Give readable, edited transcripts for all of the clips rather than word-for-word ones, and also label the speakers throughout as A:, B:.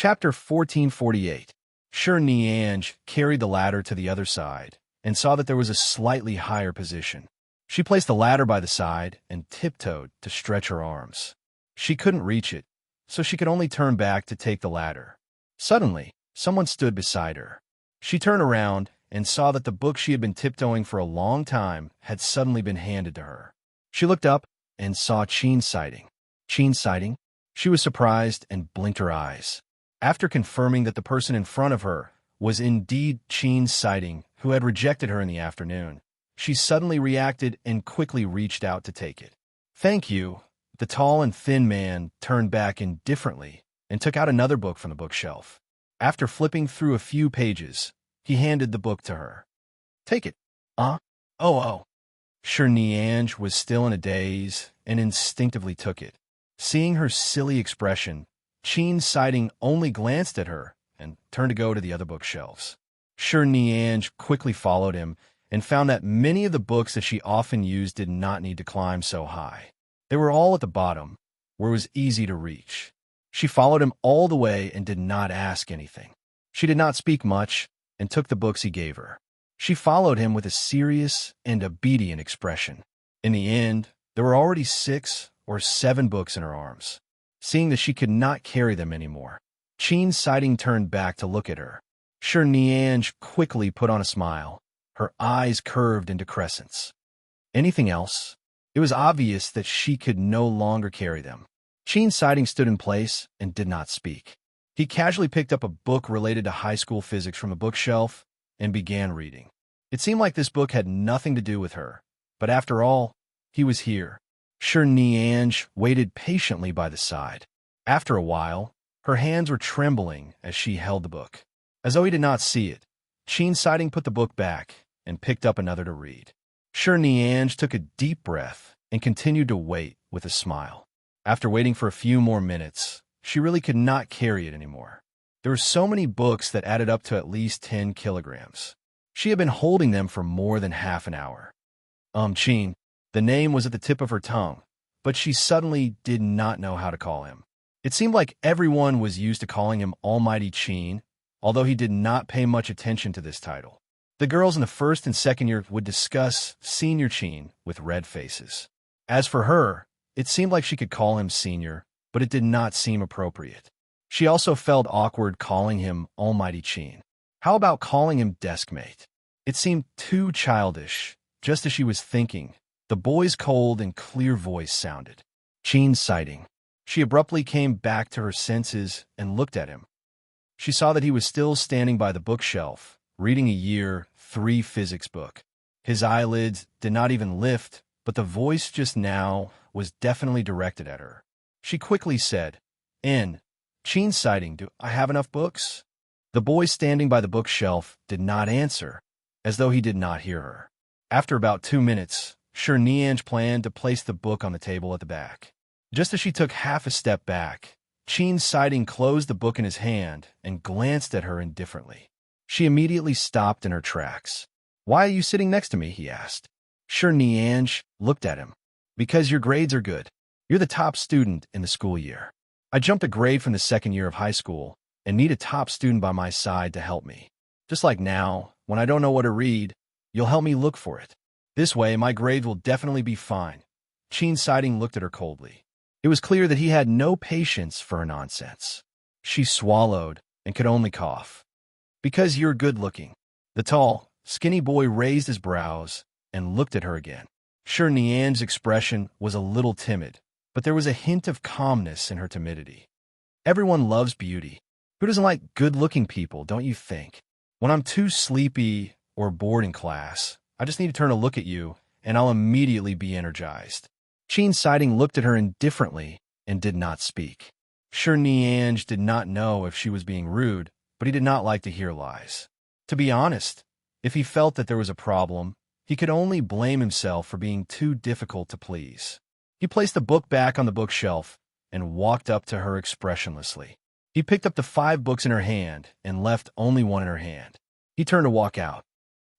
A: Chapter 1448. Sure Niange carried the ladder to the other side and saw that there was a slightly higher position. She placed the ladder by the side and tiptoed to stretch her arms. She couldn't reach it, so she could only turn back to take the ladder. Suddenly, someone stood beside her. She turned around and saw that the book she had been tiptoeing for a long time had suddenly been handed to her. She looked up and saw Cheen sighting. Cheen sighting? She was surprised and blinked her eyes. After confirming that the person in front of her was indeed Cheen sighting, who had rejected her in the afternoon, she suddenly reacted and quickly reached out to take it. "Thank you." The tall and thin man turned back indifferently and took out another book from the bookshelf. After flipping through a few pages, he handed the book to her. "Take it." Oh. Sure Niange was still in a daze and instinctively took it. Seeing her silly expression, Cheen sighting only glanced at her and turned to go to the other bookshelves. Sure Niange quickly followed him and found that many of the books that she often used did not need to climb so high. They were all at the bottom, where it was easy to reach. She followed him all the way and did not ask anything. She did not speak much and took the books he gave her. She followed him with a serious and obedient expression. In the end, there were already 6 or 7 books in her arms. Seeing that she could not carry them anymore, Cheen sighting turned back to look at her. Sure Niange quickly put on a smile, her eyes curved into crescents. Anything else? It was obvious that she could no longer carry them. Cheen sighting stood in place and did not speak. He casually picked up a book related to high school physics from a bookshelf and began reading. It seemed like this book had nothing to do with her, but after all, he was here. Sure Niange waited patiently by the side. After a while, her hands were trembling as she held the book. As though he did not see it, Cheen sighting put the book back and picked up another to read. Sure Niange took a deep breath and continued to wait with a smile. After waiting for a few more minutes, she really could not carry it anymore. There were so many books that added up to at least 10 kilograms. She had been holding them for more than half an hour. Cheen. The name was at the tip of her tongue, but she suddenly did not know how to call him. It seemed like everyone was used to calling him Almighty Cheen, although he did not pay much attention to this title. The girls in the first and second year would discuss Senior Cheen with red faces. As for her, it seemed like she could call him Senior, but it did not seem appropriate. She also felt awkward calling him Almighty Cheen. How about calling him Deskmate? It seemed too childish. Just as she was thinking, the boy's cold and clear voice sounded. Cheen sighting. She abruptly came back to her senses and looked at him. She saw that he was still standing by the bookshelf, reading a Year 3 physics book. His eyelids did not even lift, but the voice just now was definitely directed at her. She quickly said, Cheen sighting, do I have enough books?" The boy standing by the bookshelf did not answer, as though he did not hear her. After about 2 minutes, Sure Niange planned to place the book on the table at the back. Just as she took half a step back, Cheen sighting closed the book in his hand and glanced at her indifferently. She immediately stopped in her tracks. "Why are you sitting next to me?" he asked. Sure Niange looked at him. "Because your grades are good. You're the top student in the school year. I jumped a grade from the second year of high school and need a top student by my side to help me. Just like now, when I don't know what to read, you'll help me look for it. This way, my grade will definitely be fine." Cheen sighting looked at her coldly. It was clear that he had no patience for her nonsense. She swallowed and could only cough. "Because you're good-looking." The tall, skinny boy raised his brows and looked at her again. Sure Niange's expression was a little timid, but there was a hint of calmness in her timidity. "Everyone loves beauty. Who doesn't like good-looking people, don't you think? When I'm too sleepy or bored in class, I just need to turn a look at you, and I'll immediately be energized." Cheen sighting looked at her indifferently and did not speak. Sure Niange did not know if she was being rude, but he did not like to hear lies. To be honest, if he felt that there was a problem, he could only blame himself for being too difficult to please. He placed the book back on the bookshelf and walked up to her expressionlessly. He picked up the 5 books in her hand and left only one in her hand. He turned to walk out.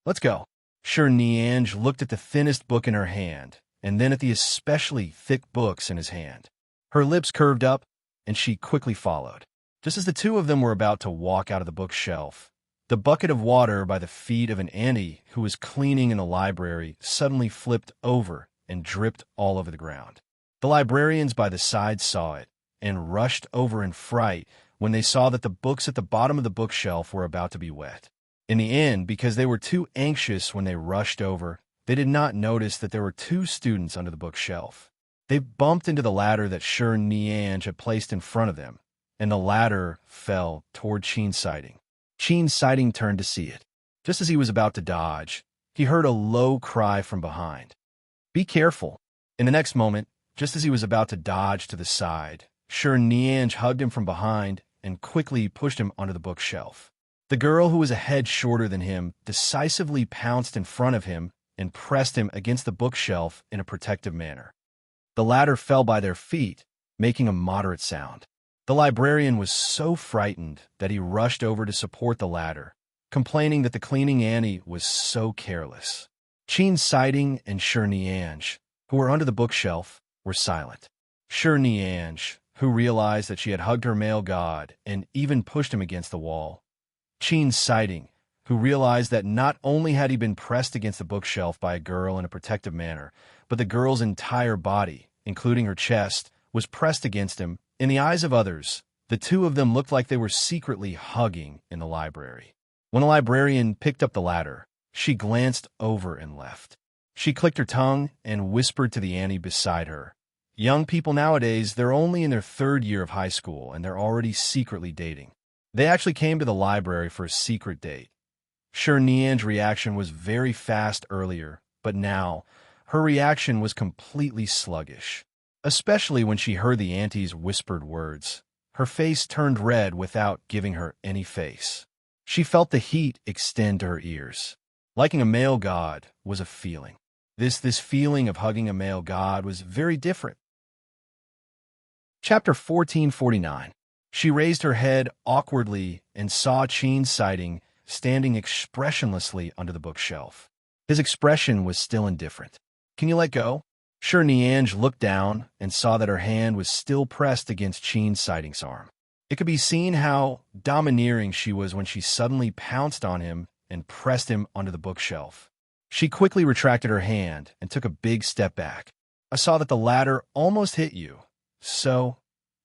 A: "Let's go." Sure Niange looked at the thinnest book in her hand and then at the especially thick books in his hand. Her lips curved up, and she quickly followed. Just as the two of them were about to walk out of the bookshelf, the bucket of water by the feet of an auntie who was cleaning in the library suddenly flipped over and dripped all over the ground. The librarians by the side saw it and rushed over in fright when they saw that the books at the bottom of the bookshelf were about to be wet. In the end, because they were too anxious when they rushed over, they did not notice that there were two students under the bookshelf. They bumped into the ladder that Sure Nianj had placed in front of them, and the ladder fell toward Sheen Sighting. Sheen Sighting turned to see it. Just as he was about to dodge, he heard a low cry from behind. "Be careful." In the next moment, just as he was about to dodge to the side, Sure Nianj hugged him from behind and quickly pushed him onto the bookshelf. The girl, who was a head shorter than him, decisively pounced in front of him and pressed him against the bookshelf in a protective manner. The ladder fell by their feet, making a moderate sound. The librarian was so frightened that he rushed over to support the ladder, complaining that the cleaning auntie was so careless. Sheen Sighting and Sure Nianj, who were under the bookshelf, were silent. Sure Nianj, who realized that she had hugged her male god and even pushed him against the wall. Sheen Sighting, who realized that not only had he been pressed against the bookshelf by a girl in a protective manner, but the girl's entire body, including her chest, was pressed against him. In the eyes of others, the two of them looked like they were secretly hugging in the library. When the librarian picked up the ladder, she glanced over and left. She clicked her tongue and whispered to the auntie beside her. Young people nowadays, they're only in their third year of high school, and they're already secretly dating. They actually came to the library for a secret date. Sure Nian's reaction was very fast earlier, but now, her reaction was completely sluggish. Especially when she heard the auntie's whispered words. Her face turned red without giving her any face. She felt the heat extend to her ears. Liking a male god was a feeling. This feeling of hugging a male god was very different. Chapter 1449. She raised her head awkwardly and saw Sheen Sighting standing expressionlessly under the bookshelf. His expression was still indifferent. "Can you let go?" Sure Nianj looked down and saw that her hand was still pressed against Sheen Sighting's arm. It could be seen how domineering she was when she suddenly pounced on him and pressed him onto the bookshelf. She quickly retracted her hand and took a big step back. "I saw that the ladder almost hit you." So,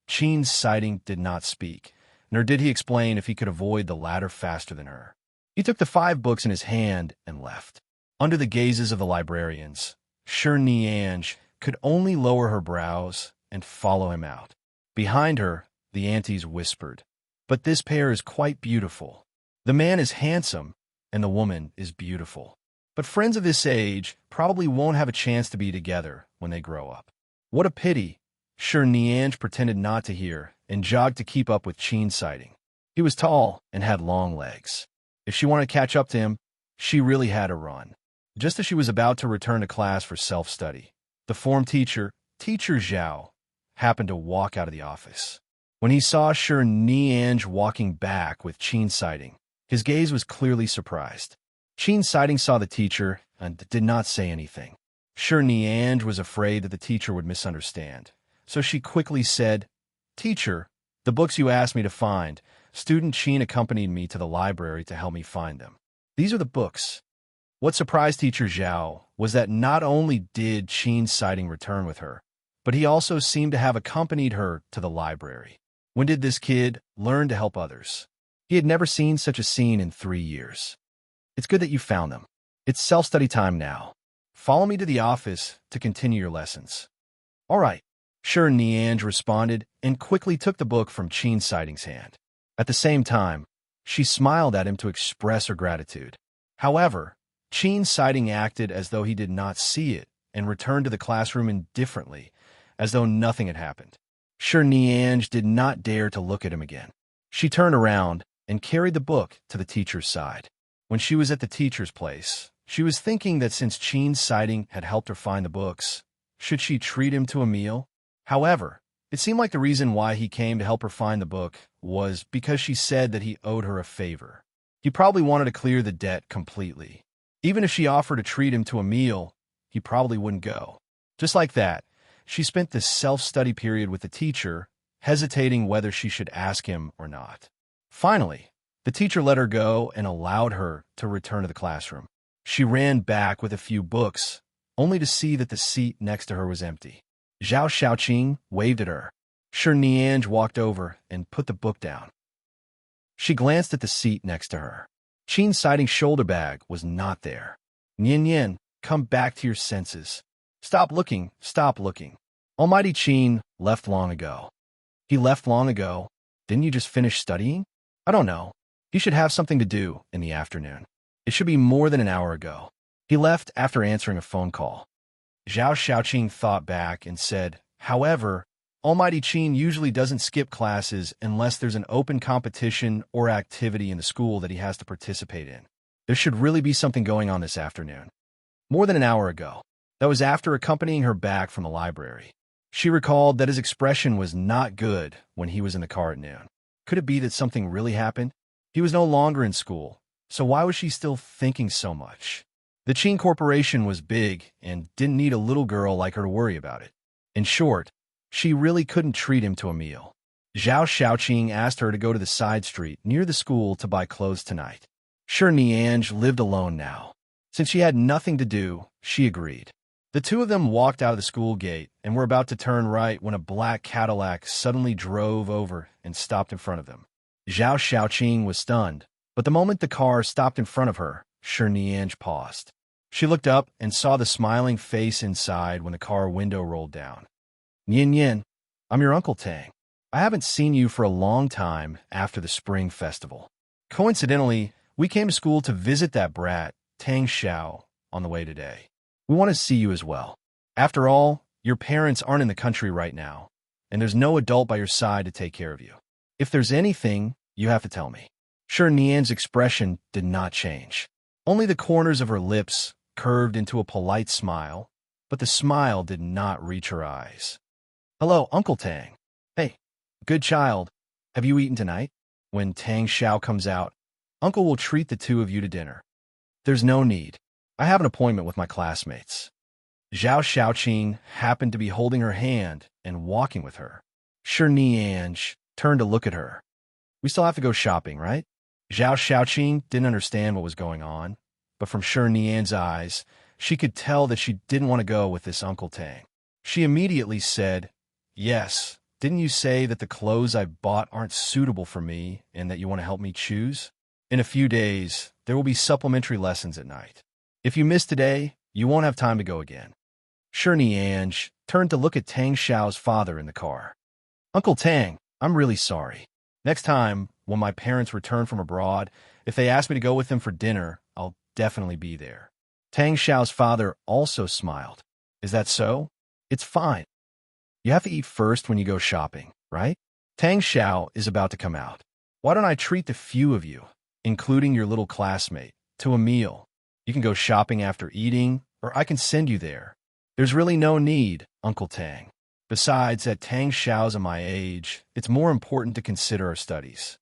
A: Sheen Sighting did not speak, nor did he explain if he could avoid the ladder faster than her. He took the 5 books in his hand and left. Under the gazes of the librarians, Sure Nianj could only lower her brows and follow him out. Behind her, the aunties whispered, "But this pair is quite beautiful. The man is handsome, and the woman is beautiful. But friends of this age probably won't have a chance to be together when they grow up." What a pity. Sure Nianj pretended not to hear and jogged to keep up with Sheen Sighting. He was tall and had long legs. If she wanted to catch up to him, she really had to run. Just as she was about to return to class for self-study, the form teacher, Teacher Zhao, happened to walk out of the office. When he saw Sure Nianj walking back with Sheen Sighting, his gaze was clearly surprised. Sheen Sighting saw the teacher and did not say anything. Sure Nianj was afraid that the teacher would misunderstand, so she quickly said, "Teacher, the books you asked me to find, Student Sheen accompanied me to the library to help me find them. These are the books." What surprised Teacher Zhao was that not only did Sheen Sighting return with her, but he also seemed to have accompanied her to the library. When did this kid learn to help others? He had never seen such a scene in 3 years. "It's good that you found them. It's self-study time now. Follow me to the office to continue your lessons." "All right," Sure Nianj responded and quickly took the book from Sheen Sighting's hand. At the same time, she smiled at him to express her gratitude. However, Sheen Sighting acted as though he did not see it and returned to the classroom indifferently, as though nothing had happened. Sure Nianj did not dare to look at him again. She turned around and carried the book to the teacher's side. When she was at the teacher's place, she was thinking that since Sheen Sighting had helped her find the books, should she treat him to a meal? However, it seemed like the reason why he came to help her find the book was because she said that he owed her a favor. He probably wanted to clear the debt completely. Even if she offered to treat him to a meal, he probably wouldn't go. Just like that, she spent this self-study period with the teacher hesitating whether she should ask him or not. Finally, the teacher let her go and allowed her to return to the classroom. She ran back with a few books, only to see that the seat next to her was empty. Zhao Xiaoqing waved at her. Shi Nianj walked over and put the book down. She glanced at the seat next to her. Qin's siding shoulder bag was not there. Nian Nian, come back to your senses. Stop looking, stop looking. Almighty Qin left long ago. He left long ago? Didn't you just finish studying? I don't know. He should have something to do in the afternoon. It should be more than an hour ago. He left after answering a phone call. Zhao Xiaoqing thought back and said, however, Almighty Qin usually doesn't skip classes unless there's an open competition or activity in the school that he has to participate in. There should really be something going on this afternoon. More than an hour ago. That was after accompanying her back from the library. She recalled that his expression was not good when he was in the car at noon. Could it be that something really happened? He was no longer in school, so why was she still thinking so much? The Qin Corporation was big and didn't need a little girl like her to worry about it. In short, she really couldn't treat him to a meal. Zhao Xiaoqing asked her to go to the side street near the school to buy clothes tonight. Shi Nianj lived alone now. Since she had nothing to do, she agreed. The two of them walked out of the school gate and were about to turn right when a black Cadillac suddenly drove over and stopped in front of them. Zhao Xiaoqing was stunned, but the moment the car stopped in front of her, Shi Nianj paused. She looked up and saw the smiling face inside when the car window rolled down. Nian Nian, I'm your Uncle Tang. I haven't seen you for a long time after the Spring Festival. Coincidentally, we came to school to visit that brat, Tang Xiao, on the way today. We want to see you as well. After all, your parents aren't in the country right now, and there's no adult by your side to take care of you. If there's anything, you have to tell me. Shi Nian's expression did not change. Only the corners of her lips curved into a polite smile, but the smile did not reach her eyes. Hello, Uncle Tang. Hey, good child. Have you eaten tonight? When Tang Xiao comes out, Uncle will treat the two of you to dinner. There's no need. I have an appointment with my classmates. Zhao Xiaoqing happened to be holding her hand and walking with her. Shi Nianj turned to look at her. We still have to go shopping, right? Zhao Xiaoqing didn't understand what was going on, but from Shi Nian's eyes, she could tell that she didn't want to go with this Uncle Tang. She immediately said, yes, didn't you say that the clothes I bought aren't suitable for me and that you want to help me choose? In a few days, there will be supplementary lessons at night. If you miss today, you won't have time to go again. Shi Nianj turned to look at Tang Xiao's father in the car. Uncle Tang, I'm really sorry. Next time, when my parents return from abroad, if they ask me to go with them for dinner, I'll definitely be there. Tang Xiao's father also smiled. Is that so? It's fine. You have to eat first when you go shopping, right? Tang Xiao is about to come out. Why don't I treat the few of you, including your little classmate, to a meal? You can go shopping after eating, or I can send you there. There's really no need, Uncle Tang. Besides, at Tang Xiao's and my age, it's more important to consider our studies.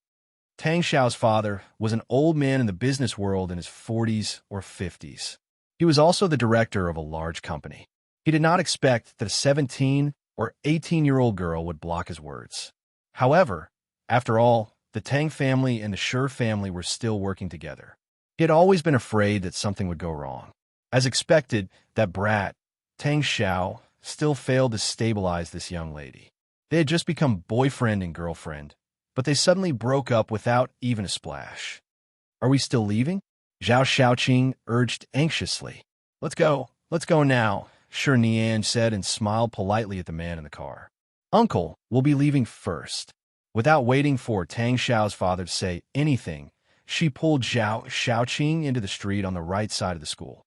A: Tang Xiao's father was an old man in the business world in his 40s or 50s. He was also the director of a large company. He did not expect that a 17 or 18-year-old girl would block his words. However, after all, the Tang family and the Shi family were still working together. He had always been afraid that something would go wrong. As expected, that brat, Tang Xiao, still failed to stabilize this young lady. They had just become boyfriend and girlfriend, but they suddenly broke up without even a splash. Are we still leaving? Zhao Xiaoqing urged anxiously. Let's go now, Shi Nianj said and smiled politely at the man in the car. Uncle, we'll be leaving first. Without waiting for Tang Xiao's father to say anything, she pulled Zhao Xiaoqing into the street on the right side of the school.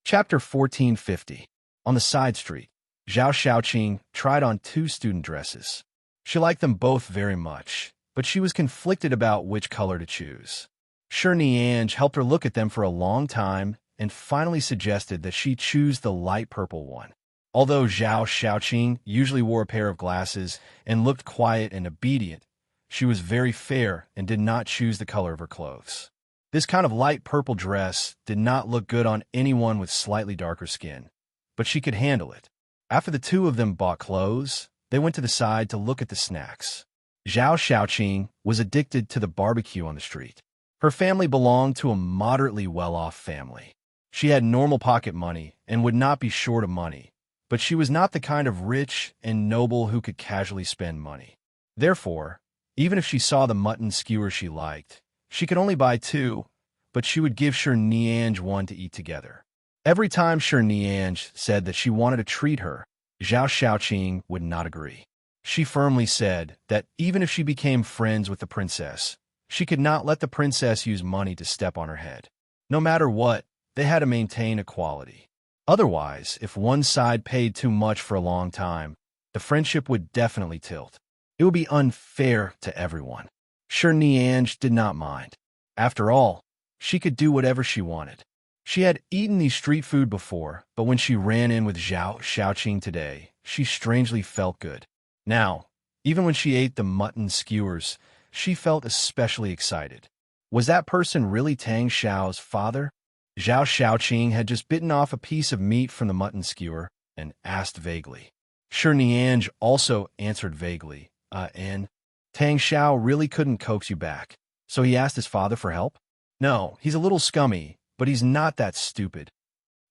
A: Chapter 1450. On the side street, Zhao Xiaoqing tried on 2 student dresses. She liked them both very much, but she was conflicted about which color to choose. Shi Nianj helped her look at them for a long time and finally suggested that she choose the light purple one. Although Zhao Xiaoqing usually wore a pair of glasses and looked quiet and obedient, she was very fair and did not choose the color of her clothes. This kind of light purple dress did not look good on anyone with slightly darker skin, but she could handle it. After the two of them bought clothes, they went to the side to look at the snacks. Zhao Xiaoqing was addicted to the barbecue on the street. Her family belonged to a moderately well-off family. She had normal pocket money and would not be short of money, but she was not the kind of rich and noble who could casually spend money. Therefore, even if she saw the mutton skewer she liked, she could only buy two, but she would give Shi Nianj one to eat together. Every time Shi Nianj said that she wanted to treat her, Zhao Xiaoqing would not agree. She firmly said that even if she became friends with the princess, she could not let the princess use money to step on her head. No matter what, they had to maintain equality. Otherwise, if one side paid too much for a long time, the friendship would definitely tilt. It would be unfair to everyone. Shi Nianj did not mind. After all, she could do whatever she wanted. She had eaten the street food before, but when she ran in with Zhao Xiaoqing today, she strangely felt good. Now, even when she ate the mutton skewers, she felt especially excited. Was that person really Tang Xiao's father? Zhao Xiaoqing had just bitten off a piece of meat from the mutton skewer and asked vaguely. Shi Nianj also answered vaguely, and Tang Xiao really couldn't coax you back, so he asked his father for help? No, he's a little scummy, but he's not that stupid.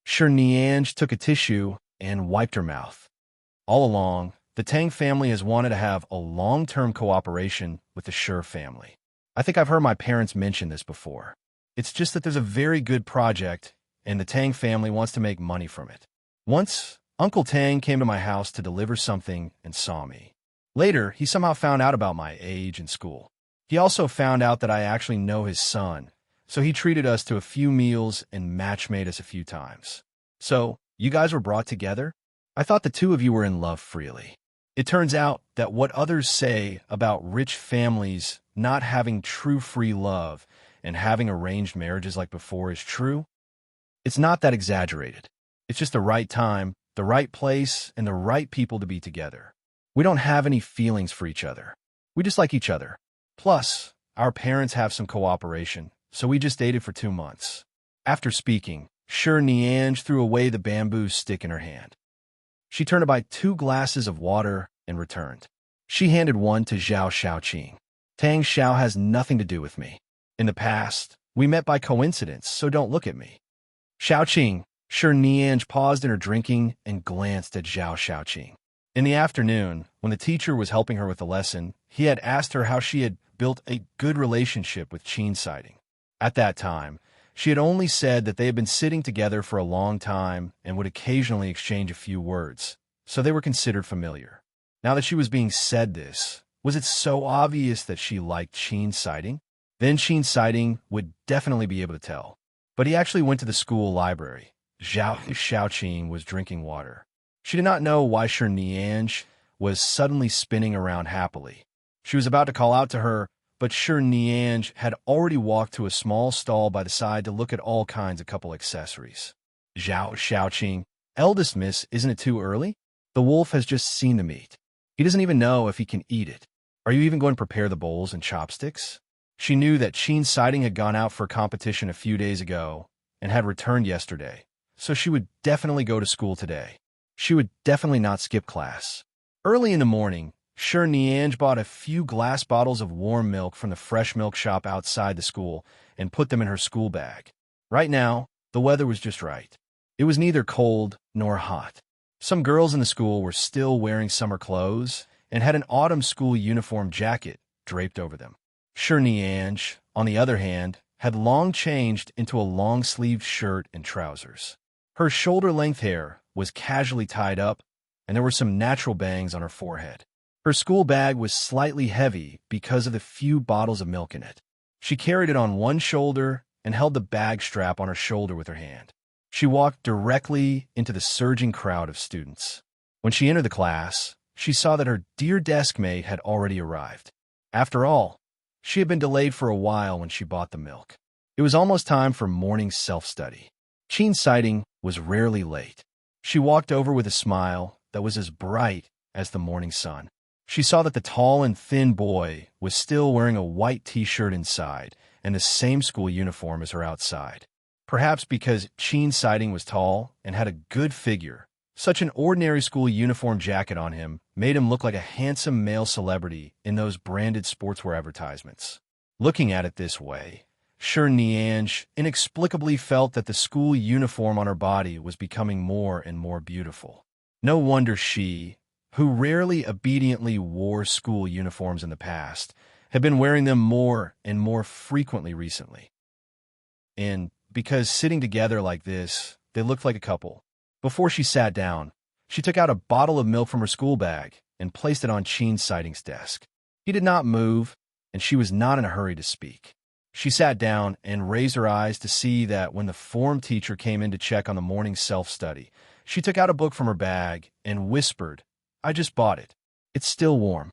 A: Shi Nianj took a tissue and wiped her mouth. All along, the Tang family has wanted to have a long-term cooperation with the Shi family. I think I've heard my parents mention this before. It's just that there's a very good project, and the Tang family wants to make money from it. Once, Uncle Tang came to my house to deliver something and saw me. Later, he somehow found out about my age in school. He also found out that I actually know his son, so he treated us to a few meals and match-made us a few times. So, you guys were brought together? I thought the two of you were in love freely. It turns out that what others say about rich families not having true free love and having arranged marriages like before is true. It's not that exaggerated. It's just the right time, the right place, and the right people to be together. We don't have any feelings for each other. We just like each other. Plus, our parents have some cooperation, so we just dated for 2 months. After speaking, Shi Nianj threw away the bamboo stick in her hand. She turned to buy 2 glasses of water and returned. She handed one to Zhao Xiaoqing. Tang Xiao has nothing to do with me. In the past, we met by coincidence, so don't look at me. Xiaoqing, Shi Nianj paused in her drinking and glanced at Zhao Xiaoqing. In the afternoon, when the teacher was helping her with the lesson, he had asked her how she had built a good relationship with Qin Sighting. At that time, she had only said that they had been sitting together for a long time and would occasionally exchange a few words, so they were considered familiar. Now that she was being said this, was it so obvious that she liked Qin Sighting? Then Qin Sighting would definitely be able to tell. But he actually went to the school library. Zhao Xiaoqing was drinking water. She did not know why Shi Nianj was suddenly spinning around happily. She was about to call out to her, but Shi Nianj had already walked to a small stall by the side to look at all kinds of couple accessories. Zhao Xiaoqing, eldest miss, isn't it too early? The wolf has just seen the meat. He doesn't even know if he can eat it. Are you even going to prepare the bowls and chopsticks? She knew that Qin Sighting had gone out for a competition a few days ago and had returned yesterday, so she would definitely go to school today. She would definitely not skip class. Early in the morning, Shi Nianj bought a few glass bottles of warm milk from the fresh milk shop outside the school and put them in her school bag. Right now, the weather was just right. It was neither cold nor hot. Some girls in the school were still wearing summer clothes and had an autumn school uniform jacket draped over them. Shi Nianj, on the other hand, had long changed into a long-sleeved shirt and trousers. Her shoulder-length hair was casually tied up, and there were some natural bangs on her forehead. Her school bag was slightly heavy because of the few bottles of milk in it. She carried it on one shoulder and held the bag strap on her shoulder with her hand. She walked directly into the surging crowd of students. When she entered the class, she saw that her dear desk mate had already arrived. After all, she had been delayed for a while when she bought the milk. It was almost time for morning self-study. Qin Sighting was rarely late. She walked over with a smile that was as bright as the morning sun. She saw that the tall and thin boy was still wearing a white t-shirt inside and the same school uniform as her outside. Perhaps because Qin Sighting was tall and had a good figure, Such an ordinary school uniform jacket on him made him look like a handsome male celebrity in those branded sportswear advertisements. Looking at it this way, sure Niange inexplicably felt that the school uniform on her body was becoming more and more beautiful. No wonder she, who rarely obediently wore school uniforms in the past, had been wearing them more and more frequently recently. And because sitting together like this, they looked like a couple. Before she sat down, she took out a bottle of milk from her school bag and placed it on Sheen's Sighting's desk. He did not move, and she was not in a hurry to speak. She sat down and raised her eyes to see that when the form teacher came in to check on the morning self-study, she took out a book from her bag and whispered, "I just bought it. It's still warm."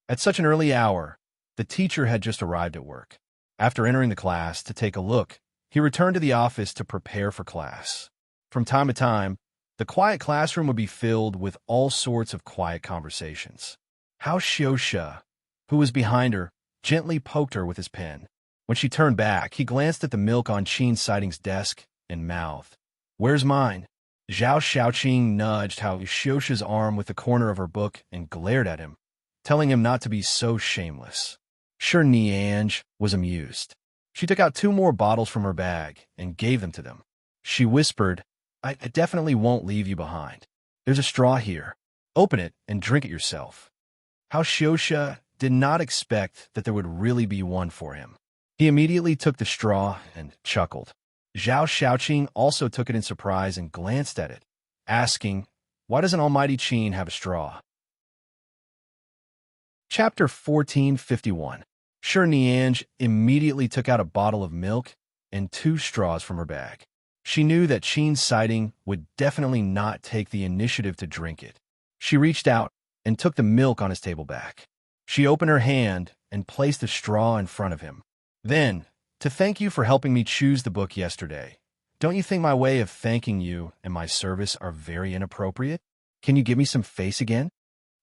A: At such an early hour, the teacher had just arrived at work. After entering the class to take a look, he returned to the office to prepare for class. From time to time, the quiet classroom would be filled with all sorts of quiet conversations. How Xiosha, who was behind her, gently poked her with his pen. When she turned back, he glanced at the milk on Sheen's Sighting's desk and mouthed, "Where's mine?" Zhao Xiaoqing nudged Hao Xiosha's arm with the corner of her book and glared at him, telling him not to be so shameless. Sure Niange was amused. She took out 2 more bottles from her bag and gave them to them. She whispered, I definitely won't leave you behind. There's a straw here. Open it and drink it yourself." Hao Xiosha did not expect that there would really be one for him. He immediately took the straw and chuckled. Zhao Xiaoqing also took it in surprise and glanced at it, asking, "Why doesn't Almighty Qin have a straw?" Chapter 1451. Sure Niange immediately took out a bottle of milk and 2 straws from her bag. She knew that Sheen's Sighting would definitely not take the initiative to drink it. She reached out and took the milk on his table back. She opened her hand and placed the straw in front of him. Then, "To thank you for helping me choose the book yesterday. Don't you think my way of thanking you and my service are very inappropriate? Can you give me some face again?"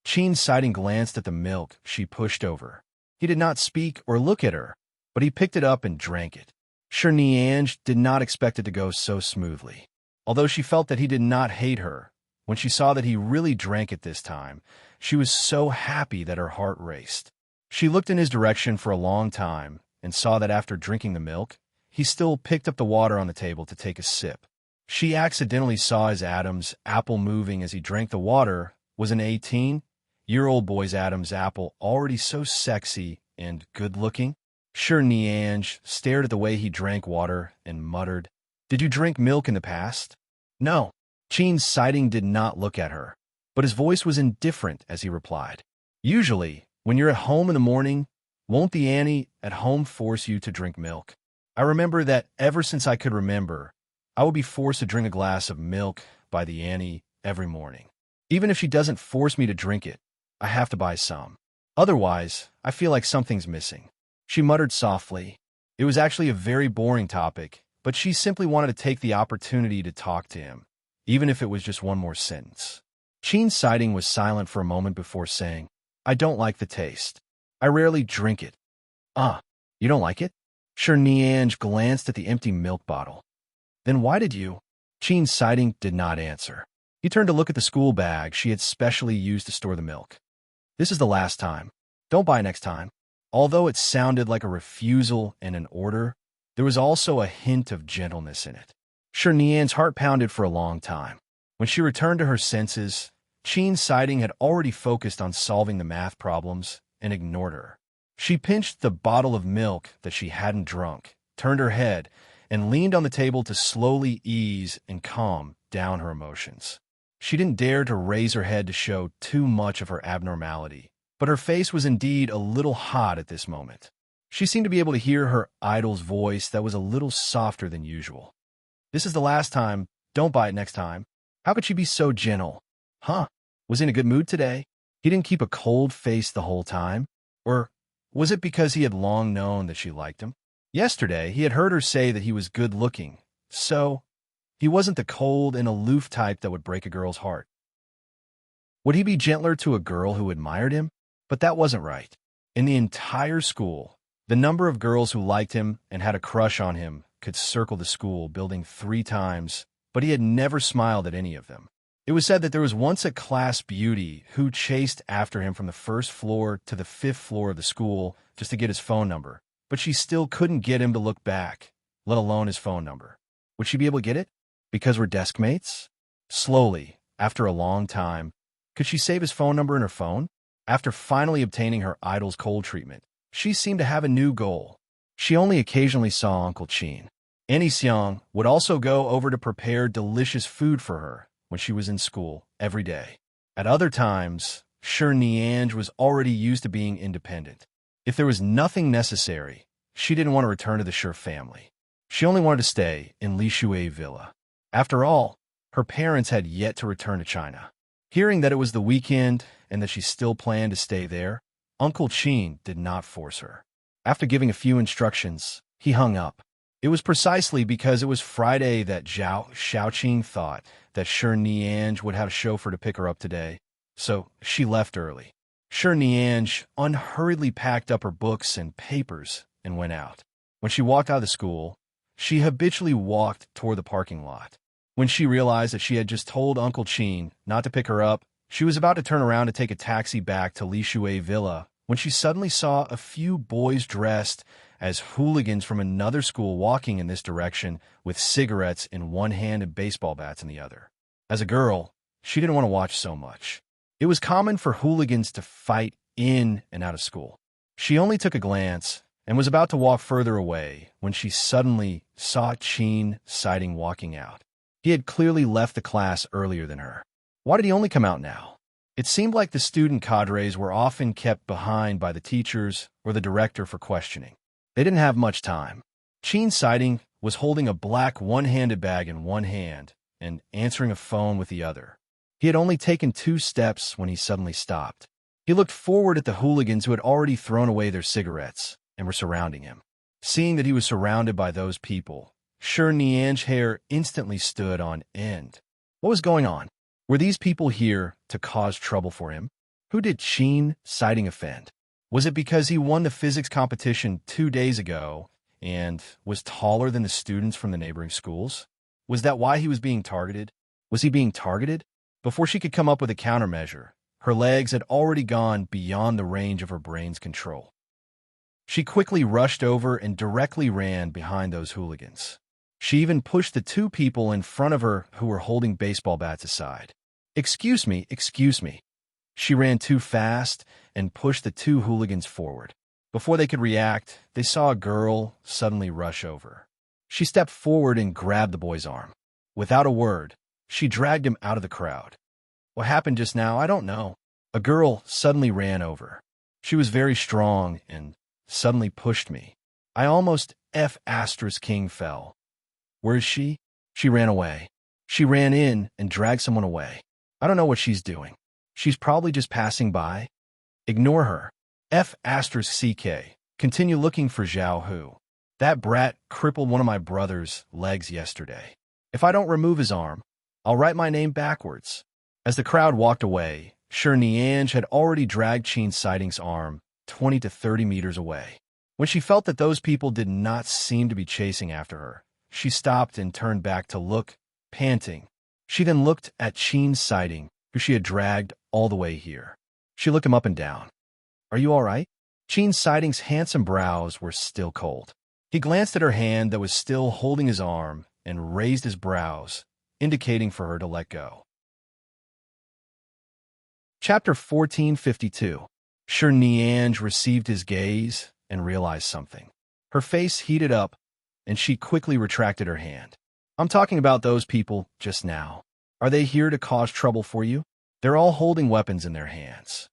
A: Sheen's Sighting glanced at the milk she pushed over. He did not speak or look at her, but he picked it up and drank it. Sure Niange did not expect it to go so smoothly. Although she felt that he did not hate her, when she saw that he really drank it this time, she was so happy that her heart raced. She looked in his direction for a long time and saw that after drinking the milk, he still picked up the water on the table to take a sip. She accidentally saw his Adam's apple moving as he drank the water was an 18-year-old boy's Adam's apple already so sexy and good-looking. Sure Niange stared at the way he drank water and muttered, "Did you drink milk in the past?" "No." Sheen's Sighting did not look at her, but his voice was indifferent as he replied, "Usually, when you're at home in the morning, won't the Annie at home force you to drink milk? I remember that ever since I could remember, I would be forced to drink a glass of milk by the Annie every morning. Even if she doesn't force me to drink it, I have to buy some. Otherwise, I feel like something's missing." She muttered softly. It was actually a very boring topic, but she simply wanted to take the opportunity to talk to him, even if it was just one more sentence. Sheen's Sighting was silent for a moment before saying, "I don't like the taste. I rarely drink it." You don't like it?" Sure Niange glanced at the empty milk bottle. "Then why did you?" Sheen's Sighting did not answer. He turned to look at the school bag she had specially used to store the milk. "This is the last time. Don't buy next time." Although it sounded like a refusal and an order, there was also a hint of gentleness in it. Sure Nian's heart pounded for a long time. When she returned to her senses, Sheen's Sighting had already focused on solving the math problems and ignored her. She pinched the bottle of milk that she hadn't drunk, turned her head, and leaned on the table to slowly ease and calm down her emotions. She didn't dare to raise her head to show too much of her abnormality, but her face was indeed a little hot at this moment. She seemed to be able to hear her idol's voice that was a little softer than usual. "This is the last time. Don't buy it next time." How could she be so gentle? Was he in a good mood today? He didn't keep a cold face the whole time? Or was it because he had long known that she liked him? Yesterday, he had heard her say that he was good-looking, so he wasn't the cold and aloof type that would break a girl's heart. Would he be gentler to a girl who admired him? But that wasn't right. In the entire school, the number of girls who liked him and had a crush on him could circle the school building 3 times, but he had never smiled at any of them. It was said that there was once a class beauty who chased after him from the first floor to the fifth floor of the school just to get his phone number, but she still couldn't get him to look back, let alone his phone number. Would she be able to get it? Because we're desk mates? Slowly, after a long time, could she save his phone number in her phone? After finally obtaining her idol's cold treatment, she seemed to have a new goal. She only occasionally saw Uncle Chin. Annie Xiang would also go over to prepare delicious food for her when she was in school every day. At other times, Shi Nianj was already used to being independent. If there was nothing necessary, she didn't want to return to the Shi family. She only wanted to stay in Lishui Villa. After all, her parents had yet to return to China. Hearing that it was the weekend and that she still planned to stay there, Uncle Chin did not force her. After giving a few instructions, he hung up. It was precisely because it was Friday that Zhao Xiaoqing thought that Shi Nianj would have a chauffeur to pick her up today, so she left early. Shi Nianj unhurriedly packed up her books and papers and went out. When she walked out of the school, she habitually walked toward the parking lot. When she realized that she had just told Uncle Chin not to pick her up, she was about to turn around to take a taxi back to Lishui Villa when she suddenly saw a few boys dressed as hooligans from another school walking in this direction with cigarettes in one hand and baseball bats in the other. As a girl, she didn't want to watch so much. It was common for hooligans to fight in and out of school. She only took a glance and was about to walk further away when she suddenly saw Chin Siding walking out. He had clearly left the class earlier than her. Why did he only come out now? It seemed like the student cadres were often kept behind by the teachers or the director for questioning. They didn't have much time. Chin Siding was holding a black one-handed bag in one hand and answering a phone with the other. He had only taken 2 steps when he suddenly stopped. He looked forward at the hooligans who had already thrown away their cigarettes and were surrounding him. Seeing that he was surrounded by those people, Shi Nianj's hair instantly stood on end. What was going on? Were these people here to cause trouble for him? Who did Chin Siding offend? Was it because he won the physics competition 2 days ago and was taller than the students from the neighboring schools? Was that why he was being targeted? Was he being targeted? Before she could come up with a countermeasure, her legs had already gone beyond the range of her brain's control. She quickly rushed over and directly ran behind those hooligans. She even pushed the 2 people in front of her who were holding baseball bats aside. Excuse me. She ran too fast and pushed the 2 hooligans forward. Before they could react, they saw a girl suddenly rush over. She stepped forward and grabbed the boy's arm. Without a word, she dragged him out of the crowd. What happened just now, I don't know. A girl suddenly ran over. She was very strong and suddenly pushed me. I almost King fell. Where is she? She ran away. She ran in and dragged someone away. I don't know what she's doing. She's probably just passing by. Ignore her. CK. Continue looking for Zhao Hu. That brat crippled one of my brother's legs yesterday. If I don't remove his arm, I'll write my name backwards. As the crowd walked away, Shi Nianj had already dragged Chin Siding's arm 20 to 30 meters away. When she felt that those people did not seem to be chasing after her, she stopped and turned back to look, panting. She then looked at Chin Siding, who she had dragged all the way here. She looked him up and down. Are you all right? Chin Siding's handsome brows were still cold. He glanced at her hand that was still holding his arm and raised his brows, indicating for her to let go. Chapter 1452. Shi Nianj received his gaze and realized something. Her face heated up, and she quickly retracted her hand. I'm talking about those people just now. Are they here to cause trouble for you? They're all holding weapons in their hands.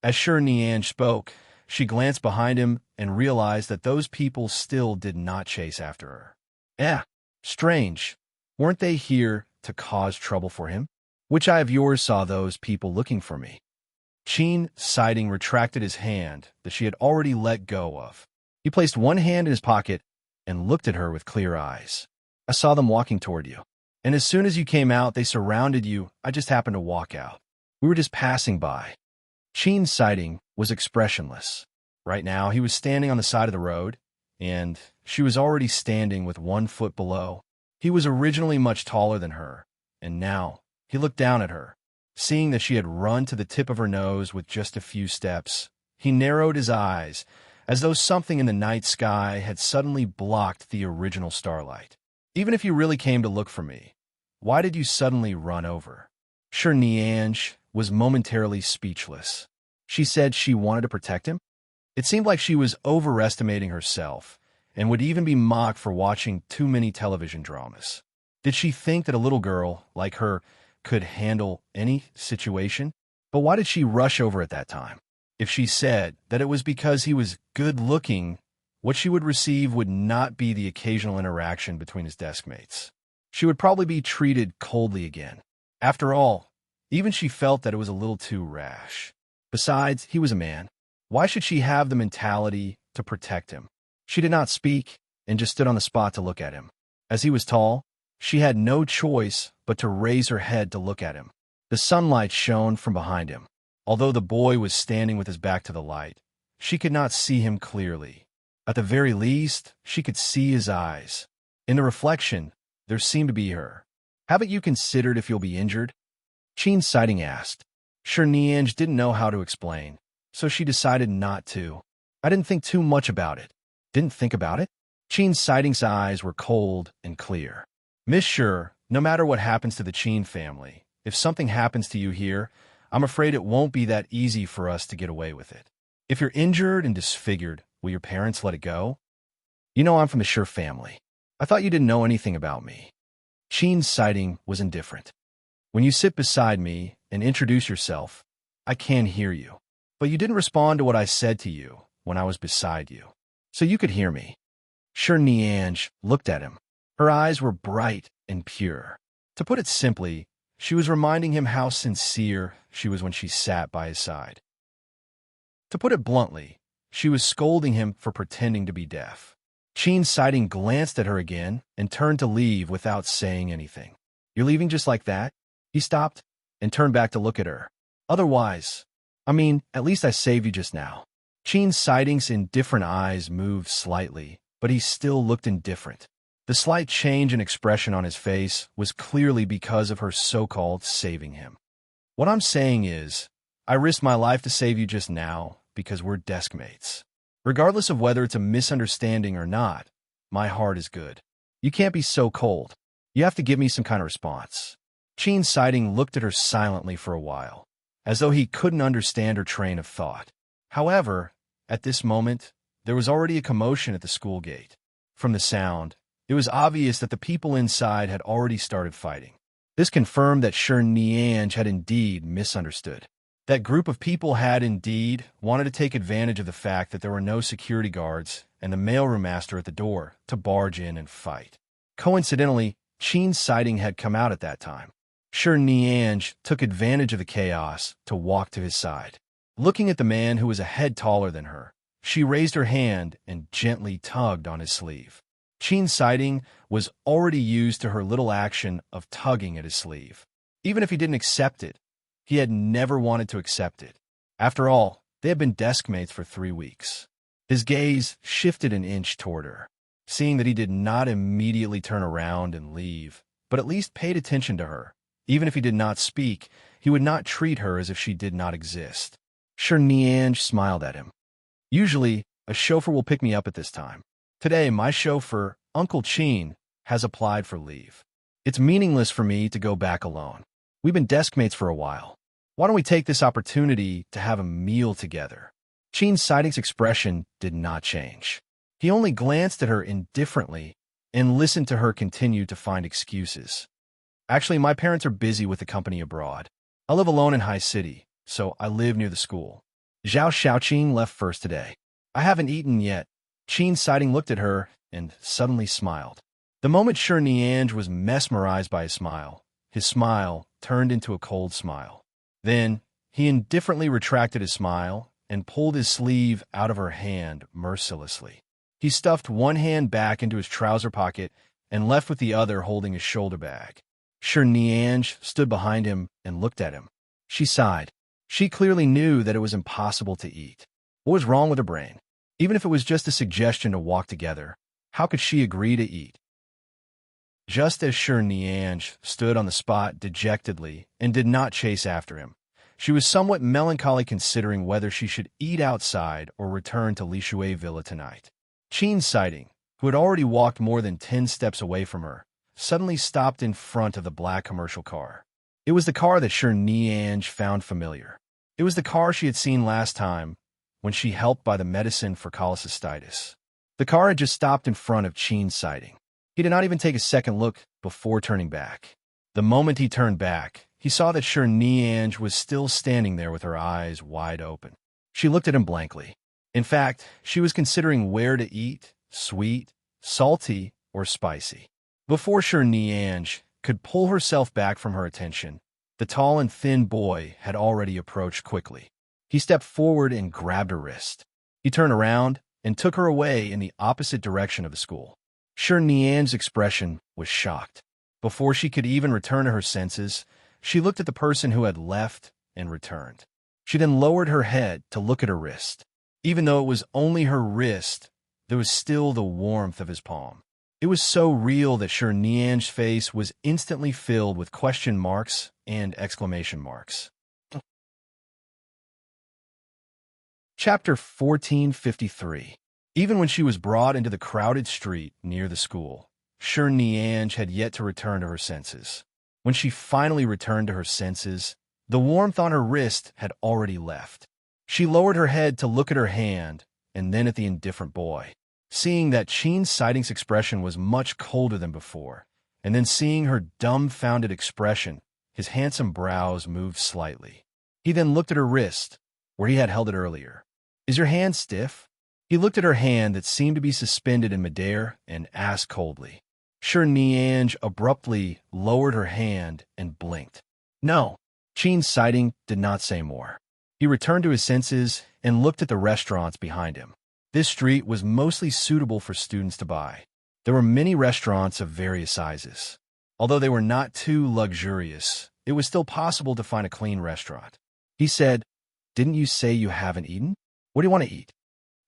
A: As Shi Nianj spoke, she glanced behind him and realized that those people still did not chase after her. Strange. Weren't they here to cause trouble for him? Which eye of yours saw those people looking for me? Chin Siding retracted his hand that she had already let go of. He placed one hand in his pocket and looked at her with clear eyes. I saw them walking toward you. And as soon as you came out, they surrounded you. I just happened to walk out. We were just passing by. Chin Siding was expressionless. Right now, he was standing on the side of the road, and she was already standing with 1 foot below. He was originally much taller than her, and now He looked down at her. Seeing that she had run to the tip of her nose with just a few steps, he narrowed his eyes, as though something in the night sky had suddenly blocked the original starlight. Even if you really came to look for me, why did you suddenly run over? Sure, Niange was momentarily speechless. She said she wanted to protect him? It seemed like she was overestimating herself and would even be mocked for watching too many television dramas. Did she think that a little girl like her could handle any situation? But why did she rush over at that time? If she said that it was because he was good-looking, what she would receive would not be the occasional interaction between his deskmates. She would probably be treated coldly again. After all, even she felt that it was a little too rash. Besides, he was a man. Why should she have the mentality to protect him? She did not speak and just stood on the spot to look at him. As he was tall, she had no choice but to raise her head to look at him. The sunlight shone from behind him. Although the boy was standing with his back to the light, she could not see him clearly. At the very least, she could see his eyes. In the reflection, there seemed to be her. Haven't you considered if you'll be injured? Sheen Sighting asked. Sure, Niange didn't know how to explain, so she decided not to. I didn't think too much about it. Didn't think about it? Sheen Sighting's eyes were cold and clear. Miss Sure, no matter what happens to the Sheen family, if something happens to you here, I'm afraid it won't be that easy for us to get away with it. If you're injured and disfigured, will your parents let it go? You know I'm from the Sure family. I thought you didn't know anything about me. Sheen Sighting was indifferent. When you sit beside me and introduce yourself, I can hear you. But you didn't respond to what I said to you when I was beside you. So you could hear me. Sure, Niange looked at him. Her eyes were bright and pure. To put it simply, she was reminding him how sincere she was when she sat by his side. To put it bluntly, she was scolding him for pretending to be deaf. Sheen Sighting glanced at her again and turned to leave without saying anything. You're leaving just like that? He stopped and turned back to look at her. Otherwise, at least I saved you just now. Sheen Sighting's indifferent eyes moved slightly, but he still looked indifferent. The slight change in expression on his face was clearly because of her so-called saving him. What I'm saying is, I risked my life to save you just now because we're deskmates. Regardless of whether it's a misunderstanding or not, my heart is good. You can't be so cold. You have to give me some kind of response. Sheen Sighting looked at her silently for a while, as though he couldn't understand her train of thought. However, at this moment, there was already a commotion at the school gate. From the sound, it was obvious that the people inside had already started fighting. This confirmed that Sure Niange had indeed misunderstood. That group of people had indeed wanted to take advantage of the fact that there were no security guards and the mailroom master at the door to barge in and fight. Coincidentally, Sheen Sighting had come out at that time. Sure Niange took advantage of the chaos to walk to his side. Looking at the man who was a head taller than her, she raised her hand and gently tugged on his sleeve. Sheen Sighting was already used to her little action of tugging at his sleeve. Even if he didn't accept it, he had never wanted to accept it. After all, they had been deskmates for 3 weeks. His gaze shifted an inch toward her. Seeing that he did not immediately turn around and leave, but at least paid attention to her. Even if he did not speak, he would not treat her as if she did not exist. Sure Niange smiled at him. Usually, a chauffeur will pick me up at this time. Today, my chauffeur, Uncle Sheen, has applied for leave. It's meaningless for me to go back alone. We've been deskmates for a while. Why don't we take this opportunity to have a meal together? Sheen Sighting's expression did not change. He only glanced at her indifferently and listened to her continue to find excuses. Actually, my parents are busy with the company abroad. I live alone in High City, so I live near the school. Zhao Xiaoqing left first today. I haven't eaten yet. Sheen Sighting looked at her and suddenly smiled. The moment Sure Niange was mesmerized by his smile turned into a cold smile. Then, he indifferently retracted his smile and pulled his sleeve out of her hand mercilessly. He stuffed one hand back into his trouser pocket and left with the other holding his shoulder bag. Sure Niange stood behind him and looked at him. She sighed. She clearly knew that it was impossible to eat. What was wrong with her brain? Even if it was just a suggestion to walk together, how could she agree to eat? just as Niange stood on the spot dejectedly and did not chase after him. She was somewhat melancholy considering whether she should eat outside or return to Lishui Villa tonight. Qin's sighting, who had already walked more than 10 steps away from her, suddenly stopped in front of the black commercial car. It was the car that Niange found familiar. It was the car she had seen last time when she helped buy the medicine for cholecystitis. The car had just stopped in front of Qin's sighting. He did not even take a second look before turning back. The moment he turned back, he saw that Niange was still standing there with her eyes wide open. She looked at him blankly. In fact, she was considering where to eat, sweet, salty, or spicy. Before Niange could pull herself back from her attention, the tall and thin boy had already approached quickly. He stepped forward and grabbed her wrist. He turned around and took her away in the opposite direction of the school. Niange's expression was shocked. Before she could even return to her senses, she looked at the person who had left and returned. She then lowered her head to look at her wrist. Even though it was only her wrist, there was still the warmth of his palm. It was so real that Niange's face was instantly filled with question marks and exclamation marks. Chapter 1453. Even when she was brought into the crowded street near the school, Niange had yet to return to her senses. When she finally returned to her senses, the warmth on her wrist had already left. She lowered her head to look at her hand and then at the indifferent boy. Seeing that Qin's sightings expression was much colder than before, and then seeing her dumbfounded expression, his handsome brows moved slightly. He then looked at her wrist, where he had held it earlier. "Is your hand stiff?" He looked at her hand that seemed to be suspended in midair and asked coldly. Niange abruptly lowered her hand and blinked. "No." Qin's sighting did not say more. He returned to his senses and looked at the restaurants behind him. This street was mostly suitable for students to buy. There were many restaurants of various sizes. Although they were not too luxurious, it was still possible to find a clean restaurant. He said, "Didn't you say you haven't eaten? What do you want to eat?"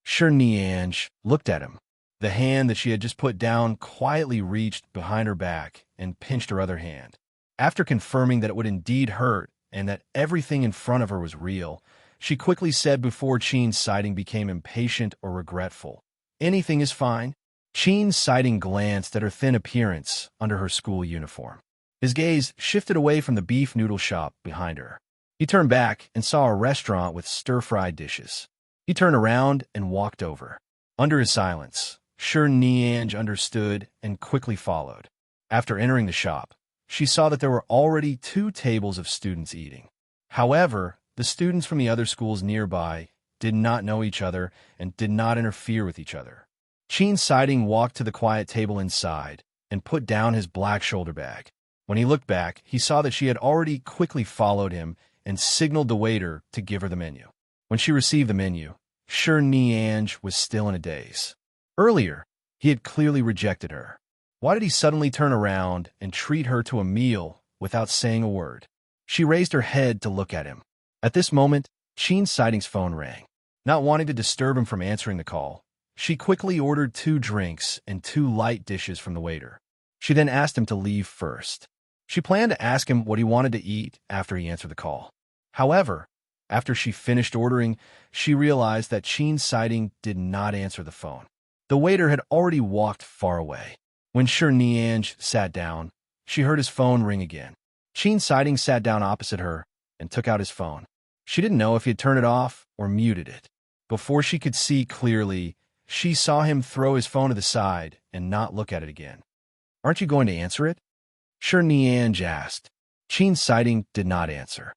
A: Niange looked at him. The hand that she had just put down quietly reached behind her back and pinched her other hand. After confirming that it would indeed hurt and that everything in front of her was real, she quickly said before Qin's sighting became impatient or regretful, "Anything is fine." Qin's sighting glanced at her thin appearance under her school uniform. His gaze shifted away from the beef noodle shop behind her. He turned back and saw a restaurant with stir-fried dishes. He turned around and walked over. Under his silence, Niange understood and quickly followed. After entering the shop, she saw that there were already 2 tables of students eating. However, the students from the other schools nearby did not know each other and did not interfere with each other. Qin's sighting walked to the quiet table inside and put down his black shoulder bag. When he looked back, he saw that she had already quickly followed him and signaled the waiter to give her the menu. When she received the menu, Niange was still in a daze. Earlier, he had clearly rejected her. Why did he suddenly turn around and treat her to a meal without saying a word? She raised her head to look at him. At this moment, Qin's sighting's phone rang. Not wanting to disturb him from answering the call, she quickly ordered 2 drinks and 2 light dishes from the waiter. She then asked him to leave first. She planned to ask him what he wanted to eat after he answered the call. However, after she finished ordering, she realized that Qin's sighting did not answer the phone. The waiter had already walked far away. When Niange sat down, she heard his phone ring again. Qin's sighting sat down opposite her and took out his phone. She didn't know if he had turned it off or muted it. Before she could see clearly, she saw him throw his phone to the side and not look at it again. "Aren't you going to answer it?" Niange asked. Qin's sighting did not answer.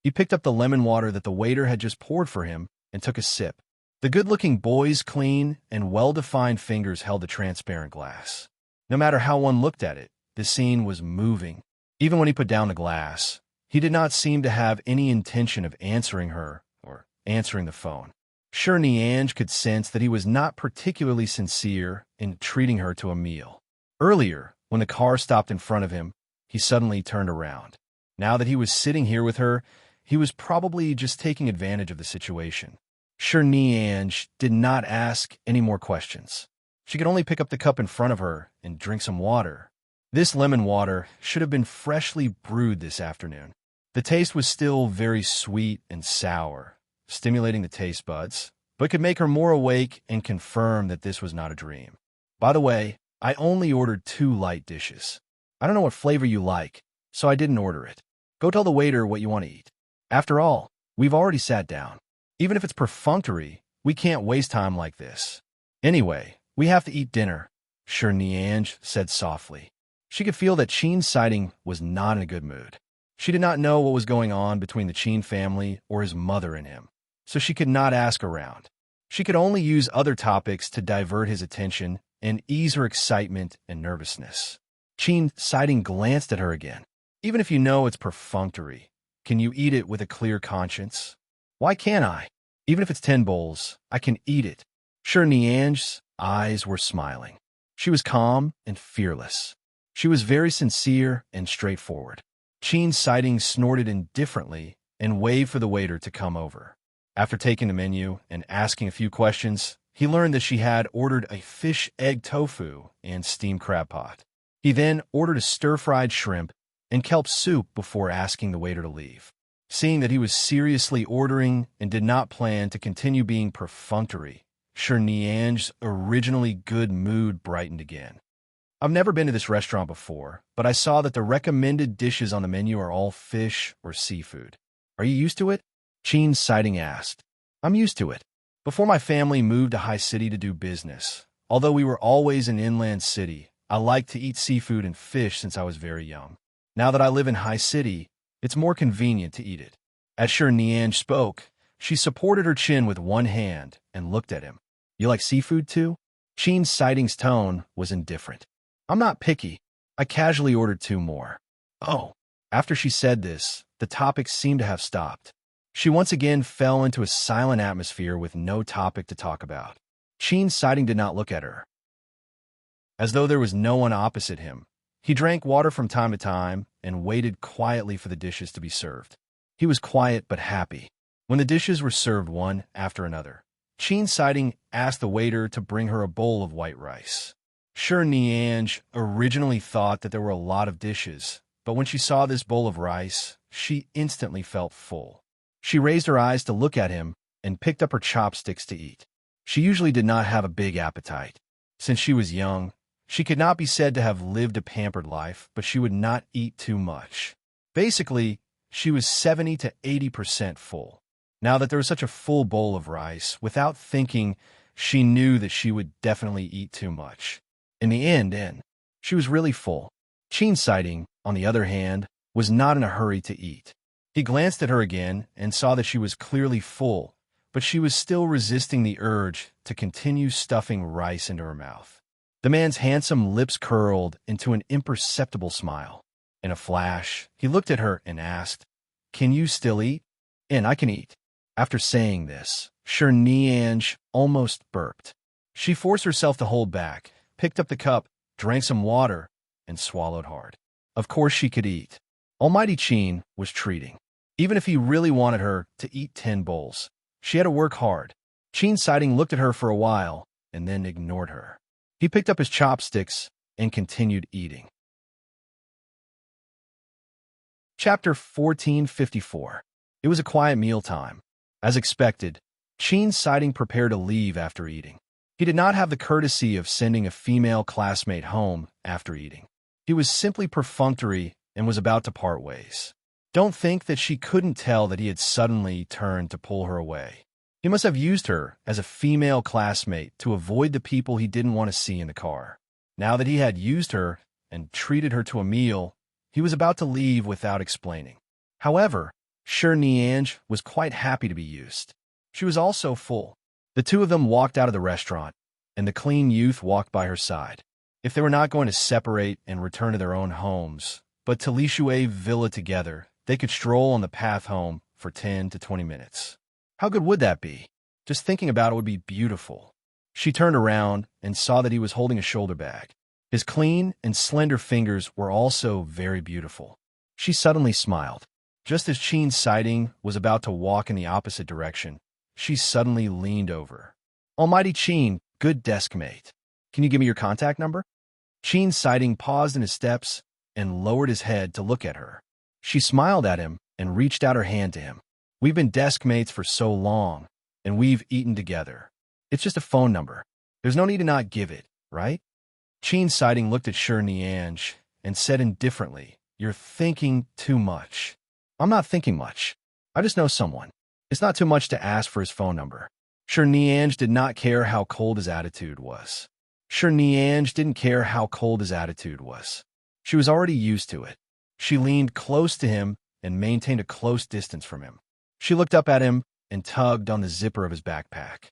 A: He picked up the lemon water that the waiter had just poured for him and took a sip. The good-looking boy's clean and well-defined fingers held the transparent glass. No matter how one looked at it, the scene was moving. Even when he put down the glass, he did not seem to have any intention of answering her or answering the phone. Niange could sense that he was not particularly sincere in treating her to a meal. Earlier, when the car stopped in front of him, he suddenly turned around. Now that he was sitting here with her, he was probably just taking advantage of the situation. Niange did not ask any more questions. She could only pick up the cup in front of her and drink some water. This lemon water should have been freshly brewed this afternoon. The taste was still very sweet and sour, stimulating the taste buds, but could make her more awake and confirm that this was not a dream. By the way, I only ordered 2 light dishes. I don't know what flavor you like, so I didn't order it. Go tell the waiter what you want to eat. After all, we've already sat down. Even if it's perfunctory, we can't waste time like this. Anyway, we have to eat dinner, Sure Niange said softly. She could feel that Qin's sighting was not in a good mood. She did not know what was going on between the Qin family or his mother and him, so she could not ask around. She could only use other topics to divert his attention and ease her excitement and nervousness. Qin sighting glanced at her again. Even if you know it's perfunctory, can you eat it with a clear conscience? Why can't I? Even if it's 10 bowls, I can eat it. Sure Niange's eyes were smiling. She was calm and fearless. She was very sincere and straightforward. Qin's sighting snorted indifferently and waved for the waiter to come over. After taking the menu and asking a few questions, he learned that she had ordered a fish egg tofu and steamed crab pot. He then ordered a stir-fried shrimp and kelp soup before asking the waiter to leave. Seeing that he was seriously ordering and did not plan to continue being perfunctory, Sure Niange's originally good mood brightened again. I've never been to this restaurant before, but I saw that the recommended dishes on the menu are all fish or seafood. Are you used to it? Qin's sighting asked. I'm used to it. Before my family moved to High City to do business, although we were always an inland city, I liked to eat seafood and fish since I was very young. Now that I live in High City, it's more convenient to eat it. As Sure Niange spoke, she supported her chin with one hand and looked at him. You like seafood too? Qin's sighting's tone was indifferent. I'm not picky. I casually ordered 2 more. Oh. After she said this, the topic seemed to have stopped. She once again fell into a silent atmosphere with no topic to talk about. Qin's sighting did not look at her. As though there was no one opposite him, he drank water from time to time and waited quietly for the dishes to be served. He was quiet but happy. When the dishes were served one after another, Qin's sighting asked the waiter to bring her a bowl of white rice. Sure Niange originally thought that there were a lot of dishes, but when she saw this bowl of rice, she instantly felt full. She raised her eyes to look at him and picked up her chopsticks to eat. She usually did not have a big appetite. Since she was young, she could not be said to have lived a pampered life, but she would not eat too much. Basically, she was 70 to 80% full. Now that there was such a full bowl of rice, without thinking, she knew that she would definitely eat too much. In the end, she was really full. Qin's sighting, on the other hand, was not in a hurry to eat. He glanced at her again and saw that she was clearly full, but she was still resisting the urge to continue stuffing rice into her mouth. The man's handsome lips curled into an imperceptible smile. In a flash, he looked at her and asked, "Can you still eat?" "And I can eat." After saying this, Sure Niange almost burped. She forced herself to hold back, picked up the cup, drank some water, and swallowed hard. Of course she could eat. Almighty Qin was treating. Even if he really wanted her to eat 10 bowls, she had to work hard. Qin's sighting looked at her for a while and then ignored her. He picked up his chopsticks and continued eating. Chapter 1454. It was a quiet mealtime. As expected, Qin's sighting prepared to leave after eating. He did not have the courtesy of sending a female classmate home after eating. He was simply perfunctory and was about to part ways. Don't think that she couldn't tell that he had suddenly turned to pull her away. He must have used her as a female classmate to avoid the people he didn't want to see in the car. Now that he had used her and treated her to a meal, he was about to leave without explaining. However, Sure Niange was quite happy to be used. She was also full. The two of them walked out of the restaurant, and the clean youth walked by her side. If they were not going to separate and return to their own homes, but to Lishui Villa together, they could stroll on the path home for 10 to 20 minutes. How good would that be? Just thinking about it would be beautiful. She turned around and saw that he was holding a shoulder bag. His clean and slender fingers were also very beautiful. She suddenly smiled. Just as Qin's sighting was about to walk in the opposite direction, she suddenly leaned over. "Almighty Qin, good desk mate." Can you give me your contact number? Sheen Sighting paused in his steps and lowered his head to look at her. She smiled at him and reached out her hand to him. We've been desk mates for so long, and we've eaten together. It's just a phone number. There's no need to not give it, right? Sheen Sighting looked at Sher Nianj and said indifferently, "You're thinking too much." "I'm not thinking much. I just know someone. It's not too much to ask for his phone number." Sher Nianj did not care how cold his attitude was. Sher Nianj didn't care how cold his attitude was. She was already used to it. She leaned close to him and maintained a close distance from him. She looked up at him and tugged on the zipper of his backpack.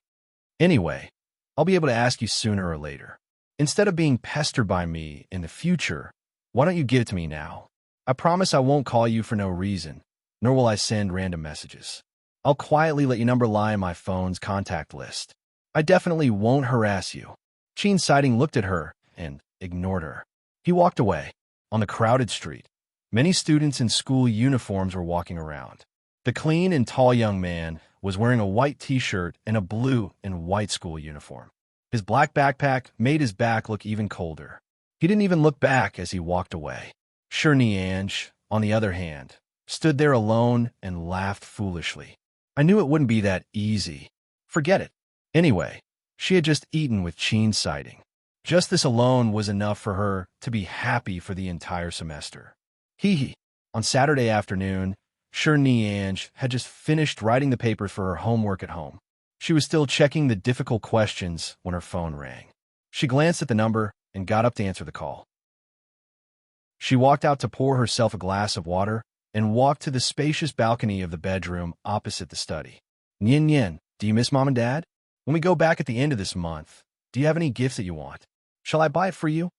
A: "Anyway, I'll be able to ask you sooner or later. Instead of being pestered by me in the future, why don't you give it to me now? I promise I won't call you for no reason, nor will I send random messages. I'll quietly let your number lie in my phone's contact list. I definitely won't harass you." Sheen Sighting looked at her and ignored her. He walked away. On the crowded street, many students in school uniforms were walking around. The clean and tall young man was wearing a white t-shirt and a blue and white school uniform. His black backpack made his back look even colder. He didn't even look back as he walked away. Sher Nianj, on the other hand, stood there alone and laughed foolishly. I knew it wouldn't be that easy. Forget it. Anyway, she had just eaten with Sheen Sighting. Just this alone was enough for her to be happy for the entire semester. Hee. On Saturday afternoon, Sher Nianj had just finished writing the papers for her homework at home. She was still checking the difficult questions when her phone rang. She glanced at the number and got up to answer the call. She walked out to pour herself a glass of water and walked to the spacious balcony of the bedroom opposite the study. "Nian Nian, do you miss Mom and Dad? When we go back at the end of this month, do you have any gifts that you want? Shall I buy it for you?"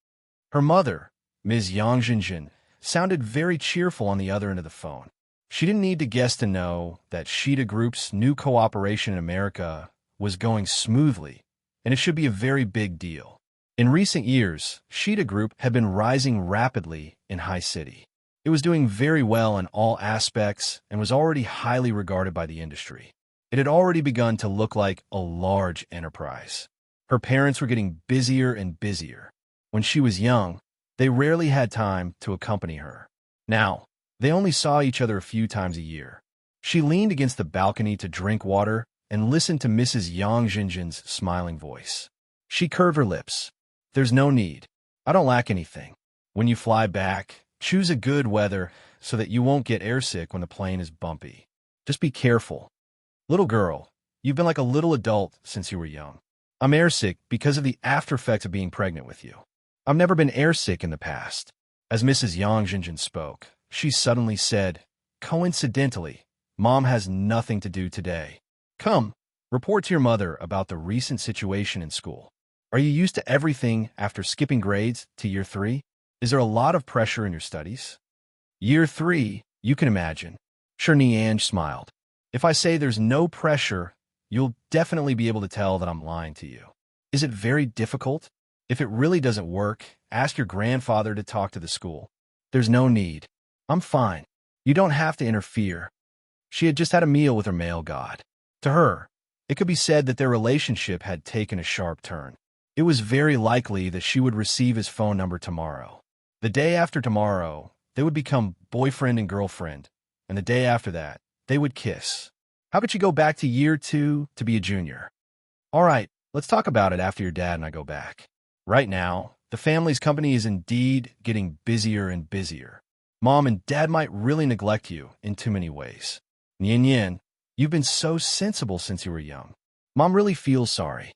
A: Her mother, Ms. Yang Jinjin, sounded very cheerful on the other end of the phone. She didn't need to guess to know that Shida Group's new cooperation in America was going smoothly, and it should be a very big deal. In recent years, Shida Group had been rising rapidly in High City. It was doing very well in all aspects and was already highly regarded by the industry. It had already begun to look like a large enterprise. Her parents were getting busier and busier. When she was young, they rarely had time to accompany her. Now, they only saw each other a few times a year. She leaned against the balcony to drink water and listened to Mrs. Yang Jinjin's smiling voice. She curved her lips. "There's no need. I don't lack anything. When you fly back, choose a good weather so that you won't get airsick when the plane is bumpy. Just be careful. Little girl, you've been like a little adult since you were young. I'm airsick because of the after effects of being pregnant with you. I've never been airsick in the past." As Mrs. Yang Jinjin spoke, she suddenly said, "Coincidentally, Mom has nothing to do today. Come, report to your mother about the recent situation in school. Are you used to everything after skipping grades to year 3? Is there a lot of pressure in your studies?" "Year 3, you can imagine." Sher Nianj smiled. "If I say there's no pressure, you'll definitely be able to tell that I'm lying to you. Is it very difficult? If it really doesn't work, ask your grandfather to talk to the school. There's no need. I'm fine. You don't have to interfere." She had just had a meal with her male god. To her, it could be said that their relationship had taken a sharp turn. It was very likely that she would receive his phone number tomorrow. The day after tomorrow, they would become boyfriend and girlfriend, and the day after that, they would kiss. How could she go back to year 2 to be a junior? "All right, let's talk about it after your dad and I go back. Right now, the family's company is indeed getting busier and busier. Mom and Dad might really neglect you in too many ways. Nian Nian, you've been so sensible since you were young. Mom really feels sorry."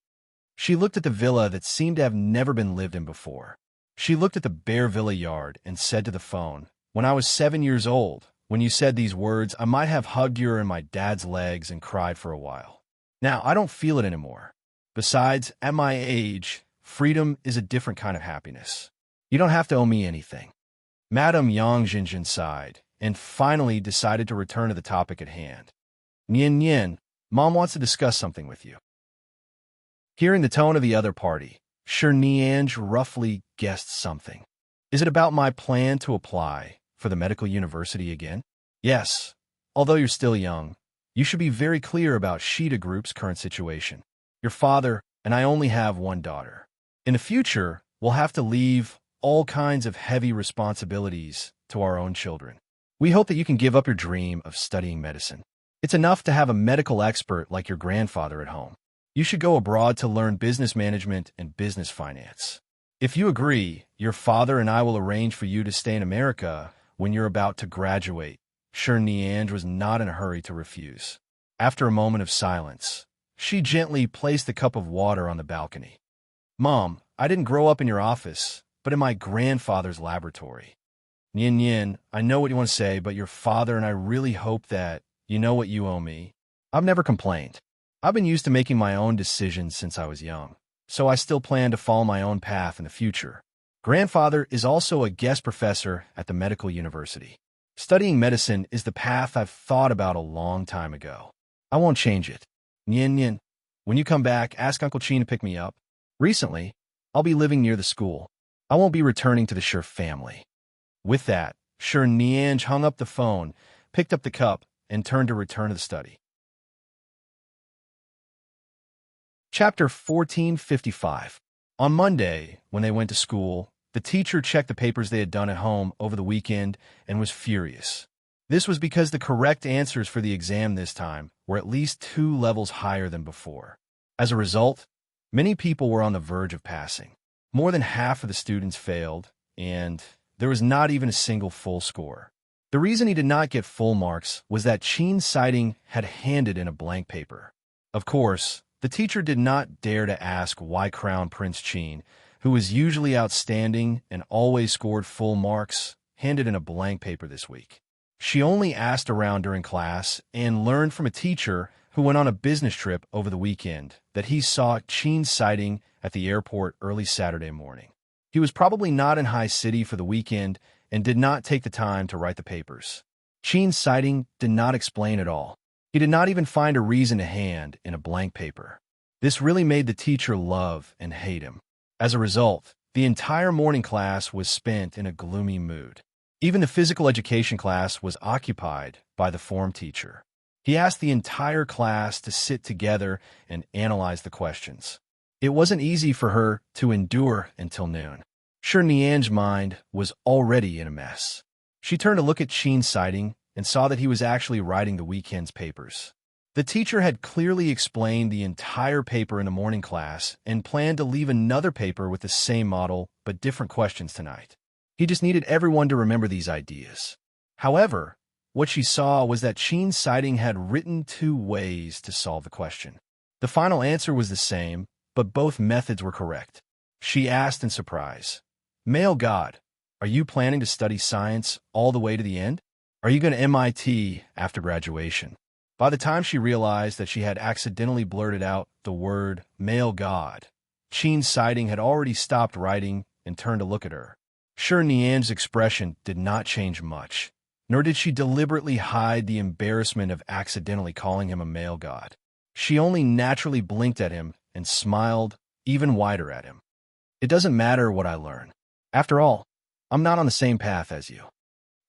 A: She looked at the villa that seemed to have never been lived in before. She looked at the bare villa yard and said to the phone, "When I was 7 years old, when you said these words, I might have hugged you in my dad's legs and cried for a while. Now, I don't feel it anymore. Besides, at my age, freedom is a different kind of happiness. You don't have to owe me anything." Madame Yang Jinjin sighed and finally decided to return to the topic at hand. "Nian Nian, Mom wants to discuss something with you." Hearing the tone of the other party, Sher Nianj roughly guessed something. "Is it about my plan to apply for the medical university again?" "Yes. Although you're still young, you should be very clear about Shida Group's current situation. Your father and I only have one daughter. In the future, we'll have to leave all kinds of heavy responsibilities to our own children. We hope that you can give up your dream of studying medicine. It's enough to have a medical expert like your grandfather at home. You should go abroad to learn business management and business finance. If you agree, your father and I will arrange for you to stay in America when you're about to graduate. Sure, Niange was not in a hurry to refuse. After a moment of silence, she gently placed the cup of water on the balcony. Mom, I didn't grow up in your office, but in my grandfather's laboratory. Yin Yin, I know what you want to say, but your father and I really hope that you know what you owe me. I've never complained. I've been used to making my own decisions since I was young, so I still plan to follow my own path in the future. Grandfather is also a guest professor at the medical university. Studying medicine is the path I've thought about a long time ago. I won't change it. Yin Yin, when you come back, ask Uncle Chin to pick me up. Recently, I'll be living near the school. I won't be returning to the Sure family. With that, Sure Niange hung up the phone, picked up the cup, and turned to return to the study. Chapter 1455. On Monday, when they went to school, the teacher checked the papers they had done at home over the weekend and was furious. This was because the correct answers for the exam this time were at least 2 levels higher than before. As a result, many people were on the verge of passing. More than half of the students failed, and there was not even a single full score. The reason he did not get full marks was that Chin's sighting had handed in a blank paper. Of course, the teacher did not dare to ask why Crown Prince Chin, who was usually outstanding and always scored full marks, handed in a blank paper this week. She only asked around during class and learned from a teacher who went on a business trip over the weekend that he saw Chin's sighting at the airport early Saturday morning. He was probably not in High City for the weekend and did not take the time to write the papers. Chin's sighting did not explain at all. He did not even find a reason to hand in a blank paper. This really made the teacher love and hate him. As a result, the entire morning class was spent in a gloomy mood. Even the physical education class was occupied by the form teacher. He asked the entire class to sit together and analyze the questions. It wasn't easy for her to endure until noon. Sure Niange's mind was already in a mess. She turned to look at Chin's sighting and saw that he was actually writing the weekend's papers. The teacher had clearly explained the entire paper in the morning class and planned to leave another paper with the same model but different questions tonight. He just needed everyone to remember these ideas. However, what she saw was that Chin's sighting had written 2 ways to solve the question. The final answer was the same, but both methods were correct. She asked in surprise, "Male God, are you planning to study science all the way to the end? Are you going to MIT after graduation?" By the time she realized that she had accidentally blurted out the word male God, Chin's sighting had already stopped writing and turned to look at her. Sure Niange's expression did not change much, nor did she deliberately hide the embarrassment of accidentally calling him a male God. She only naturally blinked at him and smiled even wider at him. "It doesn't matter what I learn. After all, I'm not on the same path as you."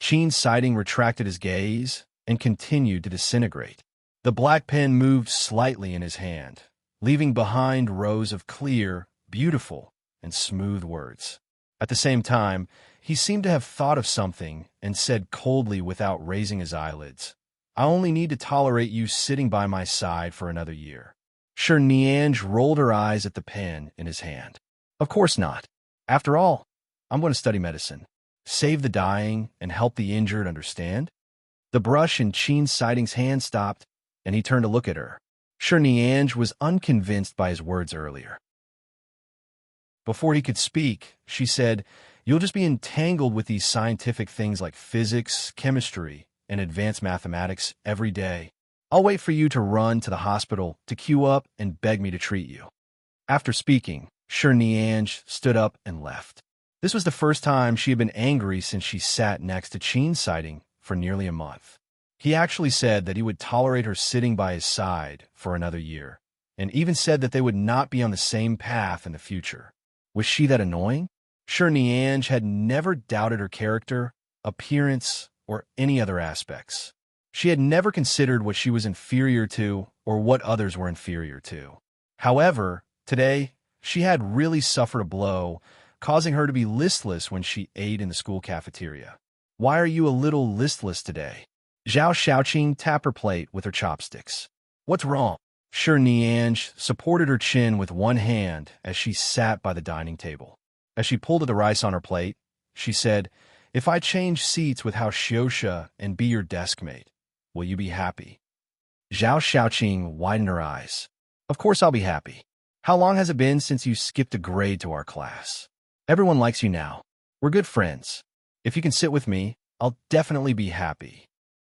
A: Chin's sighting retracted his gaze and continued to disintegrate. The black pen moved slightly in his hand, leaving behind rows of clear, beautiful, and smooth words. At the same time, he seemed to have thought of something and said coldly without raising his eyelids, "I only need to tolerate you sitting by my side for another year." Sure Niange rolled her eyes at the pen in his hand. "Of course not. After all, I'm going to study medicine. Save the dying and help the injured, understand?" The brush in Chin's sighting's hand stopped, and he turned to look at her. Sure Niange was unconvinced by his words earlier. Before he could speak, she said, "You'll just be entangled with these scientific things like physics, chemistry, and advanced mathematics every day. I'll wait for you to run to the hospital to queue up and beg me to treat you." After speaking, Sure Niange stood up and left. This was the first time she had been angry since she sat next to Chin's sighting for nearly a month. He actually said that he would tolerate her sitting by his side for another year, and even said that they would not be on the same path in the future. Was she that annoying? Sure Niange had never doubted her character, appearance, or any other aspects. She had never considered what she was inferior to or what others were inferior to. However, today, she had really suffered a blow, causing her to be listless when she ate in the school cafeteria. "Why are you a little listless today?" Zhao Xiaoqing tapped her plate with her chopsticks. "What's wrong?" Shi Nianj supported her chin with one hand as she sat by the dining table. As she pulled at the rice on her plate, she said, "If I change seats with Hao Xiuxia and be your desk mate, will you be happy?" Zhao Xiaoqing widened her eyes. "Of course I'll be happy. How long has it been since you skipped a grade to our class? Everyone likes you now. We're good friends. If you can sit with me, I'll definitely be happy."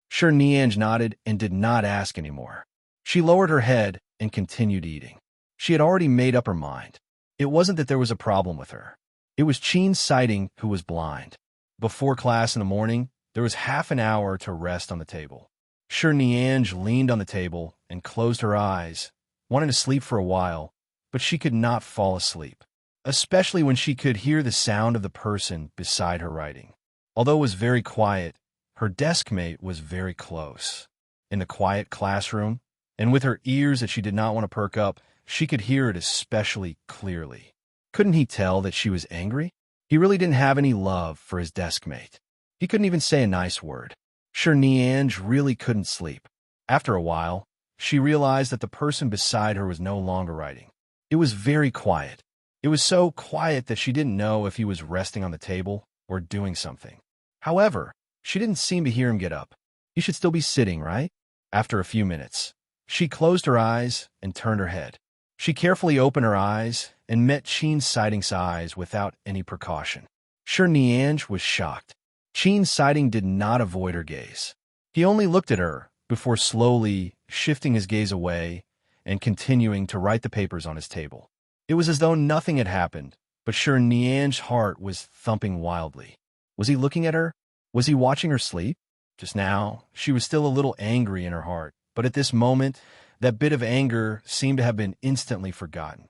A: Shi Nianj nodded and did not ask anymore. She lowered her head and continued eating. She had already made up her mind. It wasn't that there was a problem with her. It was Qin Sighting who was blind. Before class in the morning, there was half an hour to rest on the table. Shi Nianj leaned on the table and closed her eyes, wanting to sleep for a while, but she could not fall asleep, especially when she could hear the sound of the person beside her writing. Although it was very quiet, her desk mate was very close. In the quiet classroom, and with her ears that she did not want to perk up, she could hear it especially clearly. Couldn't he tell that she was angry? He really didn't have any love for his desk mate. He couldn't even say a nice word. Shi Nianj really couldn't sleep. After a while, she realized that the person beside her was no longer writing. It was very quiet. It was so quiet that she didn't know if he was resting on the table or doing something. However, she didn't seem to hear him get up. He should still be sitting, right? After a few minutes, she closed her eyes and turned her head. She carefully opened her eyes and met Qin Sighting's eyes without any precaution. Shi Nianj was shocked. Qin Sighting did not avoid her gaze. He only looked at her before slowly shifting his gaze away and continuing to write the papers on his table. It was as though nothing had happened, but Shi Nianj's heart was thumping wildly. Was he looking at her? Was he watching her sleep? Just now, she was still a little angry in her heart, but at this moment, that bit of anger seemed to have been instantly forgotten.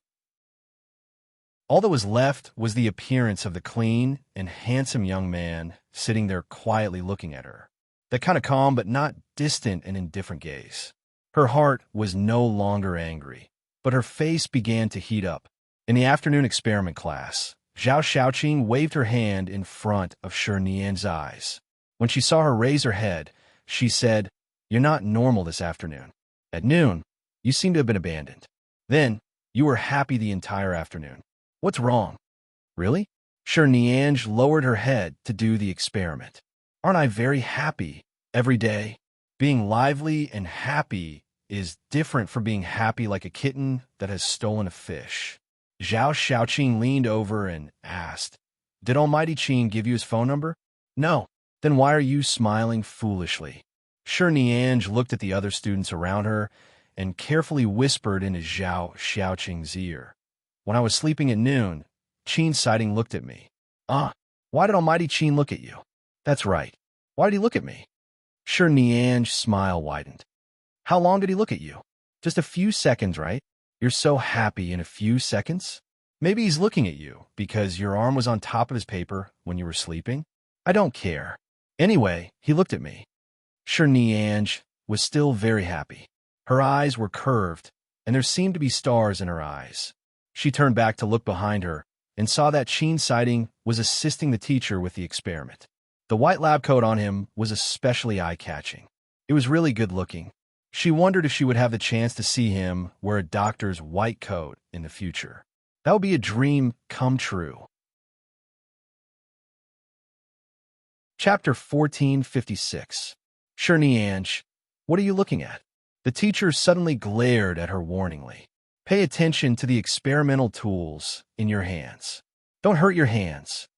A: All that was left was the appearance of the clean and handsome young man sitting there quietly looking at her. That kind of calm but not distant and indifferent gaze. Her heart was no longer angry, but her face began to heat up. In the afternoon experiment class, Zhao Xiaoqing waved her hand in front of Shi Nian's eyes. When she saw her raise her head, she said, "You're not normal this afternoon. At noon, you seem to have been abandoned. Then, you were happy the entire afternoon. What's wrong?" "Really?" Shi Nianj lowered her head to do the experiment. "Aren't I very happy every day? Being lively and happy is different from being happy like a kitten that has stolen a fish." Zhao Xiaoqing leaned over and asked, "Did Almighty Qin give you his phone number?" "No." "Then why are you smiling foolishly?" Shi Nianj looked at the other students around her and carefully whispered into Zhao Xiaoqing's ear. "When I was sleeping at noon, Qin Sighting looked at me." "Ah, why did Almighty Qin look at you?" "That's right. Why did he look at me?" Shi Nianj's smile widened. "How long did he look at you?" "Just a few seconds, right? You're so happy in a few seconds? Maybe he's looking at you because your arm was on top of his paper when you were sleeping. I don't care. Anyway, he looked at me." Shi Nianj was still very happy. Her eyes were curved, and there seemed to be stars in her eyes. She turned back to look behind her and saw that Qin Sighting was assisting the teacher with the experiment. The white lab coat on him was especially eye-catching. It was really good-looking. She wondered if she would have the chance to see him wear a doctor's white coat in the future. That would be a dream come true. Chapter 1456. Shi Nianj, what are you looking at? The teacher suddenly glared at her warningly. Pay attention to the experimental tools in your hands. Don't hurt your hands.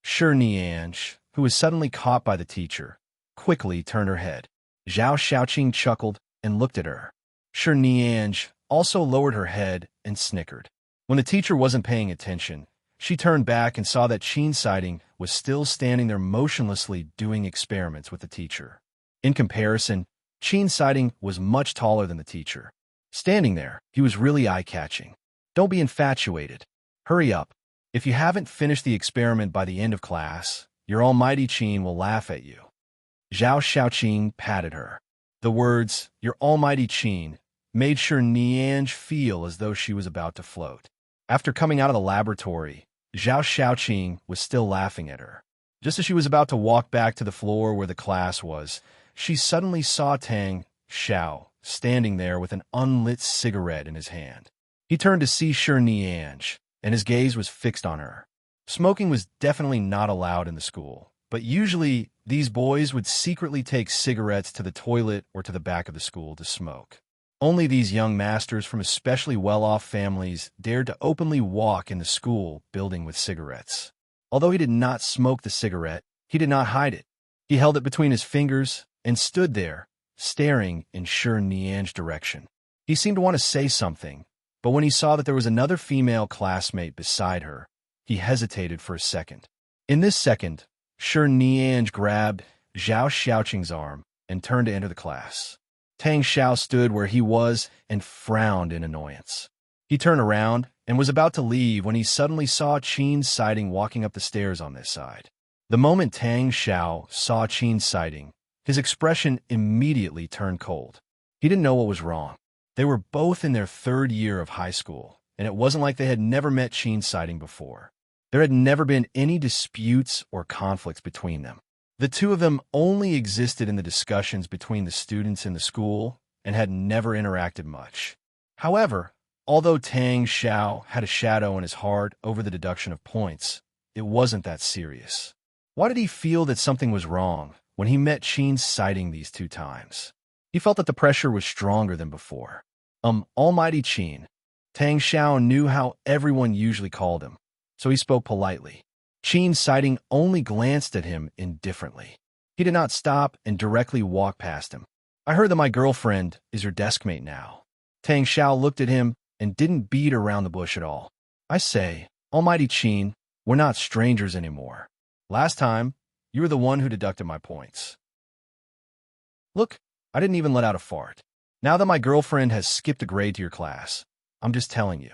A: Shi Nianj, who was suddenly caught by the teacher, quickly turned her head. Zhao Xiaoqing chuckled and looked at her. Shi Nianj also lowered her head and snickered. When the teacher wasn't paying attention, she turned back and saw that Qin Sighting was still standing there motionlessly doing experiments with the teacher. In comparison, Qin Sighting was much taller than the teacher. Standing there, he was really eye-catching. Don't be infatuated. Hurry up. If you haven't finished the experiment by the end of class, your almighty Qin will laugh at you. Zhao Xiaoqing patted her. The words, your almighty Qin, made Shi Nianj feel as though she was about to float. After coming out of the laboratory, Zhao Xiaoqing was still laughing at her. Just as she was about to walk back to the floor where the class was, she suddenly saw Tang Xiao standing there with an unlit cigarette in his hand. He turned to see Shi Nianj, and his gaze was fixed on her. Smoking was definitely not allowed in the school, but usually these boys would secretly take cigarettes to the toilet or to the back of the school to smoke. Only these young masters from especially well-off families dared to openly walk in the school building with cigarettes. Although he did not smoke the cigarette, he did not hide it. He held it between his fingers and stood there, staring in Shi Nianj's direction. He seemed to want to say something, but when he saw that there was another female classmate beside her, he hesitated for a second. In this second, Shi Nianj grabbed Zhao Xiaoqing's arm and turned to enter the class. Tang Xiao stood where he was and frowned in annoyance. He turned around and was about to leave when he suddenly saw Qin's sighting walking up the stairs on this side. The moment Tang Xiao saw Qin's sighting, his expression immediately turned cold. He didn't know what was wrong. They were both in their third year of high school, and it wasn't like they had never met Qin's sighting before. There had never been any disputes or conflicts between them. The two of them only existed in the discussions between the students in the school and had never interacted much. However, although Tang Xiao had a shadow in his heart over the deduction of points, it wasn't that serious. Why did he feel that something was wrong when he met Qin's sighting these 2 times? He felt that the pressure was stronger than before. Almighty Qin. Tang Xiao knew how everyone usually called him, so he spoke politely. Qin's sighting only glanced at him indifferently. He did not stop and directly walk past him. I heard that my girlfriend is your deskmate now. Tang Xiao looked at him and didn't beat around the bush at all. I say, Almighty Qin, we're not strangers anymore. Last time, you were the one who deducted my points. Look, I didn't even let out a fart. Now that my girlfriend has skipped a grade to your class, I'm just telling you.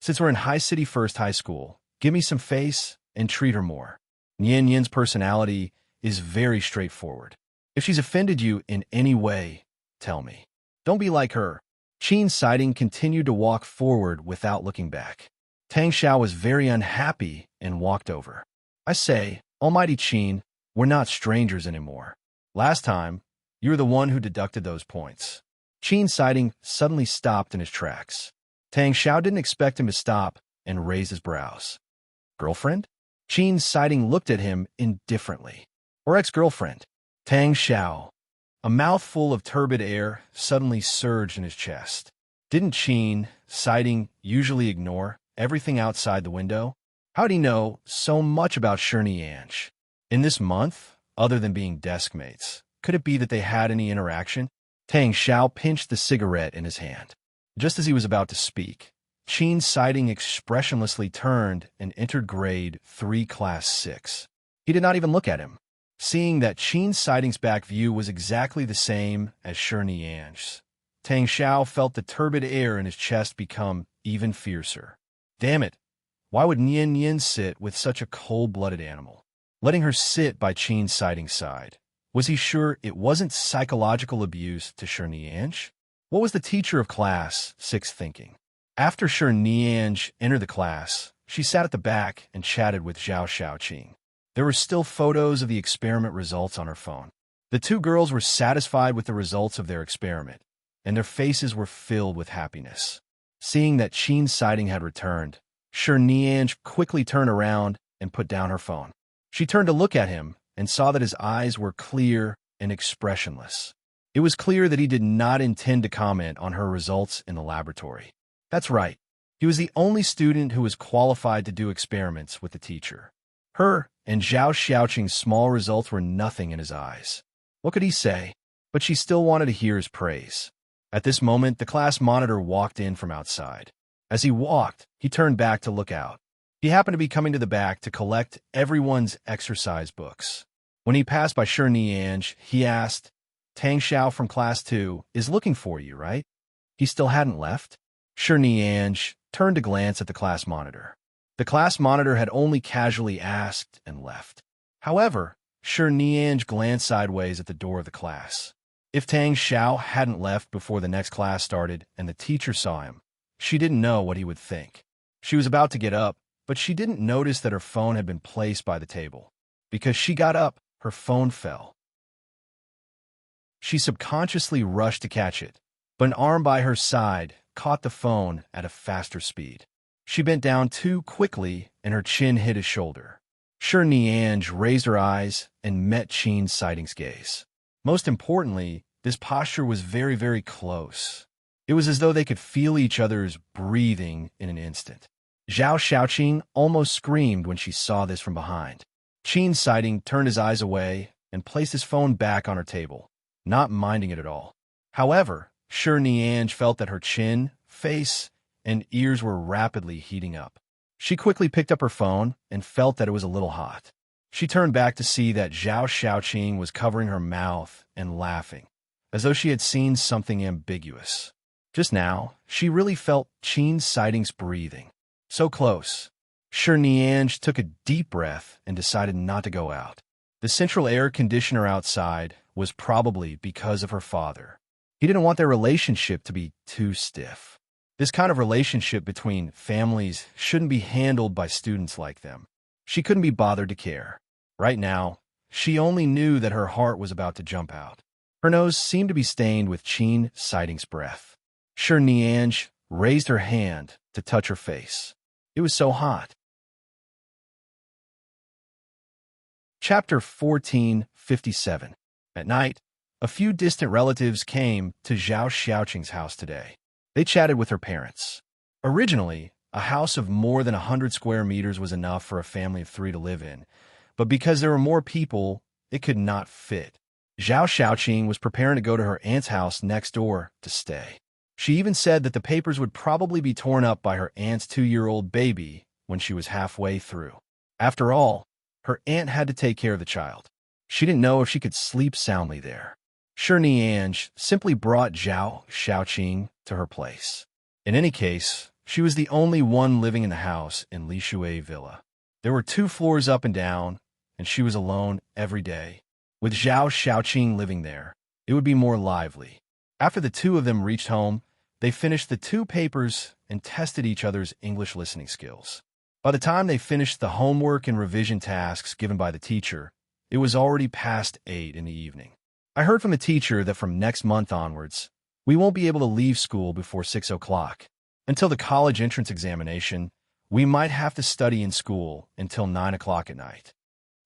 A: Since we're in High City First High School, give me some face and treat her more. Nian Yin's personality is very straightforward. If she's offended you in any way, tell me. Don't be like her. Qin's sighting continued to walk forward without looking back. Tang Xiao was very unhappy and walked over. I say, Almighty Qin, we're not strangers anymore. Last time, you were the one who deducted those points. Qin's sighting suddenly stopped in his tracks. Tang Xiao didn't expect him to stop and raised his brows. Girlfriend? Qin's sighting looked at him indifferently. Or ex-girlfriend? Tang Xiao. A mouthful of turbid air suddenly surged in his chest. Didn't Qin, sighting, usually ignore everything outside the window? How'd he know so much about Shi Nianj? In this month, other than being desk mates, could it be that they had any interaction? Tang Xiao pinched the cigarette in his hand. Just as he was about to speak, Qin's sighting expressionlessly turned and entered grade 3 class 6. He did not even look at him. Seeing that Qin's sighting's back view was exactly the same as Shi Nianj's, Tang Xiao felt the turbid air in his chest become even fiercer. Damn it! Why would Nian Yin sit with such a cold-blooded animal? Letting her sit by Qin's sighting's side. Was he sure it wasn't psychological abuse to Shi Nianj? What was the teacher of class 6 thinking? After Shi Nianj entered the class, she sat at the back and chatted with Zhao Xiaoqing. There were still photos of the experiment results on her phone. The 2 girls were satisfied with the results of their experiment, and their faces were filled with happiness. Seeing that Qin's sighting had returned, Shi Nianj quickly turned around and put down her phone. She turned to look at him and saw that his eyes were clear and expressionless. It was clear that he did not intend to comment on her results in the laboratory. That's right. He was the only student who was qualified to do experiments with the teacher. Her and Zhao Xiaoqing's small results were nothing in his eyes. What could he say? But she still wanted to hear his praise. At this moment, the class monitor walked in from outside. As he walked, he turned back to look out. He happened to be coming to the back to collect everyone's exercise books. When he passed by Shi Nianj, he asked, Tang Xiao from class 2 is looking for you, right? He still hadn't left? Shi Nianj turned to glance at the class monitor. The class monitor had only casually asked and left. However, Shi Nianj glanced sideways at the door of the class. If Tang Xiao hadn't left before the next class started and the teacher saw him, she didn't know what he would think. She was about to get up, but she didn't notice that her phone had been placed by the table. Because she got up, her phone fell. She subconsciously rushed to catch it, but an arm by her side caught the phone at a faster speed. She bent down too quickly, and her chin hit his shoulder. Sure, Nianj raised her eyes and met Qin's Sighting's gaze. Most importantly, this posture was very, very close. It was as though they could feel each other's breathing in an instant. Zhao Xiaoqing almost screamed when she saw this from behind. Qin's Sighting turned his eyes away and placed his phone back on her table, not minding it at all. However, Sure Nianj felt that her chin, face, and ears were rapidly heating up. She quickly picked up her phone and felt that it was a little hot. She turned back to see that Zhao Xiaoqing was covering her mouth and laughing, as though she had seen something ambiguous. Just now, she really felt Qin's Sighting's breathing. So close. Sure Nianj took a deep breath and decided not to go out. The central air conditioner outside was probably because of her father. He didn't want their relationship to be too stiff. This kind of relationship between families shouldn't be handled by students like them. She couldn't be bothered to care. Right now, she only knew that her heart was about to jump out. Her nose seemed to be stained with Qin Sighting's breath. Sure Nianj raised her hand to touch her face. It was so hot. Chapter 1457. At night, a few distant relatives came to Zhao Xiaoqing's house today. They chatted with her parents. Originally, a house of more than 100 square meters was enough for a family of 3 to live in, but because there were more people, it could not fit. Zhao Xiaoqing was preparing to go to her aunt's house next door to stay. She even said that the papers would probably be torn up by her aunt's 2-year-old baby when she was halfway through. After all, her aunt had to take care of the child. She didn't know if she could sleep soundly there. Sure Nianj simply brought Zhao Xiaoqing to her place. In any case, she was the only one living in the house in Li Shui Villa. There were 2 floors up and down, and she was alone every day. With Zhao Xiaoqing living there, it would be more lively. After the 2 of them reached home, they finished the 2 papers and tested each other's English listening skills. By the time they finished the homework and revision tasks given by the teacher, it was already past 8 in the evening. I heard from the teacher that from next month onwards, we won't be able to leave school before 6 o'clock. Until the college entrance examination, we might have to study in school until 9 o'clock at night.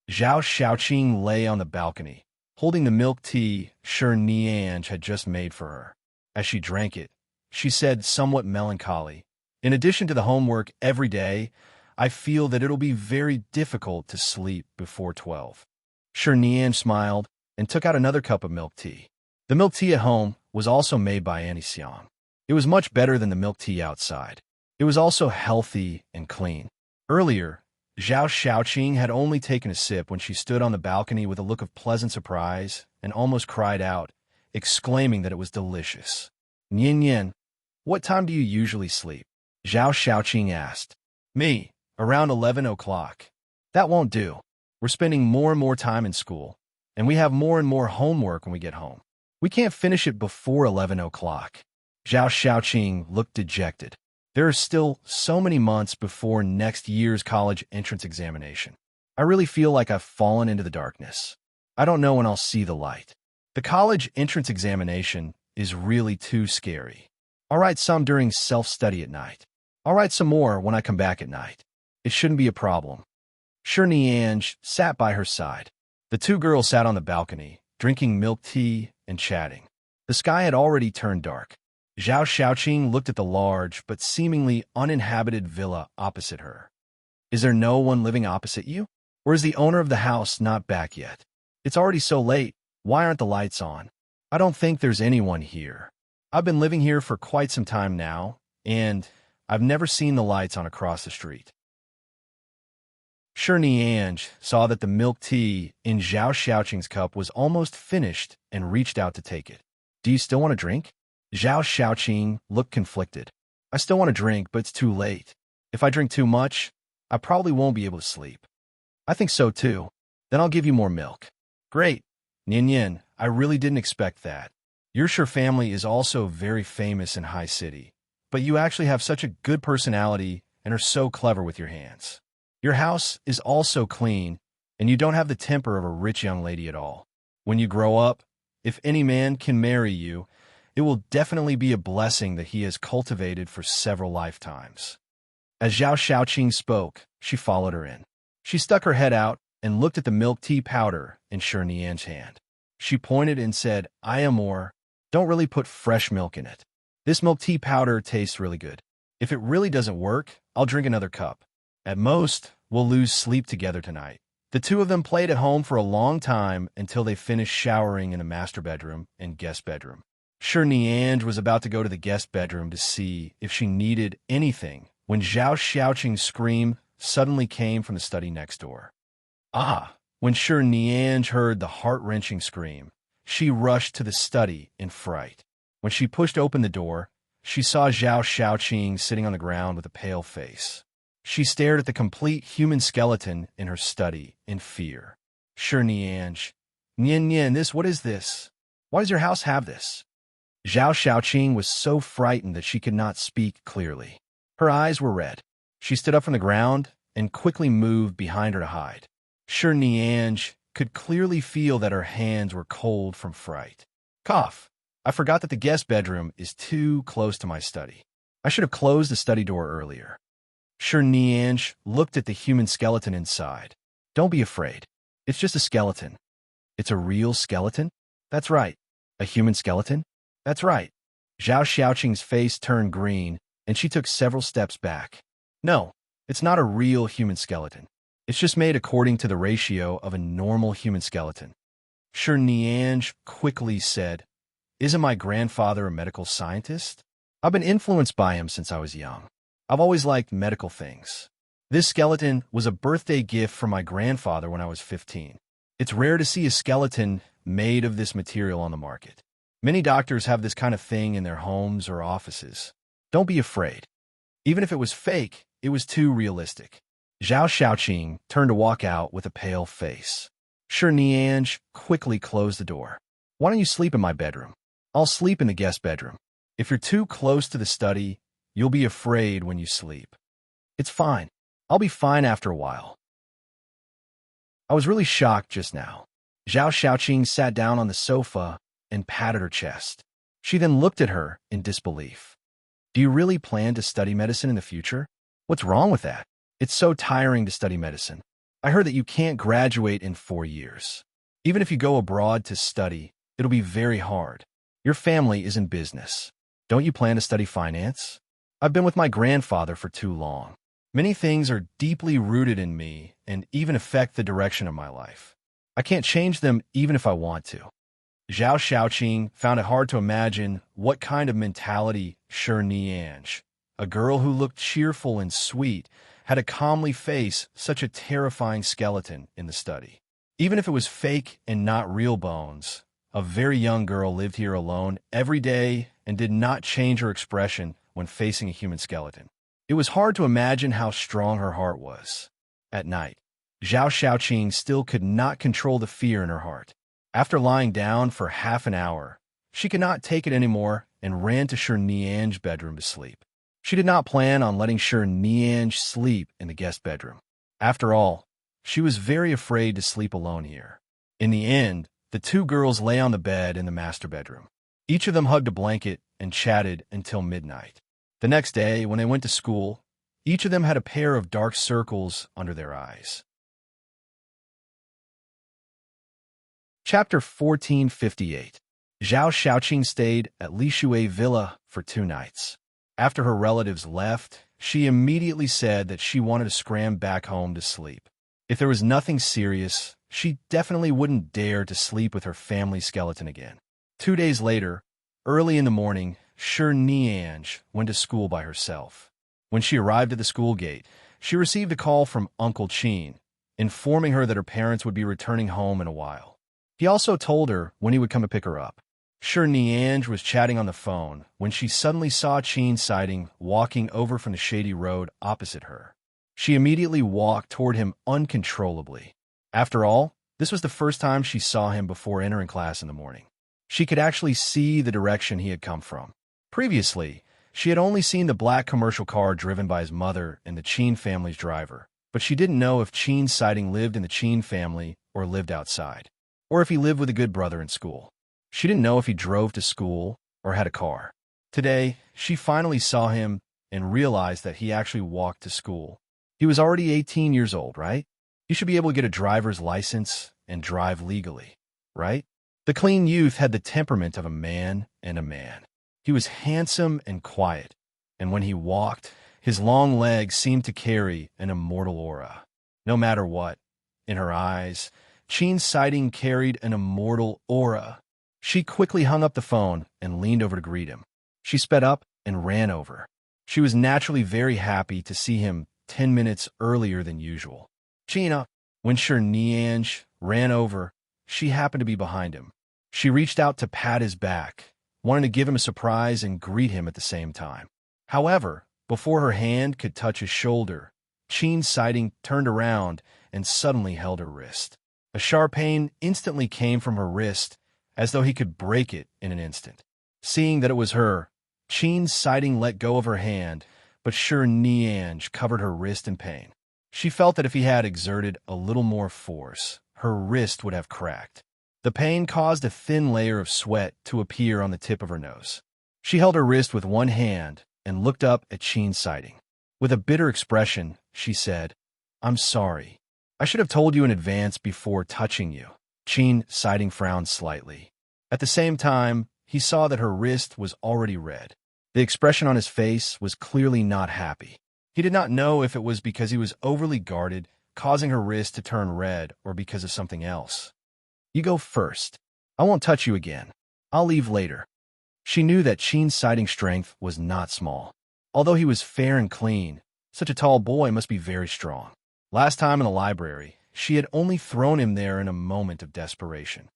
A: Zhao Xiaoqing lay on the balcony, holding the milk tea Sure Nianj had just made for her. As she drank it, she said somewhat melancholy, "In addition to the homework every day, I feel that it'll be very difficult to sleep before 12. Sure Nianj smiled and took out another cup of milk tea. The milk tea at home was also made by Annie Xiang. It was much better than the milk tea outside. It was also healthy and clean. Earlier, Zhao Xiaoqing had only taken a sip when she stood on the balcony with a look of pleasant surprise and almost cried out, exclaiming that it was delicious. "Nian Nian, what time do you usually sleep?" Zhao Xiaoqing asked. "Me, around 11 o'clock. That won't do. We're spending more and more time in school, and we have more and more homework when we get home. We can't finish it before 11 o'clock. Zhao Xiaoqing looked dejected. There are still so many months before next year's college entrance examination. I really feel like I've fallen into the darkness. I don't know when I'll see the light. The college entrance examination is really too scary. I'll write some during self-study at night. I'll write some more when I come back at night. It shouldn't be a problem." Sure Nianj sat by her side. The 2 girls sat on the balcony, drinking milk tea and chatting. The sky had already turned dark. Zhao Xiaoqing looked at the large but seemingly uninhabited villa opposite her. "Is there no one living opposite you? Or is the owner of the house not back yet? It's already so late. Why aren't the lights on? I don't think there's anyone here. I've been living here for quite some time now, and I've never seen the lights on across the street." Sure Nianj saw that the milk tea in Zhao Xiaoqing's cup was almost finished and reached out to take it. "Do you still want to drink?" Zhao Xiaoqing looked conflicted. "I still want to drink, but it's too late. If I drink too much, I probably won't be able to sleep." "I think so too. Then I'll give you more milk." "Great. Nian Nian, I really didn't expect that. Your Sure family is also very famous in High City, but you actually have such a good personality and are so clever with your hands. Your house is also clean, and you don't have the temper of a rich young lady at all. When you grow up, if any man can marry you, it will definitely be a blessing that he has cultivated for several lifetimes." As Zhao Xiaoqing spoke, she followed her in. She stuck her head out and looked at the milk tea powder in Shi Nian's hand. She pointed and said, "I am more. Don't really put fresh milk in it. This milk tea powder tastes really good. If it really doesn't work, I'll drink another cup. At most, we'll lose sleep together tonight." The two of them played at home for a long time until they finished showering in the master bedroom and guest bedroom. Shi Nian was about to go to the guest bedroom to see if she needed anything when Zhao Xiaoqing's scream suddenly came from the study next door. Ah! When Shi Nian heard the heart-wrenching scream, she rushed to the study in fright. When she pushed open the door, she saw Zhao Xiaoqing sitting on the ground with a pale face. She stared at the complete human skeleton in her study in fear. Shi Nian, Nian, what is this? Why does your house have this? Zhao Xiaoqing was so frightened that she could not speak clearly. Her eyes were red. She stood up from the ground and quickly moved behind her to hide. Shi Nian could clearly feel that her hands were cold from fright. Cough! I forgot that the guest bedroom is too close to my study. I should have closed the study door earlier. Shi Nian looked at the human skeleton inside. Don't be afraid. It's just a skeleton. It's a real skeleton? That's right. A human skeleton? That's right. Zhao Xiaoqing's face turned green, and she took several steps back. No, it's not a real human skeleton. It's just made according to the ratio of a normal human skeleton. Shi Nian quickly said, "Isn't my grandfather a medical scientist? I've been influenced by him since I was young. I've always liked medical things. This skeleton was a birthday gift from my grandfather when I was 15. It's rare to see a skeleton made of this material on the market. Many doctors have this kind of thing in their homes or offices. Don't be afraid. Even if it was fake, it was too realistic." Zhao Xiaoqing turned to walk out with a pale face. Shi Nian quickly closed the door. "Why don't you sleep in my bedroom? I'll sleep in the guest bedroom. If you're too close to the study, you'll be afraid when you sleep. It's fine. I'll be fine after a while." I was really shocked just now. Zhao Xiaoqing sat down on the sofa and patted her chest. She then looked at her in disbelief. "Do you really plan to study medicine in the future? What's wrong with that? It's so tiring to study medicine. I heard that you can't graduate in 4 years. Even if you go abroad to study, it'll be very hard. Your family is in business. Don't you plan to study finance? I've been with my grandfather for too long. Many things are deeply rooted in me and even affect the direction of my life. I can't change them even if I want to." Zhao Xiaoqing found it hard to imagine what kind of mentality Shi Nian, a girl who looked cheerful and sweet, had to calmly face such a terrifying skeleton in the study. Even if it was fake and not real bones, a very young girl lived here alone every day and did not change her expression when facing a human skeleton. It was hard to imagine how strong her heart was. At night, Zhao Xiaoqing still could not control the fear in her heart. After lying down for half an hour, she could not take it anymore and ran to Shi Nian's bedroom to sleep. She did not plan on letting Shi Nian sleep in the guest bedroom. After all, she was very afraid to sleep alone here. In the end, the two girls lay on the bed in the master bedroom. Each of them hugged a blanket and chatted until midnight. The next day, when they went to school, each of them had a pair of dark circles under their eyes. Chapter 1458. Zhao Xiaoqing stayed at Lishui Villa for 2 nights. After her relatives left, she immediately said that she wanted to scram back home to sleep. If there was nothing serious, she definitely wouldn't dare to sleep with her family skeleton again. 2 days later, early in the morning, Shi Nian went to school by herself. When she arrived at the school gate, she received a call from Uncle Qin, informing her that her parents would be returning home in a while. He also told her when he would come to pick her up. Shi Nian was chatting on the phone when she suddenly saw Qin's sighting walking over from the shady road opposite her. She immediately walked toward him uncontrollably. After all, this was the first time she saw him before entering class in the morning. She could actually see the direction he had come from. Previously, She had only seen the black commercial car driven by his mother and the Cheen family's driver, but she didn't know if Cheen's sighting lived in the Cheen family or lived outside, or if he lived with a good brother in school. She didn't know if he drove to school or had a car. Today, she finally saw him and realized that he actually walked to school. He was already 18 years old, right? He should be able to get a driver's license and drive legally, right? The clean youth had the temperament of a man and a man. He was handsome and quiet, and when he walked, his long legs seemed to carry an immortal aura. No matter what, in her eyes, Cheen's sighting carried an immortal aura. She quickly hung up the phone and leaned over to greet him. She sped up and ran over. She was naturally very happy to see him 10 minutes earlier than usual. Cheena, when Nianj ran over, she happened to be behind him. She reached out to pat his back, wanting to give him a surprise and greet him at the same time. However, before her hand could touch his shoulder, Cheen's sighting turned around and suddenly held her wrist. A sharp pain instantly came from her wrist, as though he could break it in an instant. Seeing that it was her, Cheen's sighting let go of her hand, but Nianj covered her wrist in pain. She felt that if he had exerted a little more force, her wrist would have cracked. The pain caused a thin layer of sweat to appear on the tip of her nose. She held her wrist with one hand and looked up at Cheen's sighting. With a bitter expression, she said, "I'm sorry. I should have told you in advance before touching you." Cheen sighting frowned slightly. At the same time, he saw that her wrist was already red. The expression on his face was clearly not happy. He did not know if it was because he was overly guarded, causing her wrist to turn red, or because of something else. "You go first. I won't touch you again. I'll leave later." She knew that Cheen's sighting strength was not small. Although he was fair and clean, such a tall boy must be very strong. Last time in the library, she had only thrown him there in a moment of desperation.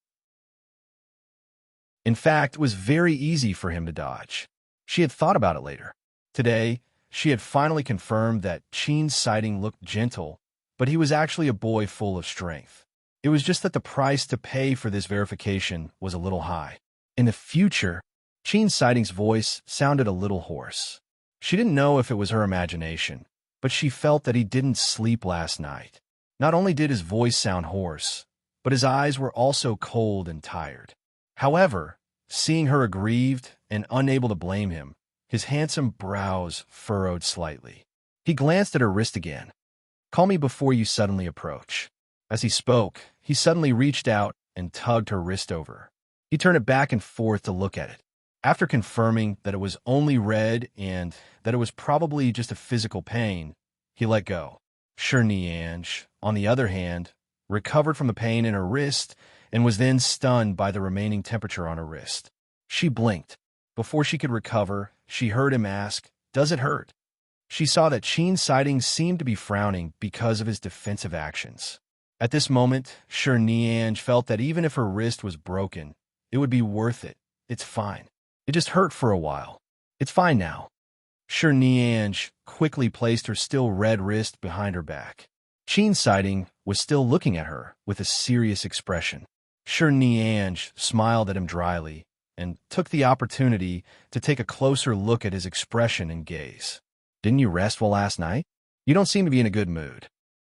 A: In fact, it was very easy for him to dodge. She had thought about it later. Today, she had finally confirmed that Cheen's sighting looked gentle, but he was actually a boy full of strength. It was just that the price to pay for this verification was a little high. In the future, Cheen's sighting's voice sounded a little hoarse. She didn't know if it was her imagination, but she felt that he didn't sleep last night. Not only did his voice sound hoarse, but his eyes were also cold and tired. However, seeing her aggrieved and unable to blame him, his handsome brows furrowed slightly. He glanced at her wrist again. "Call me before you suddenly approach." As he spoke, he suddenly reached out and tugged her wrist over. He turned it back and forth to look at it. After confirming that it was only red and that it was probably just a physical pain, he let go. Nianj, on the other hand, recovered from the pain in her wrist and was then stunned by the remaining temperature on her wrist. She blinked. Before she could recover, she heard him ask, "Does it hurt?" She saw that Cheen's sighting seemed to be frowning because of his defensive actions. At this moment, Nianj felt that even if her wrist was broken, it would be worth it. "It's fine. It just hurt for a while. It's fine now." Nianj quickly placed her still red wrist behind her back. Cheen's sighting was still looking at her with a serious expression. Nianj smiled at him dryly and took the opportunity to take a closer look at his expression and gaze. "Didn't you rest well last night? You don't seem to be in a good mood."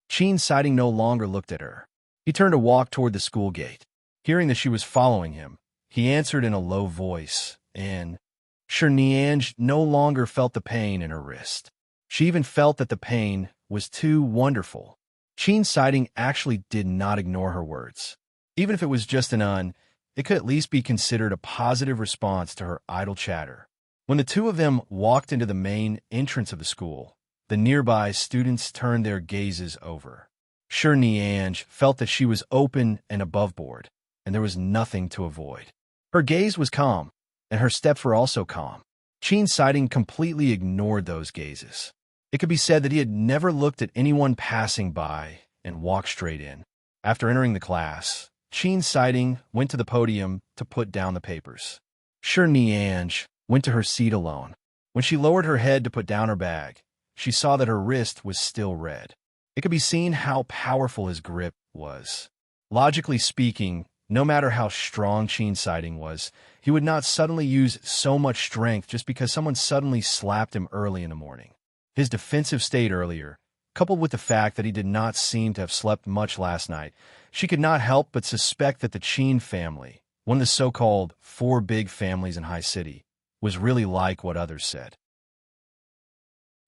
A: Cheen's sighting no longer looked at her. He turned to walk toward the school gate. Hearing that she was following him, he answered in a low voice, and Nianj no longer felt the pain in her wrist. She even felt that the pain was too wonderful. Cheen's sighting actually did not ignore her words. Even if it was just it could at least be considered a positive response to her idle chatter. When the two of them walked into the main entrance of the school, the nearby students turned their gazes over. Nianj felt that she was open and above board, and there was nothing to avoid. Her gaze was calm, and her steps were also calm. Cheen's sighting completely ignored those gazes. It could be said that he had never looked at anyone passing by and walked straight in. After entering the class, Cheen's sighting went to the podium to put down the papers. Nianj went to her seat alone. When she lowered her head to put down her bag, she saw that her wrist was still red. It could be seen how powerful his grip was. Logically speaking, no matter how strong Cheen's sighting was, He would not suddenly use so much strength just because someone suddenly slapped him early in the morning. His defensive state earlier, coupled with the fact that he did not seem to have slept much last night, she could not help but suspect that the Chin family, one of the so-called 4 big families in High City, was really like what others said.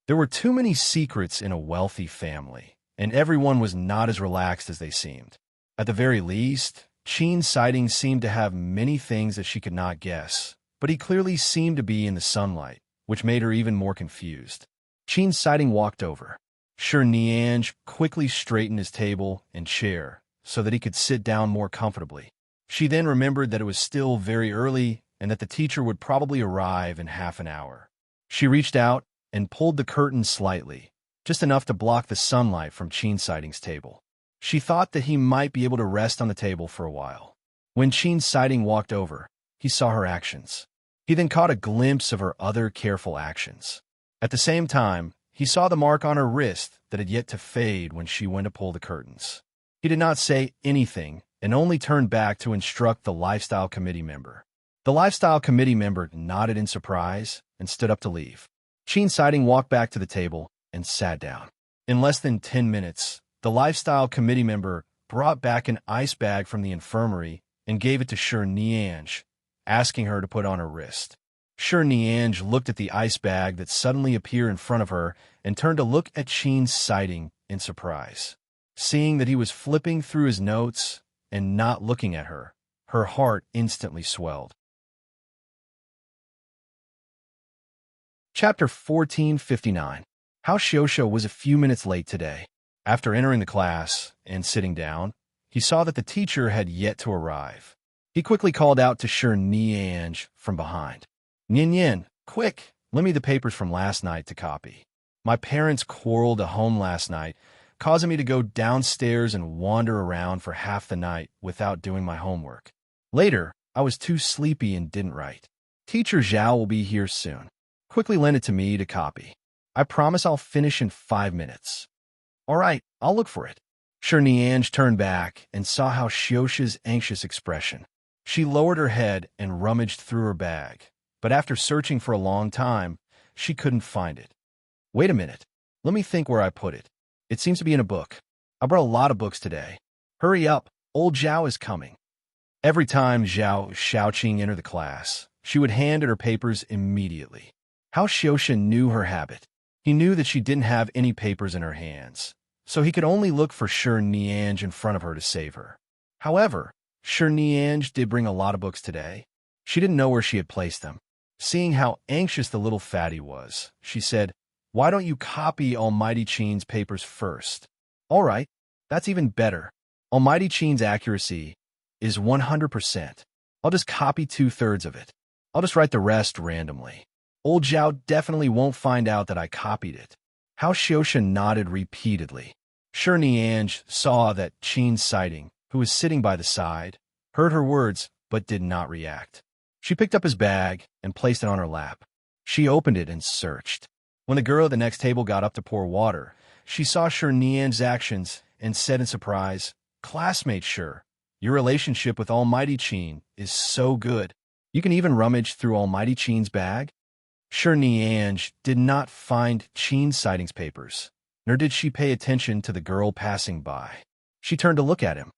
A: There were too many secrets in a wealthy family, and everyone was not as relaxed as they seemed. At the very least, Chin's sighting seemed to have many things that she could not guess, but he clearly seemed to be in the sunlight, which made her even more confused. Chin's sighting walked over. Sure Nianj quickly straightened his table and chair so that he could sit down more comfortably. She then remembered that it was still very early and that the teacher would probably arrive in half an hour. She reached out and pulled the curtain slightly, just enough to block the sunlight from Chin Sighting's table. She thought that he might be able to rest on the table for a while. When Chin Sighting walked over, he saw her actions. He then caught a glimpse of her other careful actions. At the same time, he saw the mark on her wrist that had yet to fade when she went to pull the curtains. He did not say anything and only turned back to instruct the Lifestyle Committee member. The Lifestyle Committee member nodded in surprise and stood up to leave. Chin Sighting walked back to the table and sat down. In less than 10 minutes, the Lifestyle Committee member brought back an ice bag from the infirmary and gave it to Sure Nianj, asking her to put on her wrist. Sure Nianj looked at the ice bag that suddenly appeared in front of her and turned to look at Chin's Sighting in surprise. Seeing that he was flipping through his notes and not looking at her, her heart instantly swelled. Chapter 1459. How Xiaoxia was a few minutes late today. After entering the class and sitting down, he saw that the teacher had yet to arrive. He quickly called out to Sure Nianj from behind. Nian, quick, lend me the papers from last night to copy. My parents quarreled at home last night, causing me to go downstairs and wander around for half the night without doing my homework. Later, I was too sleepy and didn't write. Teacher Zhao will be here soon. Quickly lend it to me to copy. I promise I'll finish in 5 minutes. All right, I'll look for it. Sure Nianj turned back and saw how Xiaoxia's anxious expression. She lowered her head and rummaged through her bag, but after searching for a long time, she couldn't find it. Wait a minute. Let me think where I put it. It seems to be in a book. I brought a lot of books today. Hurry up, old Zhao is coming. Every time Zhao Xiaoqing entered the class, she would hand her papers immediately. How Xiaoxia knew her habit. He knew that she didn't have any papers in her hands, so he could only look for Sure Nianj in front of her to save her. However, Sure Nianj did bring a lot of books today. She didn't know where she had placed them. Seeing how anxious the little fatty was, she said, "Why don't you copy Almighty Chin's papers first?" All right, that's even better. Almighty Chin's accuracy is 100%. I'll just copy 2/3 of it. I'll just write the rest randomly. Old Zhao definitely won't find out that I copied it. How Xiaoxia nodded repeatedly. Sure Nianj saw that Chin's Sighting, who was sitting by the side, heard her words but did not react. She picked up his bag and placed it on her lap. She opened it and searched. When the girl at the next table got up to pour water, she saw Sure Nianj's actions and said in surprise, "Classmate Sure, your relationship with Almighty Chin is so good. You can even rummage through Almighty Chin's bag?" Sure Nianj did not find Chin Sighting's papers, nor did she pay attention to the girl passing by. She turned to look at him.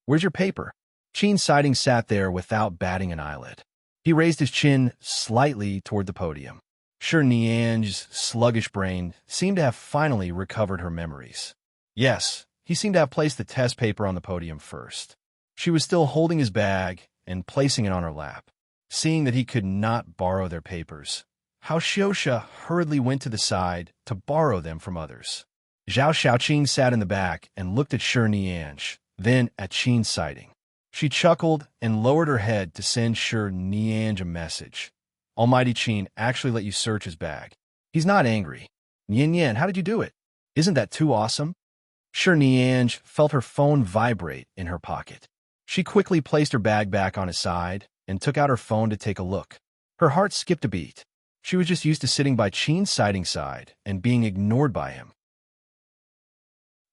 A: "Where's your paper?" Chin Sighting sat there without batting an eyelid. He raised his chin slightly toward the podium. Sure Nianj's sluggish brain seemed to have finally recovered her memories. Yes, he seemed to have placed the test paper on the podium first. She was still holding his bag and placing it on her lap. Seeing that he could not borrow their papers, How Xiaoxia hurriedly went to the side to borrow them from others. Zhao Xiaoqing sat in the back and looked at Sure Nianj, then at Chin Sighting. She chuckled and lowered her head to send Sure Nianj a message. Almighty Chin actually let you search his bag. He's not angry. Nian, how did you do it? Isn't that too awesome? Sure Nianj felt her phone vibrate in her pocket. She quickly placed her bag back on his side and took out her phone to take a look. Her heart skipped a beat. She was just used to sitting by Chin Sighting's side and being ignored by him.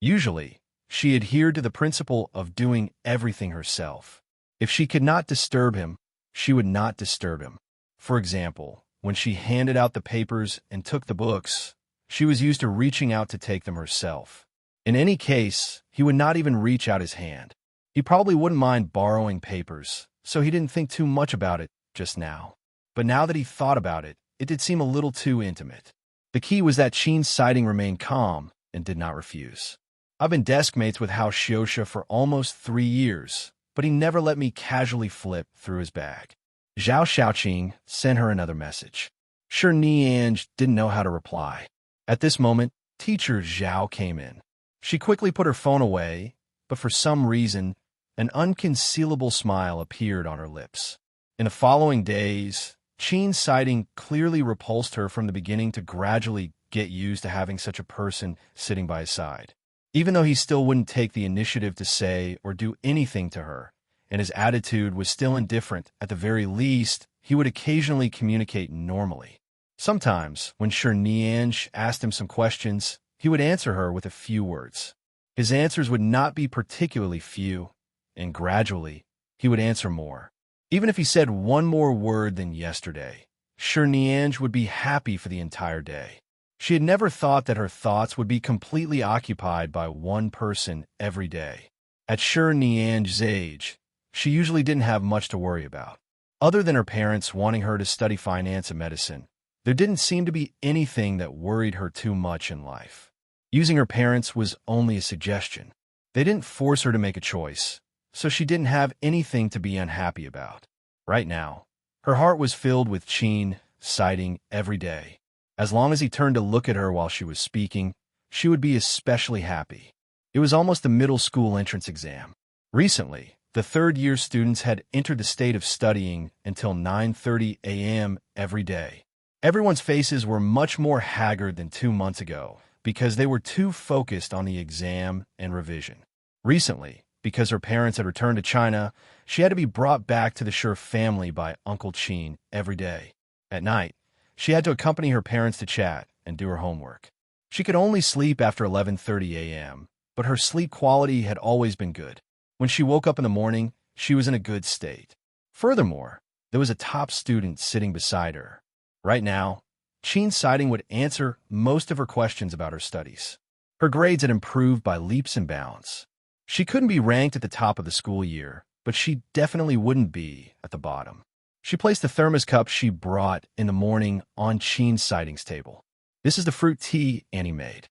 A: Usually, she adhered to the principle of doing everything herself. If she could not disturb him, she would not disturb him. For example, when she handed out the papers and took the books, she was used to reaching out to take them herself. In any case, he would not even reach out his hand. He probably wouldn't mind borrowing papers, so he didn't think too much about it just now. But now that he thought about it, it did seem a little too intimate. The key was that Qin's sighting remained calm and did not refuse. I've been desk mates with Hao Xiuxia for almost 3 years, but he never let me casually flip through his bag. Zhao Xiaoqing sent her another message. Sure, Nianj didn't know how to reply. At this moment, teacher Zhao came in. She quickly put her phone away, but for some reason, an unconcealable smile appeared on her lips. In the following days, Qin's sighting clearly repulsed her from the beginning to gradually get used to having such a person sitting by his side. Even though he still wouldn't take the initiative to say or do anything to her, and his attitude was still indifferent, at the very least, he would occasionally communicate normally. Sometimes, when Shi Nianj asked him some questions, he would answer her with a few words. His answers would not be particularly few, and gradually, he would answer more. Even if he said one more word than yesterday, Shi Nianj would be happy for the entire day. She had never thought that her thoughts would be completely occupied by one person every day. At Shi Nianj's age, she usually didn't have much to worry about. Other than her parents wanting her to study finance and medicine, there didn't seem to be anything that worried her too much in life. Using her parents was only a suggestion. They didn't force her to make a choice, so she didn't have anything to be unhappy about. Right now, her heart was filled with Qin sighting every day. As long as he turned to look at her while she was speaking, she would be especially happy. It was almost the middle school entrance exam. Recently, the third-year students had entered the state of studying until 9:30 a.m. every day. Everyone's faces were much more haggard than 2 months ago because they were too focused on the exam and revision. Recently, because her parents had returned to China, she had to be brought back to the Shi family by Uncle Qin every day. At night, she had to accompany her parents to chat and do her homework. She could only sleep after 11:30 a.m., but her sleep quality had always been good. When she woke up in the morning, she was in a good state. Furthermore, there was a top student sitting beside her. Right now, Qin's sighting would answer most of her questions about her studies. Her grades had improved by leaps and bounds. She couldn't be ranked at the top of the school year, but she definitely wouldn't be at the bottom. She placed the thermos cup she brought in the morning on Qin's sighting's table. This is the fruit tea Annie made.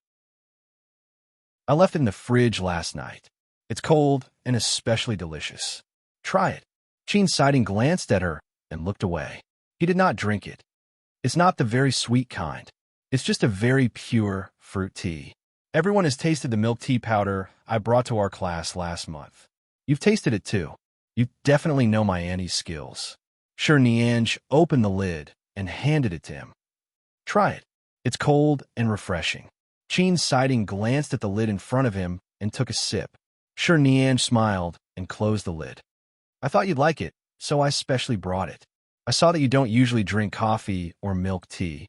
A: I left it in the fridge last night. It's cold and especially delicious. Try it. Qin's sighting glanced at her and looked away. He did not drink it. It's not the very sweet kind. It's just a very pure fruit tea. Everyone has tasted the milk tea powder I brought to our class last month. You've tasted it too. You definitely know my Annie's skills. Shi Nianj opened the lid and handed it to him. Try it. It's cold and refreshing. Qin's sighting glanced at the lid in front of him and took a sip. Shi Nianj smiled and closed the lid. I thought you'd like it, so I specially brought it. I saw that you don't usually drink coffee or milk tea,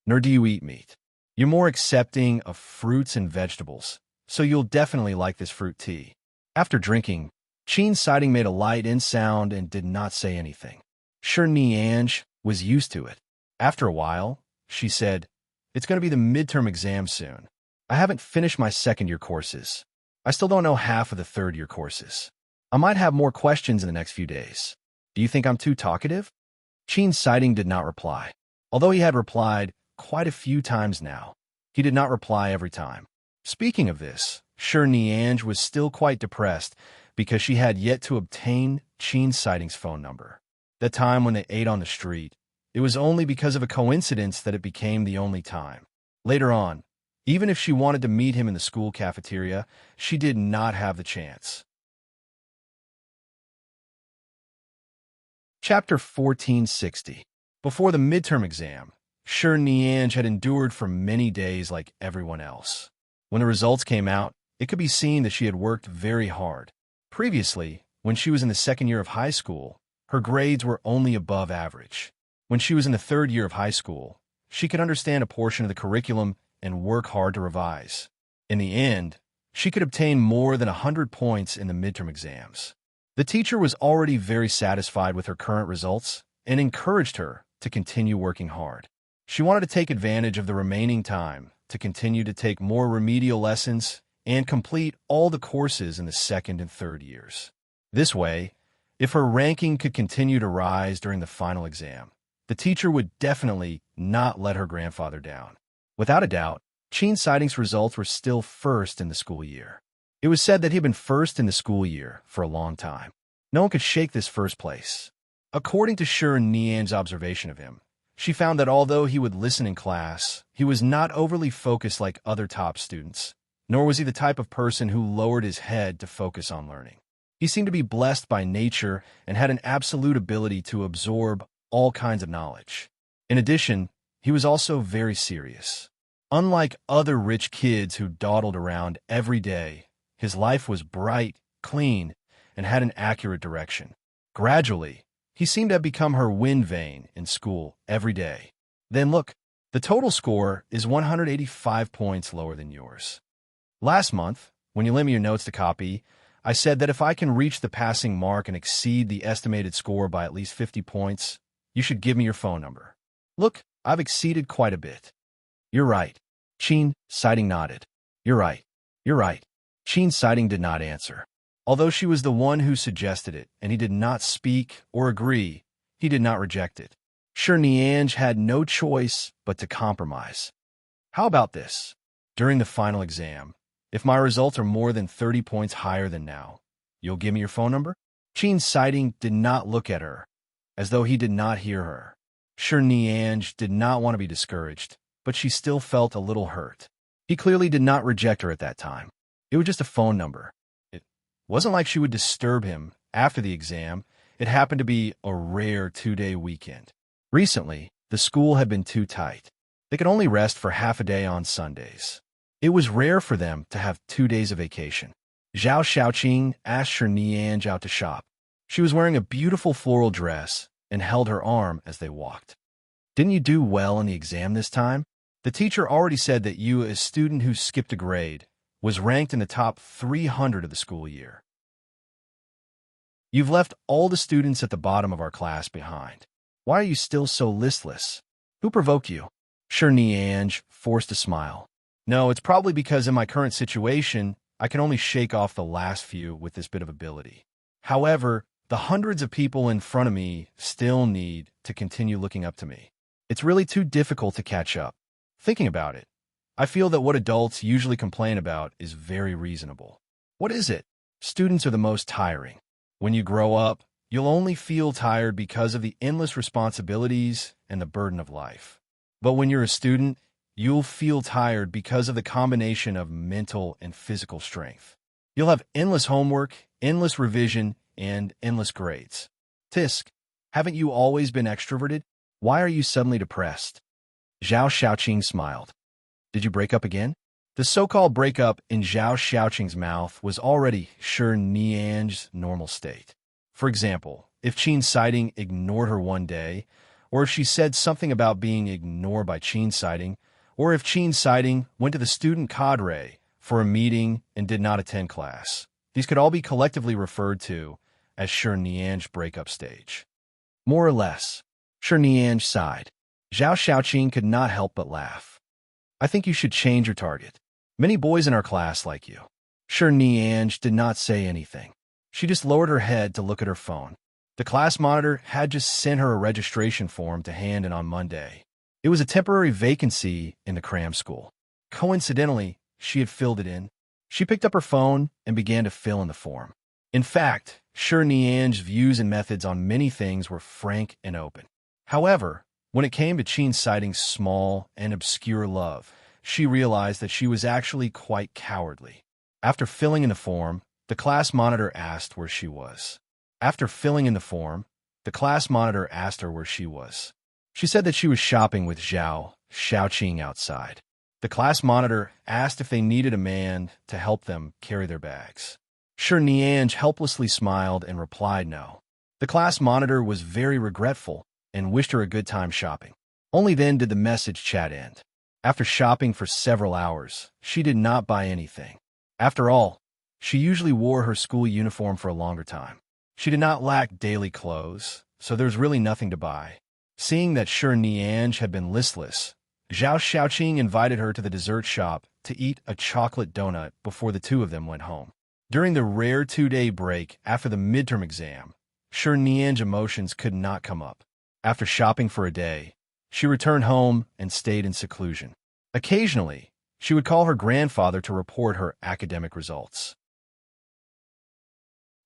A: nor do you eat meat. You're more accepting of fruits and vegetables, so you'll definitely like this fruit tea. After drinking, Qin's sighting made a light in sound and did not say anything. Shi Nianj was used to it. After a while, she said, "It's going to be the midterm exam soon. I haven't finished my second-year courses. I still don't know half of the third-year courses. I might have more questions in the next few days. Do you think I'm too talkative?" Qin's sighting did not reply. Although he had replied quite a few times now, he did not reply every time. Speaking of this, Shi Nianj was still quite depressed because she had yet to obtain Qin's sighting's phone number. That time when they ate on the street, it was only because of a coincidence that it became the only time. Later on, even if she wanted to meet him in the school cafeteria, she did not have the chance. Chapter 1460. Before the midterm exam, Shi Nianj had endured for many days like everyone else. When the results came out, it could be seen that she had worked very hard. Previously, when she was in the second year of high school, her grades were only above average. When she was in the third year of high school, she could understand a portion of the curriculum and work hard to revise. In the end, she could obtain more than 100 points in the midterm exams. The teacher was already very satisfied with her current results and encouraged her to continue working hard. She wanted to take advantage of the remaining time to continue to take more remedial lessons and complete all the courses in the second and third years. This way, if her ranking could continue to rise during the final exam, the teacher would definitely not let her grandfather down. Without a doubt, Sheen Sighting's results were still first in the school year. It was said that he had been first in the school year for a long time. No one could shake this first place. According to Shur Nian's observation of him, she found that although he would listen in class, he was not overly focused like other top students, nor was he the type of person who lowered his head to focus on learning. He seemed to be blessed by nature and had an absolute ability to absorb all kinds of knowledge. In addition, he was also very serious. Unlike other rich kids who dawdled around every day, his life was bright, clean, and had an accurate direction. Gradually, he seemed to have become her wind vane in school every day. Then look, the total score is 185 points lower than yours. Last month, when you lent me your notes to copy, I said that if I can reach the passing mark and exceed the estimated score by at least 50 points, you should give me your phone number. Look, I've exceeded quite a bit. You're right. Sheen Sighting nodded. You're right. You're right. Sheen Sighting did not answer. Although she was the one who suggested it, and he did not speak or agree, he did not reject it. Shur Niang had no choice but to compromise. How about this? During the final exam, if my results are more than 30 points higher than now, you'll give me your phone number? Sheen Sighting did not look at her, as though he did not hear her. Shur Niang did not want to be discouraged, but she still felt a little hurt. He clearly did not reject her at that time. It was just a phone number. It wasn't like she would disturb him after the exam. It happened to be a rare 2-day weekend. Recently, the school had been too tight. They could only rest for half a day on Sundays. It was rare for them to have 2 days of vacation. Zhao Xiaoqing asked Shur Niang out to shop. She was wearing a beautiful floral dress and held her arm as they walked. Didn't you do well in the exam this time? The teacher already said that you, a student who skipped a grade, was ranked in the top 300 of the school year. You've left all the students at the bottom of our class behind. Why are you still so listless? Who provoked you? Shur Niang forced a smile. No, it's probably because in my current situation, I can only shake off the last few with this bit of ability. However, the hundreds of people in front of me still need to continue looking up to me. It's really too difficult to catch up. Thinking about it, I feel that what adults usually complain about is very reasonable. What is it? Students are the most tiring. When you grow up, you'll only feel tired because of the endless responsibilities and the burden of life. But when you're a student, you'll feel tired because of the combination of mental and physical strength. You'll have endless homework, endless revision, and endless grades. Tisk, haven't you always been extroverted? Why are you suddenly depressed? Zhao Xiaoqing smiled. Did you break up again? The so-called breakup in Zhao Xiaoqing's mouth was already Shur Niang's normal state. For example, if Sheen Sighting ignored her one day, or if she said something about being ignored by Sheen Sighting, or if Sheen Sighting went to the student cadre for a meeting and did not attend class. These could all be collectively referred to as Shur Niang's breakup stage. More or less, Shur Niang sighed. Zhao Xiaoqing could not help but laugh. I think you should change your target. Many boys in our class like you. Shur Niang did not say anything. She just lowered her head to look at her phone. The class monitor had just sent her a registration form to hand in on Monday. It was a temporary vacancy in the cram school. Coincidentally, she had filled it in. She picked up her phone and began to fill in the form. In fact, Shur Niang's views and methods on many things were frank and open. However, when it came to Sheen Sighting's small and obscure love, she realized that she was actually quite cowardly. After filling in the form, the class monitor asked where she was. After filling in the form, the class monitor asked her where she was. She said that she was shopping with Zhao Xiaoqing outside. The class monitor asked if they needed a man to help them carry their bags. Shur Niang helplessly smiled and replied no. The class monitor was very regretful and wished her a good time shopping. Only then did the message chat end. After shopping for several hours, she did not buy anything. After all, she usually wore her school uniform for a longer time. She did not lack daily clothes, so there was really nothing to buy. Seeing that Shi Niange had been listless, Zhao Xiaoqing invited her to the dessert shop to eat a chocolate donut before the two of them went home. During the rare 2-day break after the midterm exam, Shi Niange's emotions could not come up. After shopping for a day, she returned home and stayed in seclusion. Occasionally, she would call her grandfather to report her academic results.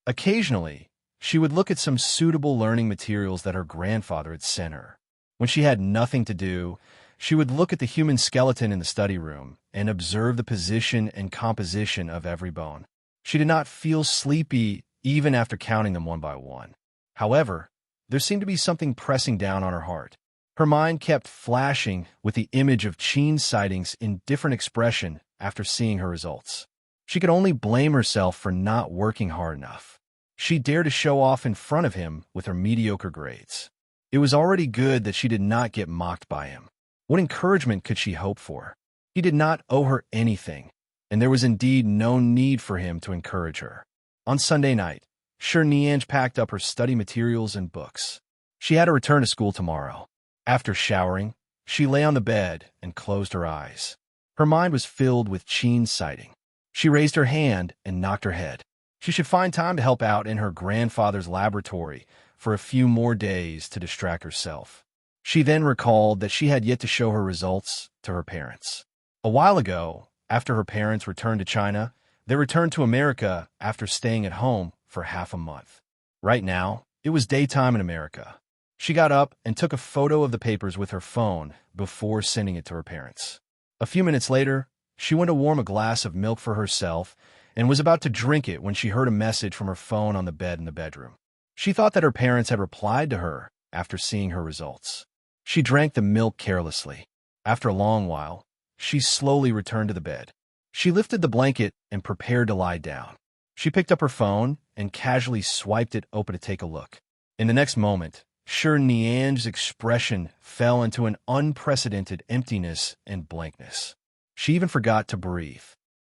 A: Occasionally, she would look at some suitable learning materials that her grandfather had sent her. When she had nothing to do, she would look at the human skeleton in the study room and observe the position and composition of every bone. She did not feel sleepy even after counting them one by one. However, there seemed to be something pressing down on her heart. Her mind kept flashing with the image of Qin's sightings in different expression after seeing her results. She could only blame herself for not working hard enough. She dared to show off in front of him with her mediocre grades. It was already good that she did not get mocked by him. What encouragement could she hope for? He did not owe her anything, and there was indeed no need for him to encourage her. On Sunday night, Shi Niange packed up her study materials and books. She had to return to school tomorrow. After showering, she lay on the bed and closed her eyes. Her mind was filled with Qin's sighting. She raised her hand and knocked her head. She should find time to help out in her grandfather's laboratory for a few more days to distract herself. She then recalled that she had yet to show her results to her parents. A while ago, after her parents returned to China, they returned to America after staying at home for half a month. Right now, it was daytime in America. She got up and took a photo of the papers with her phone before sending it to her parents. A few minutes later, she went to warm a glass of milk for herself and was about to drink it when she heard a message from her phone on the bed in the bedroom. She thought that her parents had replied to her after seeing her results. She drank the milk carelessly. After a long while, she slowly returned to the bed. She lifted the blanket and prepared to lie down. She picked up her phone and casually swiped it open to take a look. In the next moment, Shi Niange's expression fell into an unprecedented emptiness and blankness. She even forgot to breathe.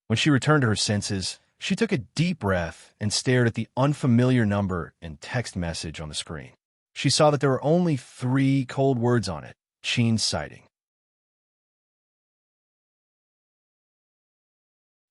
A: When she returned to her senses, she took a deep breath and stared at the unfamiliar number and text message on the screen. She saw that there were only 3 cold words on it: Qin's sighting.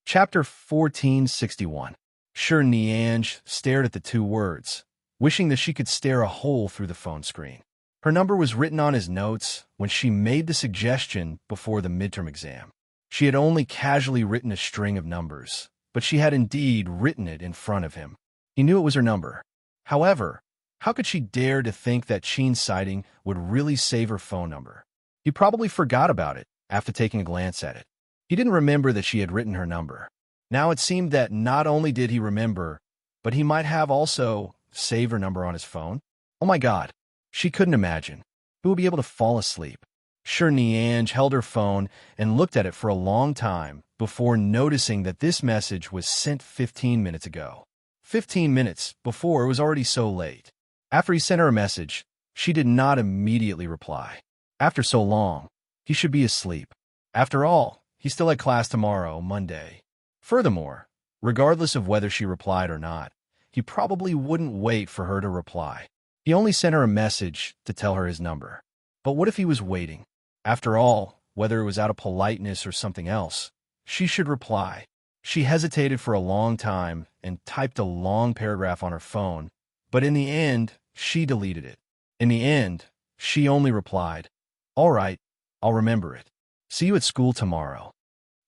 A: Chapter 1461. Shi Niange stared at the 2 words, wishing that she could stare a hole through the phone screen. Her number was written on his notes when she made the suggestion before the midterm exam. She had only casually written a string of numbers, but she had indeed written it in front of him. He knew it was her number. However, how could she dare to think that Qin's sighting would really save her phone number? He probably forgot about it after taking a glance at it. He didn't remember that she had written her number. Now it seemed that not only did he remember, but he might have also saved her number on his phone. Oh my God, she couldn't imagine. Who would be able to fall asleep? Shi Niange held her phone and looked at it for a long time before noticing that this message was sent 15 minutes ago. 15 minutes before it was already so late. After he sent her a message, she did not immediately reply. After so long, he should be asleep. After all, he still had class tomorrow, Monday. Furthermore, regardless of whether she replied or not, he probably wouldn't wait for her to reply. He only sent her a message to tell her his number. But what if he was waiting? After all, whether it was out of politeness or something else, she should reply. She hesitated for a long time and typed a long paragraph on her phone, but in the end, she deleted it. In the end, she only replied, "All right, I'll remember it. See you at school tomorrow."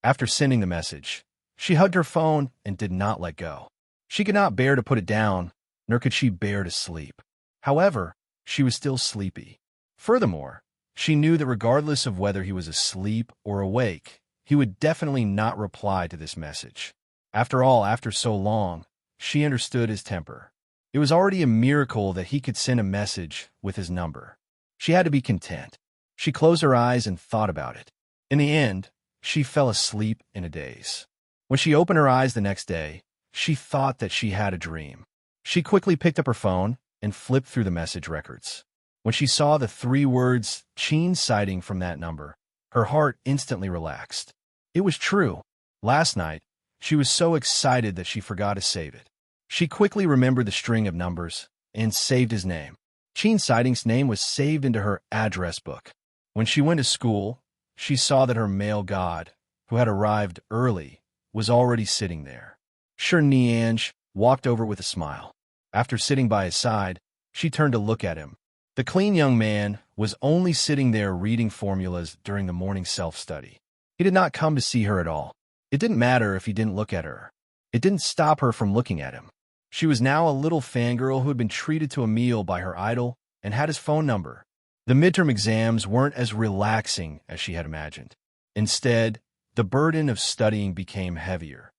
A: After sending the message, she hugged her phone and did not let go. She could not bear to put it down, nor could she bear to sleep. However, she was still sleepy. Furthermore, she knew that regardless of whether he was asleep or awake, he would definitely not reply to this message. After all, after so long, she understood his temper. It was already a miracle that he could send a message with his number. She had to be content. She closed her eyes and thought about it. In the end, she fell asleep in a daze. When she opened her eyes the next day, she thought that she had a dream. She quickly picked up her phone and flipped through the message records. When she saw the 3 words Qin's sighting from that number, her heart instantly relaxed. It was true. Last night, she was so excited that she forgot to save it. She quickly remembered the string of numbers and saved his name. Qin Sighting's name was saved into her address book. When she went to school, she saw that her male god, who had arrived early, was already sitting there. Shi Nianj walked over with a smile. After sitting by his side, she turned to look at him. The clean young man was only sitting there reading formulas during the morning self-study. He did not come to see her at all. It didn't matter if he didn't look at her. It didn't stop her from looking at him. She was now a little fangirl who had been treated to a meal by her idol and had his phone number. The midterm exams weren't as relaxing as she had imagined. Instead, the burden of studying became heavier.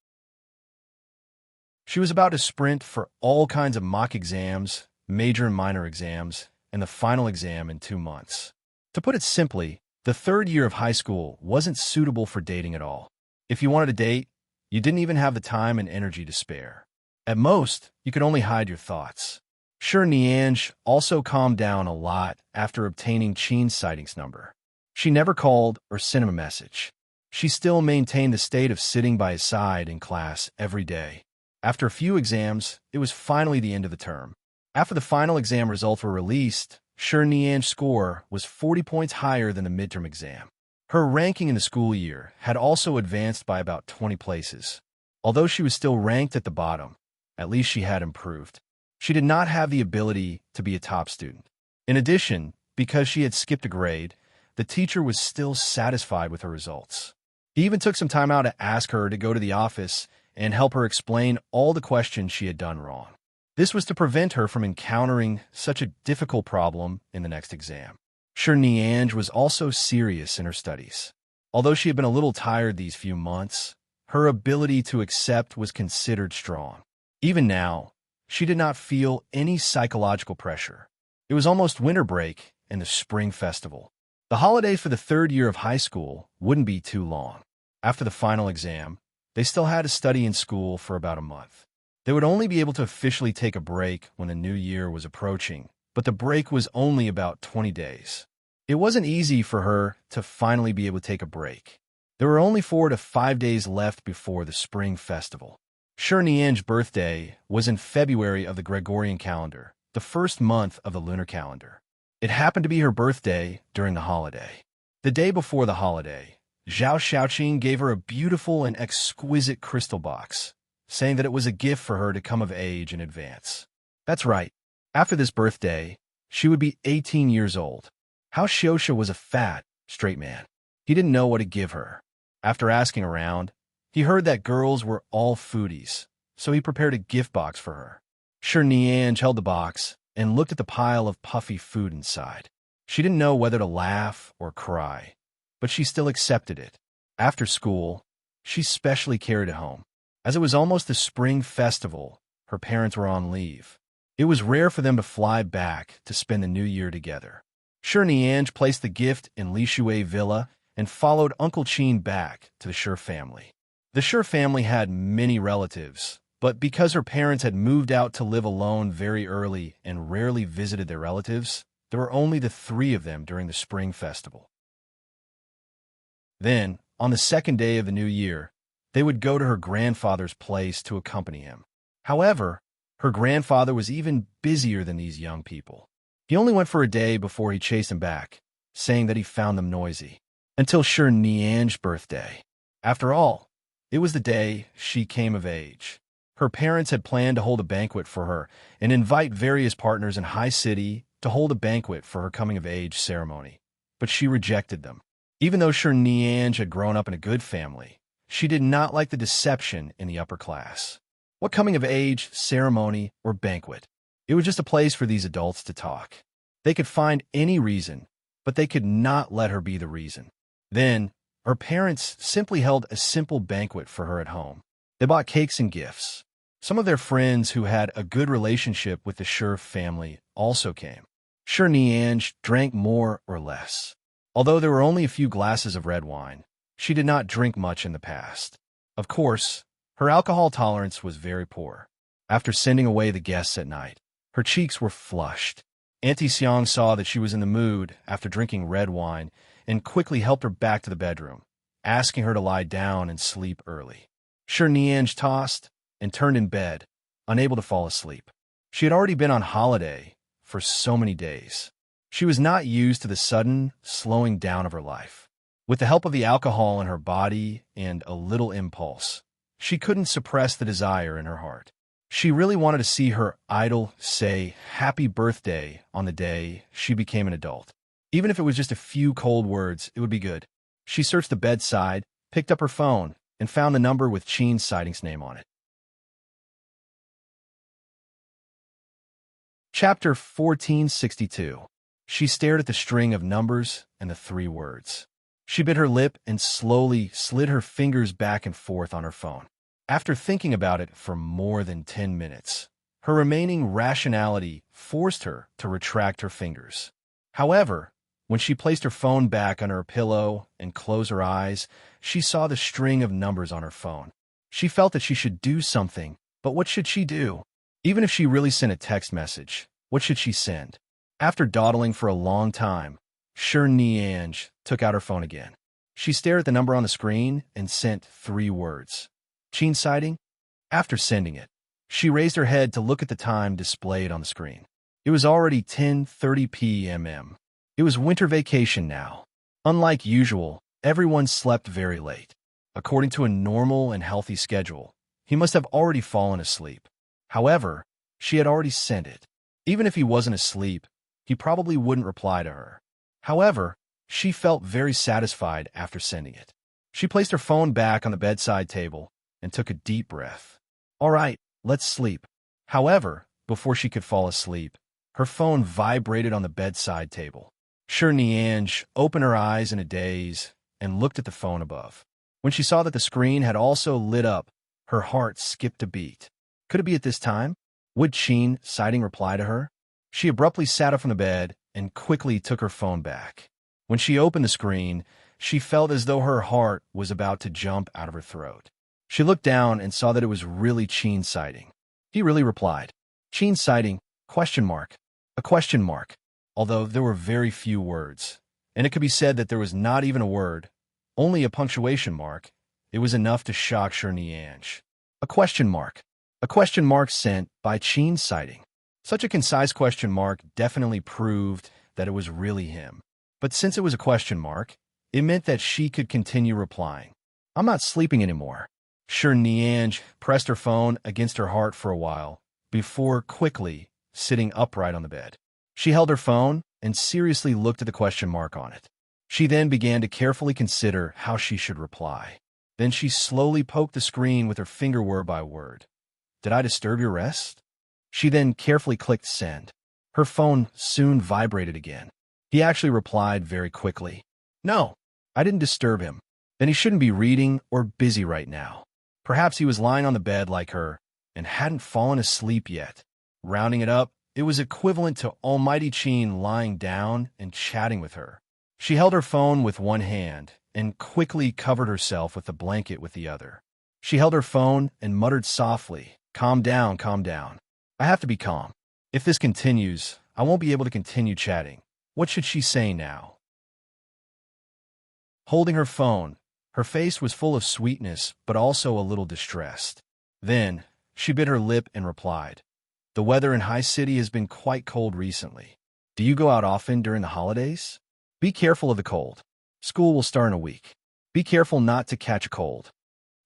A: She was about to sprint for all kinds of mock exams, major and minor exams, and the final exam in 2 months. To put it simply, the third year of high school wasn't suitable for dating at all. If you wanted to date, you didn't even have the time and energy to spare. At most, you could only hide your thoughts. Shi Nianj also calmed down a lot after obtaining Qin Sighting's number. She never called or sent him a message. She still maintained the state of sitting by his side in class every day. After a few exams, it was finally the end of the term. After the final exam results were released, Shi Nianj's score was 40 points higher than the midterm exam. Her ranking in the school year had also advanced by about 20 places. Although she was still ranked at the bottom, at least she had improved. She did not have the ability to be a top student. In addition, because she had skipped a grade, the teacher was still satisfied with her results. He even took some time out to ask her to go to the office and help her explain all the questions she had done wrong. This was to prevent her from encountering such a difficult problem in the next exam. Shi Nianj was also serious in her studies. Although she had been a little tired these few months, her ability to accept was considered strong. Even now, she did not feel any psychological pressure. It was almost winter break and the spring festival. The holidays for the third year of high school wouldn't be too long. After the final exam, they still had to study in school for about a month. They would only be able to officially take a break when the new year was approaching, but the break was only about 20 days. It wasn't easy for her to finally be able to take a break. There were only 4 to 5 days left before the spring festival. Shi Nianj's birthday was in February of the Gregorian calendar, the first month of the lunar calendar. It happened to be her birthday during the holiday. The day before the holiday, Zhao Xiaoqing gave her a beautiful and exquisite crystal box, saying that it was a gift for her to come of age in advance. That's right. After this birthday, she would be 18 years old. Hao Xiaoxia was a fat, straight man. He didn't know what to give her. After asking around, he heard that girls were all foodies, so he prepared a gift box for her. Shi Nianj held the box and looked at the pile of puffy food inside. She didn't know whether to laugh or cry, but she still accepted it. After school, she specially carried it home. As it was almost the spring festival, her parents were on leave. It was rare for them to fly back to spend the new year together. Shi Nianj placed the gift in Li Shui Villa and followed Uncle Qin back to the Shi family. The Shi family had many relatives, but because her parents had moved out to live alone very early and rarely visited their relatives, there were only the 3 of them during the spring festival. Then, on the second day of the new year, they would go to her grandfather's place to accompany him. However, her grandfather was even busier than these young people. He only went for a day before he chased them back, saying that he found them noisy. Until Shi Nianj's birthday. After all, it was the day she came of age. Her parents had planned to hold a banquet for her and invite various partners in High City to hold a banquet for her coming-of-age ceremony, but she rejected them. Even though Shi Nianj had grown up in a good family, she did not like the deception in the upper class. What coming-of-age ceremony or banquet? It was just a place for these adults to talk. They could find any reason, but they could not let her be the reason. Then, her parents simply held a simple banquet for her at home. They bought cakes and gifts. Some of their friends who had a good relationship with the Shi family also came. Shi Nianj drank more or less. Although there were only a few glasses of red wine, she did not drink much in the past. Of course, her alcohol tolerance was very poor. After sending away the guests at night, her cheeks were flushed. Auntie Xiang saw that she was in the mood after drinking red wine and quickly helped her back to the bedroom, asking her to lie down and sleep early. Shi Nianj tossed and turned in bed, unable to fall asleep. She had already been on holiday for so many days. She was not used to the sudden slowing down of her life. With the help of the alcohol in her body and a little impulse, she couldn't suppress the desire in her heart. She really wanted to see her idol say happy birthday on the day she became an adult. Even if it was just a few cold words, it would be good. She searched the bedside, picked up her phone, and found the number with Sheen's sightings name on it. Chapter 1462. She stared at the string of numbers and the 3 words. She bit her lip and slowly slid her fingers back and forth on her phone. After thinking about it for more than 10 minutes, her remaining rationality forced her to retract her fingers. However, when she placed her phone back on her pillow and closed her eyes, she saw the string of numbers on her phone. She felt that she should do something, but what should she do? Even if she really sent a text message, what should she send? After dawdling for a long time, Shernyange took out her phone again. She stared at the number on the screen and sent 3 words. Sheen sighting? After sending it, she raised her head to look at the time displayed on the screen. It was already 10:30 p.m. It was winter vacation now. Unlike usual, everyone slept very late. According to a normal and healthy schedule, he must have already fallen asleep. However, she had already sent it. Even if he wasn't asleep, he probably wouldn't reply to her. However, she felt very satisfied after sending it. She placed her phone back on the bedside table and took a deep breath. All right, let's sleep. However, before she could fall asleep, her phone vibrated on the bedside table. Shernyange opened her eyes in a daze and looked at the phone above. When she saw that the screen had also lit up, her heart skipped a beat. Could it be at this time? Would Sheen sighting reply to her? She abruptly sat up from the bed and quickly took her phone back. When she opened the screen, she felt as though her heart was about to jump out of her throat. She looked down and saw that it was really Sheen sighting. He really replied. Sheen sighting, ? A question mark, although there were very few words, and it could be said that there was not even a word, only a punctuation mark. It was enough to shock Shernyange. A question mark sent by Sheen sighting. Such a concise question mark definitely proved that it was really him. But since it was a question mark, it meant that she could continue replying. I'm not sleeping anymore. Shernyange pressed her phone against her heart for a while, before quickly sitting upright on the bed. She held her phone and seriously looked at the question mark on it. She then began to carefully consider how she should reply. Then she slowly poked the screen with her finger word by word. Did I disturb your rest? She then carefully clicked send. Her phone soon vibrated again. He actually replied very quickly. No, I didn't disturb him. Then he shouldn't be reading or busy right now. Perhaps he was lying on the bed like her and hadn't fallen asleep yet. Rounding it up, it was equivalent to Almighty Sheen lying down and chatting with her. She held her phone with one hand and quickly covered herself with the blanket with the other. She held her phone and muttered softly, calm down, calm down. I have to be calm. If this continues, I won't be able to continue chatting. What should she say now? Holding her phone, her face was full of sweetness, but also a little distressed. Then, she bit her lip and replied, The weather in High City has been quite cold recently. Do you go out often during the holidays? Be careful of the cold. School will start in a week. Be careful not to catch a cold.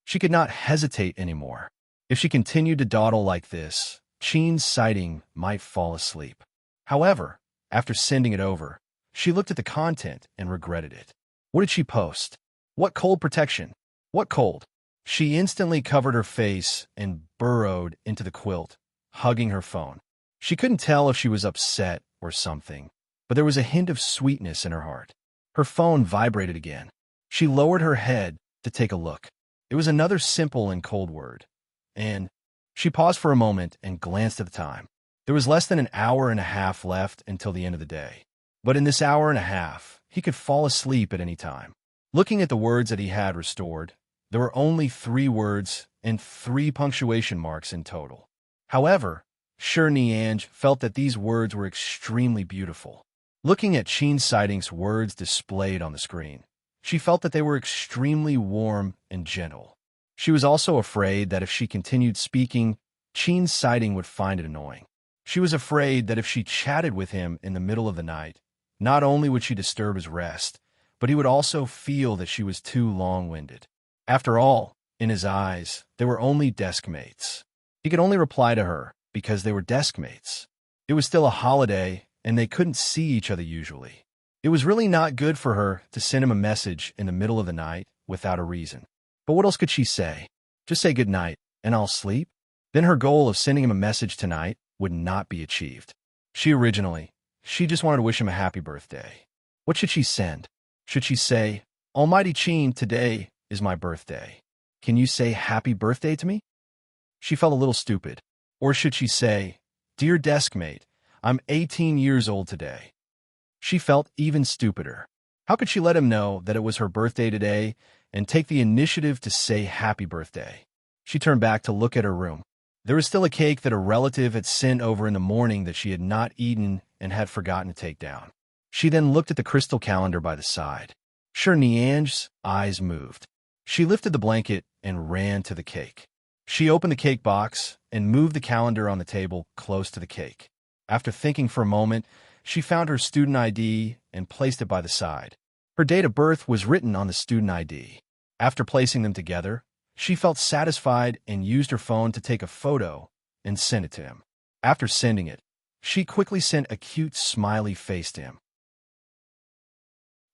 A: She could not hesitate anymore. If she continued to dawdle like this, Sheen's sighting might fall asleep. However, after sending it over, she looked at the content and regretted it. What did she post? What cold protection? What cold? She instantly covered her face and burrowed into the quilt, hugging her phone. She couldn't tell if she was upset or something, but there was a hint of sweetness in her heart. Her phone vibrated again. She lowered her head to take a look. It was another simple and cold word. And she paused for a moment and glanced at the time. There was less than an hour and a half left until the end of the day. But in this hour and a half, he could fall asleep at any time. Looking at the words that he had restored, there were only 3 words and 3 punctuation marks in total. However, Shernyange felt that these words were extremely beautiful. Looking at Sheen Sighting's words displayed on the screen, she felt that they were extremely warm and gentle. She was also afraid that if she continued speaking, Chin's sighting would find it annoying. She was afraid that if she chatted with him in the middle of the night, not only would she disturb his rest, but he would also feel that she was too long-winded. After all, in his eyes, they were only desk mates. He could only reply to her because they were desk mates. It was still a holiday, and they couldn't see each other usually. It was really not good for her to send him a message in the middle of the night without a reason. But what else could she say? Just say good night, and I'll sleep? Then her goal of sending him a message tonight would not be achieved. She just wanted to wish him a happy birthday. What should she send? Should she say, Almighty Chin, today is my birthday. Can you say happy birthday to me? She felt a little stupid. Or should she say, Dear deskmate, I'm 18 years old today. She felt even stupider. How could she let him know that it was her birthday today and take the initiative to say happy birthday? She turned back to look at her room. There was still a cake that a relative had sent over in the morning that she had not eaten and had forgotten to take down. She then looked at the crystal calendar by the side. Sure, Niange's eyes moved. She lifted the blanket and ran to the cake. She opened the cake box and moved the calendar on the table close to the cake. After thinking for a moment, she found her student ID and placed it by the side. Her date of birth was written on the student ID. After placing them together, she felt satisfied and used her phone to take a photo and send it to him. After sending it, she quickly sent a cute smiley face to him.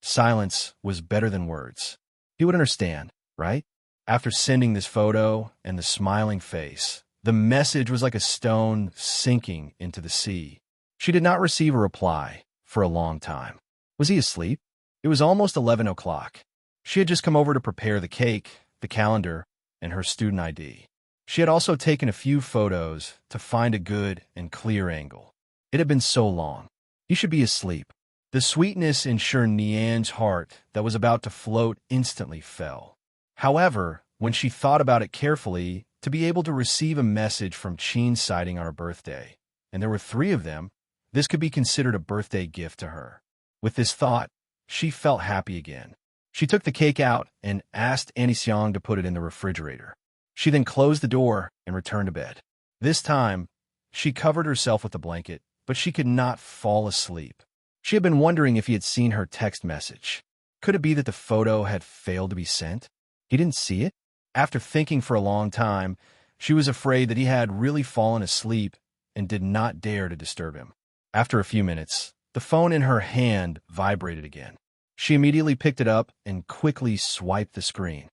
A: Silence was better than words. He would understand, right? After sending this photo and the smiling face, the message was like a stone sinking into the sea. She did not receive a reply for a long time. Was he asleep? It was almost 11 o'clock. She had just come over to prepare the cake, the calendar, and her student ID. She had also taken a few photos to find a good and clear angle. It had been so long. He should be asleep. The sweetness in Niange's heart that was about to float instantly fell. However, when she thought about it carefully, to be able to receive a message from Chin's sighting on her birthday, and there were 3 of them, this could be considered a birthday gift to her. With this thought, she felt happy again. She took the cake out and asked Annie Xiang to put it in the refrigerator. She then closed the door and returned to bed. This time, she covered herself with a blanket, but she could not fall asleep. She had been wondering if he had seen her text message. Could it be that the photo had failed to be sent? He didn't see it? After thinking for a long time, she was afraid that he had really fallen asleep and did not dare to disturb him. After a few minutes, the phone in her hand vibrated again. She immediately picked it up and quickly swiped the screen.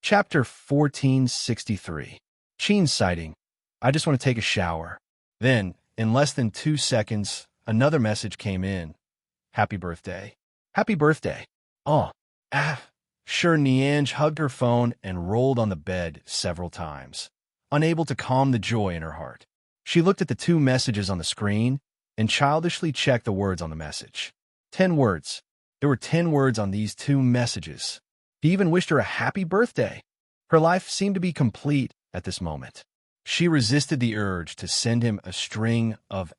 A: Chapter 1463. Chin's sighting. I just want to take a shower. Then, in less than 2 seconds, another message came in. Happy birthday. Happy birthday. Oh, Sure, Niange hugged her phone and rolled on the bed several times, unable to calm the joy in her heart. She looked at the 2 messages on the screen and childishly checked the words on the message. 10 words. There were 10 words on these 2 messages. He even wished her a happy birthday. Her life seemed to be complete at this moment. She resisted the urge to send him a string of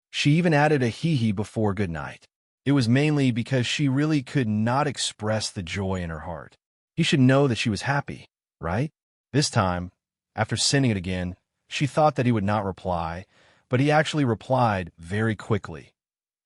A: She even added a hee-hee before good night. It was mainly because she really could not express the joy in her heart. He should know that she was happy, right? This time, after sending it again, she thought that he would not reply, but he actually replied very quickly.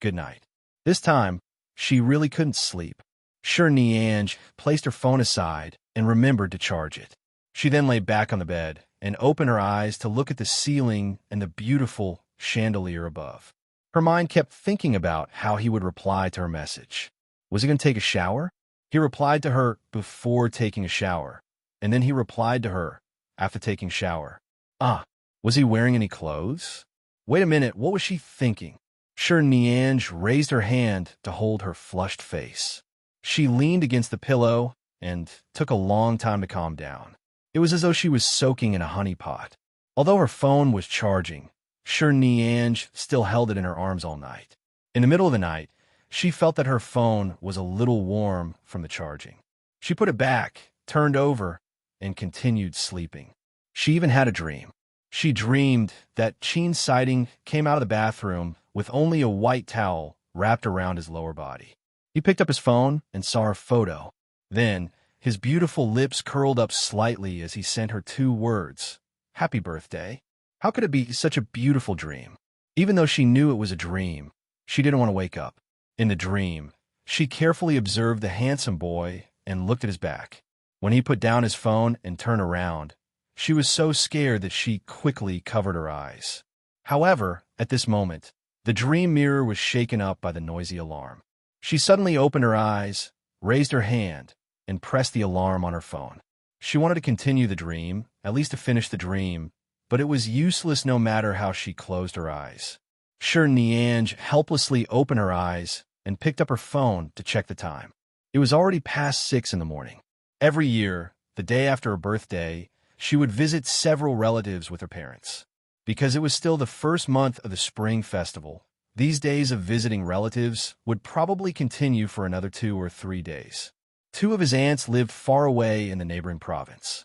A: Good night. This time, she really couldn't sleep. Sure, Niange placed her phone aside and remembered to charge it. She then lay back on the bed and opened her eyes to look at the ceiling and the beautiful chandelier above. Her mind kept thinking about how he would reply to her message. Was he going to take a shower? He replied to her before taking a shower, and then he replied to her after taking a shower. Was he wearing any clothes? Wait a minute, what was she thinking? Sure, Niange raised her hand to hold her flushed face. She leaned against the pillow and took a long time to calm down. It was as though she was soaking in a honey pot. Although her phone was charging, Sure, Niange still held it in her arms all night. In the middle of the night, she felt that her phone was a little warm from the charging. She put it back, turned over, and continued sleeping. She even had a dream. She dreamed that Chin's sighting came out of the bathroom with only a white towel wrapped around his lower body. He picked up his phone and saw her photo. Then, his beautiful lips curled up slightly as he sent her 2 words, "Happy birthday." How could it be such a beautiful dream? Even though she knew it was a dream, she didn't want to wake up. In the dream, she carefully observed the handsome boy and looked at his back. When he put down his phone and turned around, she was so scared that she quickly covered her eyes. However, at this moment, the dream mirror was shaken up by the noisy alarm. She suddenly opened her eyes, raised her hand, and pressed the alarm on her phone. She wanted to continue the dream, at least to finish the dream, but it was useless no matter how she closed her eyes. Sure, Niange helplessly opened her eyes and picked up her phone to check the time. It was already past 6 in the morning. Every year, the day after her birthday, she would visit several relatives with her parents. Because it was still the first month of the spring festival, these days of visiting relatives would probably continue for another 2 or 3 days. 2 of his aunts lived far away in the neighboring province.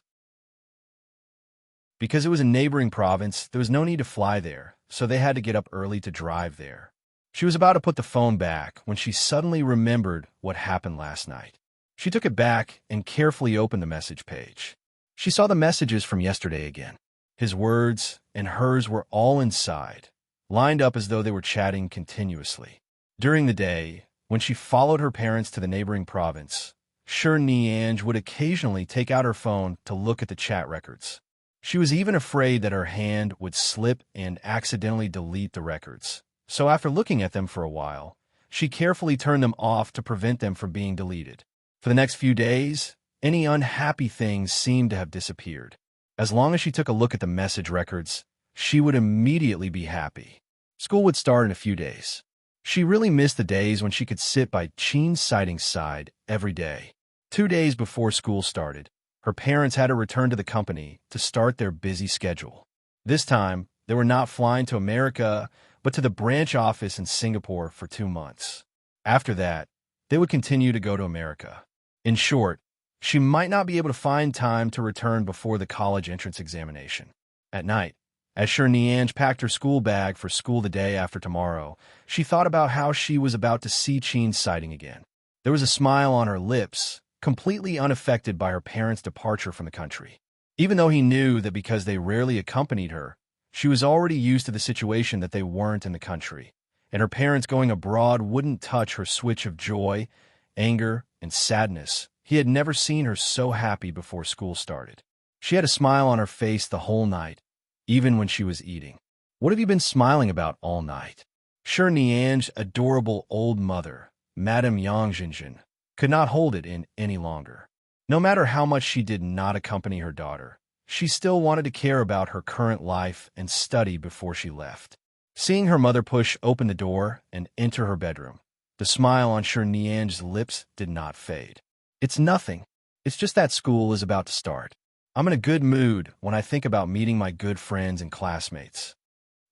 A: Because it was a neighboring province, there was no need to fly there, so they had to get up early to drive there. She was about to put the phone back when she suddenly remembered what happened last night. She took it back and carefully opened the message page. She saw the messages from yesterday again. His words and hers were all inside, lined up as though they were chatting continuously. During the day, when she followed her parents to the neighboring province, Sure Niange would occasionally take out her phone to look at the chat records. She was even afraid that her hand would slip and accidentally delete the records. So after looking at them for a while, she carefully turned them off to prevent them from being deleted. For the next few days, any unhappy things seemed to have disappeared. As long as she took a look at the message records, she would immediately be happy. School would start in a few days. She really missed the days when she could sit by Qin's sighting side every day. 2 days before school started, her parents had to return to the company to start their busy schedule. This time, they were not flying to America, but to the branch office in Singapore for 2 months. After that, they would continue to go to America. In short, she might not be able to find time to return before the college entrance examination. At night, as Sure Niange packed her school bag for school the day after tomorrow, she thought about how she was about to see Qin's sighting again. There was a smile on her lips, completely unaffected by her parents' departure from the country. Even though he knew that because they rarely accompanied her, she was already used to the situation that they weren't in the country, and her parents going abroad wouldn't touch her switch of joy, anger, and sadness. He had never seen her so happy before school started. She had a smile on her face the whole night, even when she was eating. What have you been smiling about all night? Sure Niange's adorable old mother, Madame Yangjinjin, could not hold it in any longer. No matter how much she did not accompany her daughter, she still wanted to care about her current life and study before she left. Seeing her mother push open the door and enter her bedroom, the smile on Sure Niange's lips did not fade. It's nothing. It's just that school is about to start. I'm in a good mood when I think about meeting my good friends and classmates.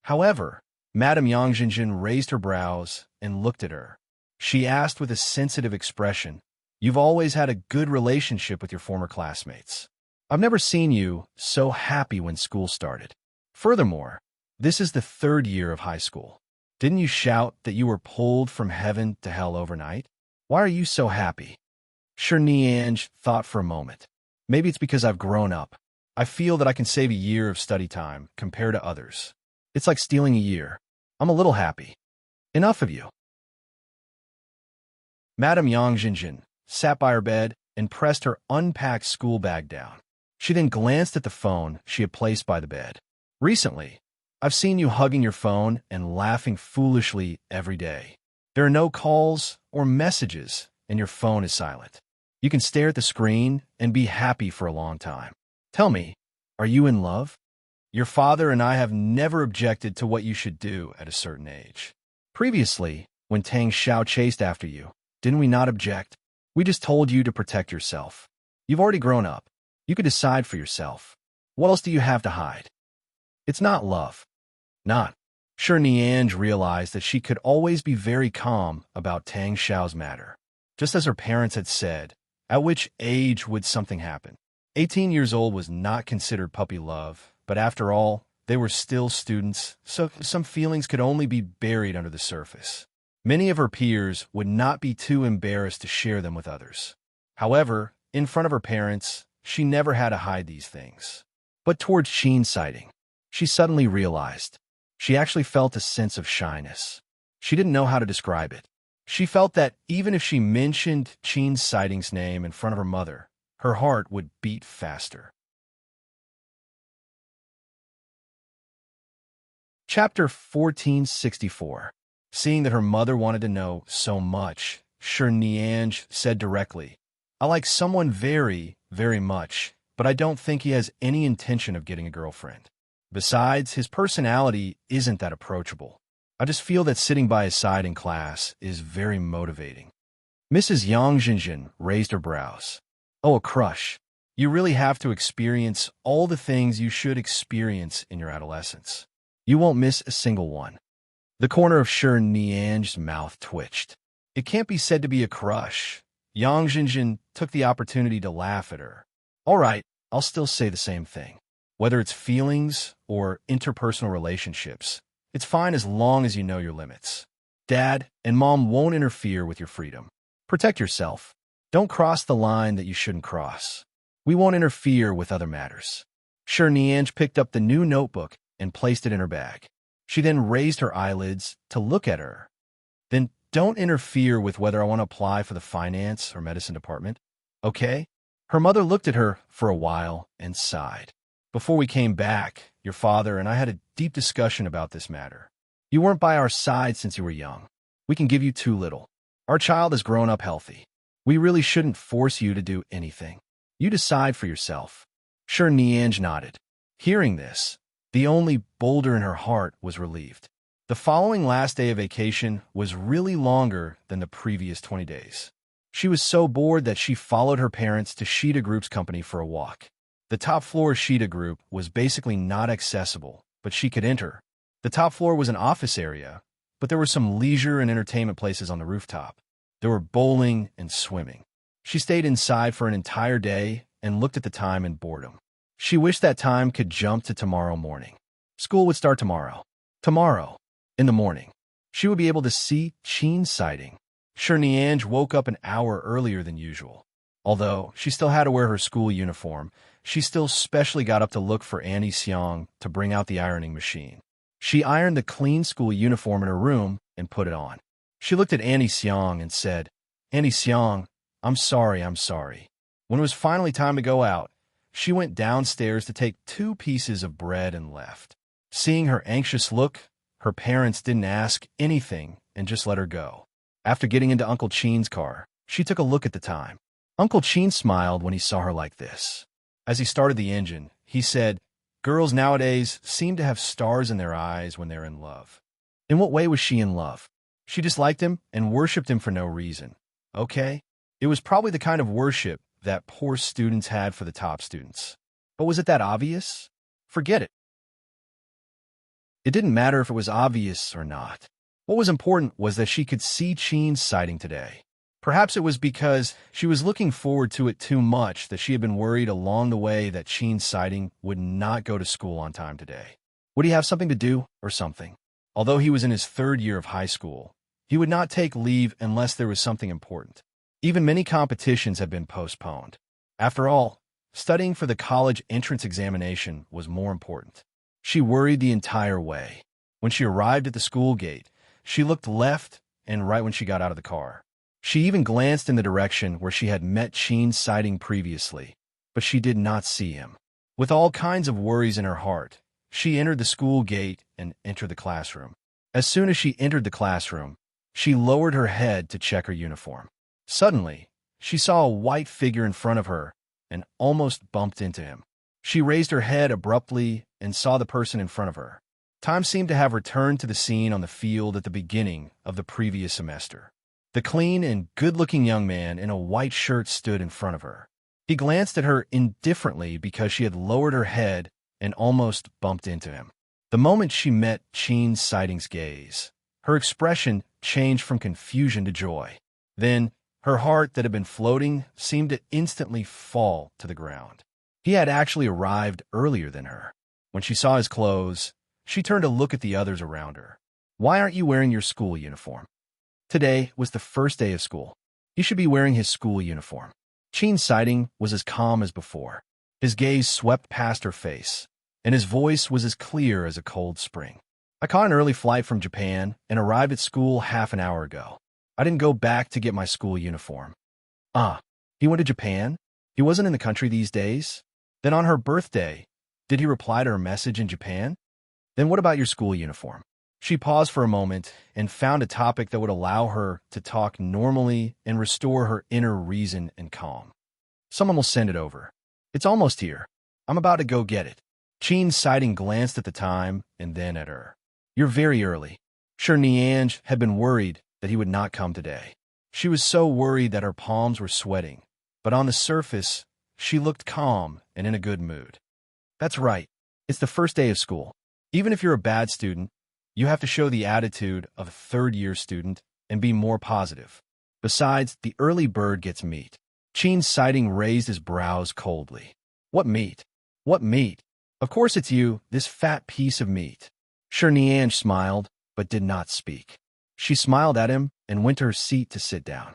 A: However, Madame Yangjinjin raised her brows and looked at her. She asked with a sensitive expression, "You've always had a good relationship with your former classmates. I've never seen you so happy when school started. Furthermore, this is the 3rd year of high school. Didn't you shout that you were pulled from heaven to hell overnight? Why are you so happy?" Sure Niange thought for a moment. Maybe it's because I've grown up. I feel that I can save a year of study time compared to others. It's like stealing a year. I'm a little happy. Enough of you. Madame Yangjinjin sat by her bed and pressed her unpacked school bag down. She then glanced at the phone she had placed by the bed. Recently, I've seen you hugging your phone and laughing foolishly every day. There are no calls or messages, and your phone is silent. You can stare at the screen and be happy for a long time. Tell me, are you in love? Your father and I have never objected to what you should do at a certain age. Previously, when Tang Xiao chased after you, didn't we not object? We just told you to protect yourself. You've already grown up. You could decide for yourself. What else do you have to hide? It's not love. Not. Sure Niange realized that she could always be very calm about Tang Xiao's matter. Just as her parents had said, at which age would something happen? 18 years old was not considered puppy love, but after all, they were still students, so some feelings could only be buried under the surface. Many of her peers would not be too embarrassed to share them with others. However, in front of her parents, she never had to hide these things. But towards Sheen's sighting, she suddenly realized. She actually felt a sense of shyness. She didn't know how to describe it. She felt that even if she mentioned Sheen's sighting's name in front of her mother, her heart would beat faster. Chapter 1464. Seeing that her mother wanted to know so much, Nianj said directly, I like someone very, very much, but I don't think he has any intention of getting a girlfriend. Besides, his personality isn't that approachable. I just feel that sitting by his side in class is very motivating. Mrs. Yang Jinjin raised her brows. Oh, a crush. You really have to experience all the things you should experience in your adolescence. You won't miss a single one. The corner of Nianj's mouth twitched. It can't be said to be a crush. Yang Jinjin took the opportunity to laugh at her. All right, I'll still say the same thing. Whether it's feelings or interpersonal relationships, it's fine as long as you know your limits. Dad and Mom won't interfere with your freedom. Protect yourself. Don't cross the line that you shouldn't cross. We won't interfere with other matters. Nianj picked up the new notebook and placed it in her bag. She then raised her eyelids to look at her. Then don't interfere with whether I want to apply for the finance or medicine department, okay? Her mother looked at her for a while and sighed. Before we came back, your father and I had a deep discussion about this matter. You weren't by our side since you were young. We can give you too little. Our child has grown up healthy. We really shouldn't force you to do anything. You decide for yourself. Nianj nodded. Hearing this, the only boulder in her heart was relieved. The following last day of vacation was really longer than the previous 20 days. She was so bored that she followed her parents to Sheeta Group's company for a walk. The top floor of Sheeta Group was basically not accessible, but she could enter. The top floor was an office area, but there were some leisure and entertainment places on the rooftop. There were bowling and swimming. She stayed inside for an entire day and looked at the time in boredom. She wished that time could jump to tomorrow morning. School would start tomorrow. Tomorrow, in the morning, she would be able to see Sheen's sighting. Nianj woke up an hour earlier than usual. Although she still had to wear her school uniform, she still specially got up to look for Annie Xiong to bring out the ironing machine. She ironed the clean school uniform in her room and put it on. She looked at Annie Xiong and said, Annie Xiong, I'm sorry. When it was finally time to go out, she went downstairs to take 2 pieces of bread and left. Seeing her anxious look, her parents didn't ask anything and just let her go. After getting into Uncle Cheen's car, she took a look at the time. Uncle Cheen smiled when he saw her like this. As he started the engine, he said, Girls nowadays seem to have stars in their eyes when they're in love. In what way was she in love? She disliked him and worshipped him for no reason. Okay? It was probably the kind of worship that poor students had for the top students. But was it that obvious? Forget it. It didn't matter if it was obvious or not. What was important was that she could see Sheen's sighting today. Perhaps it was because she was looking forward to it too much that she had been worried along the way that Sheen's sighting would not go to school on time today. Would he have something to do or something? Although he was in his 3rd year of high school, he would not take leave unless there was something important. Even many competitions had been postponed. After all, studying for the college entrance examination was more important. She worried the entire way. When she arrived at the school gate, she looked left and right when she got out of the car. She even glanced in the direction where she had met Sheen's sighting previously, but she did not see him. With all kinds of worries in her heart, she entered the school gate and entered the classroom. As soon as she entered the classroom, she lowered her head to check her uniform. Suddenly, she saw a white figure in front of her and almost bumped into him. She raised her head abruptly and saw the person in front of her. Time seemed to have returned to the scene on the field at the beginning of the previous semester. The clean and good-looking young man in a white shirt stood in front of her. He glanced at her indifferently because she had lowered her head and almost bumped into him. The moment she met Sheen's sighting's gaze, her expression changed from confusion to joy. Then, her heart that had been floating seemed to instantly fall to the ground. He had actually arrived earlier than her. When she saw his clothes, she turned to look at the others around her. Why aren't you wearing your school uniform? Today was the first day of school. He should be wearing his school uniform. Qin's sighting was as calm as before. His gaze swept past her face, and his voice was as clear as a cold spring. I caught an early flight from Japan and arrived at school half an hour ago. I didn't go back to get my school uniform. Ah, he went to Japan? He wasn't in the country these days? Then on her birthday, did he reply to her message in Japan? Then what about your school uniform? She paused for a moment and found a topic that would allow her to talk normally and restore her inner reason and calm. Someone will send it over. It's almost here. I'm about to go get it. Qin's sighting glanced at the time and then at her. You're very early. Sure, Nianj had been worried that he would not come today. She was so worried that her palms were sweating, but on the surface, she looked calm and in a good mood. That's right. It's the first day of school. Even if you're a bad student, you have to show the attitude of a third-year student and be more positive. Besides, the early bird gets meat. Qin's sighting raised his brows coldly. What meat? What meat? Of course it's you, this fat piece of meat. Sure, Nianj smiled, but did not speak. She smiled at him and went to her seat to sit down.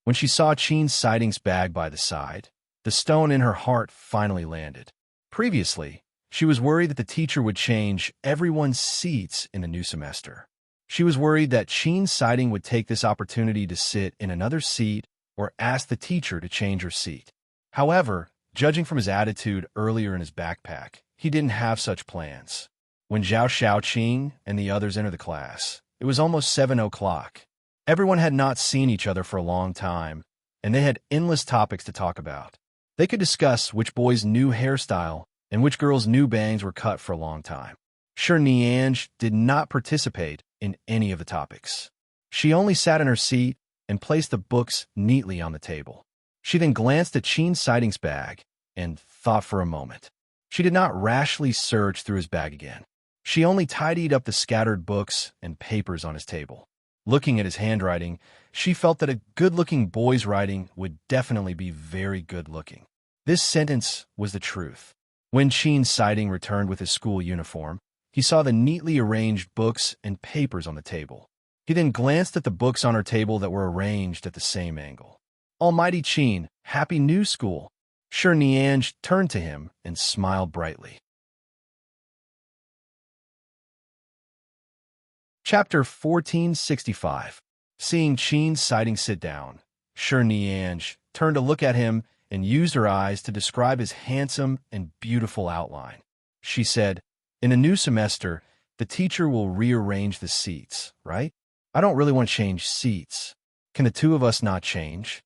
A: When she saw Qin's sightings bag by the side, the stone in her heart finally landed. Previously, she was worried that the teacher would change everyone's seats in the new semester. She was worried that Qin's sighting would take this opportunity to sit in another seat or ask the teacher to change her seat. However, judging from his attitude earlier in his backpack, he didn't have such plans. When Zhao Xiaoqing and the others entered the class, it was almost 7 o'clock. Everyone had not seen each other for a long time, and they had endless topics to talk about. They could discuss which boy's new hairstyle and which girl's new bangs were cut for a long time. Sure, Nianj did not participate in any of the topics. She only sat in her seat and placed the books neatly on the table. She then glanced at Qin's sightings bag and thought for a moment. She did not rashly search through his bag again. She only tidied up the scattered books and papers on his table. Looking at his handwriting, she felt that a good-looking boy's writing would definitely be very good-looking. This sentence was the truth. When Qin's sighting returned with his school uniform, he saw the neatly arranged books and papers on the table. He then glanced at the books on her table that were arranged at the same angle. Almighty Qin, happy new school! Sure, Nianj turned to him and smiled brightly. Chapter 1465. Seeing Qin's sighting sit down, Sure Nianj turned to look at him and used her eyes to describe his handsome and beautiful outline. She said, in a new semester, the teacher will rearrange the seats, right? I don't really want to change seats. Can the two of us not change?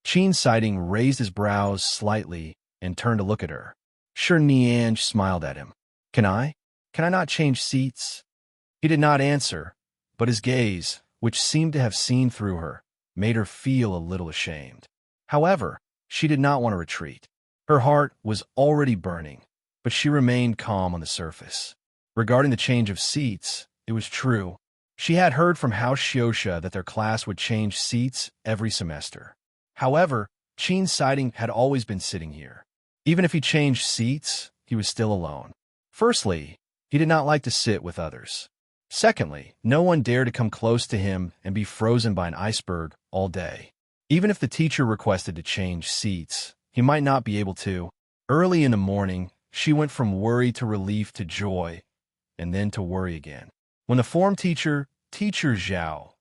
A: Qin's sighting raised his brows slightly and turned to look at her. Sure, Nianj smiled at him. Can I? Can I not change seats? He did not answer, but his gaze, which seemed to have seen through her, made her feel a little ashamed. However, she did not want to retreat. Her heart was already burning, but she remained calm on the surface. Regarding the change of seats, it was true. She had heard from House Xiosha that their class would change seats every semester. However, Qin's sighting had always been sitting here. Even if he changed seats, he was still alone. Firstly, he did not like to sit with others. Secondly, no one dared to come close to him and be frozen by an iceberg all day. Even if the teacher requested to change seats, he might not be able to. Early in the morning, she went from worry to relief to joy, and then to worry again. When the form teacher, Teacher Zhao,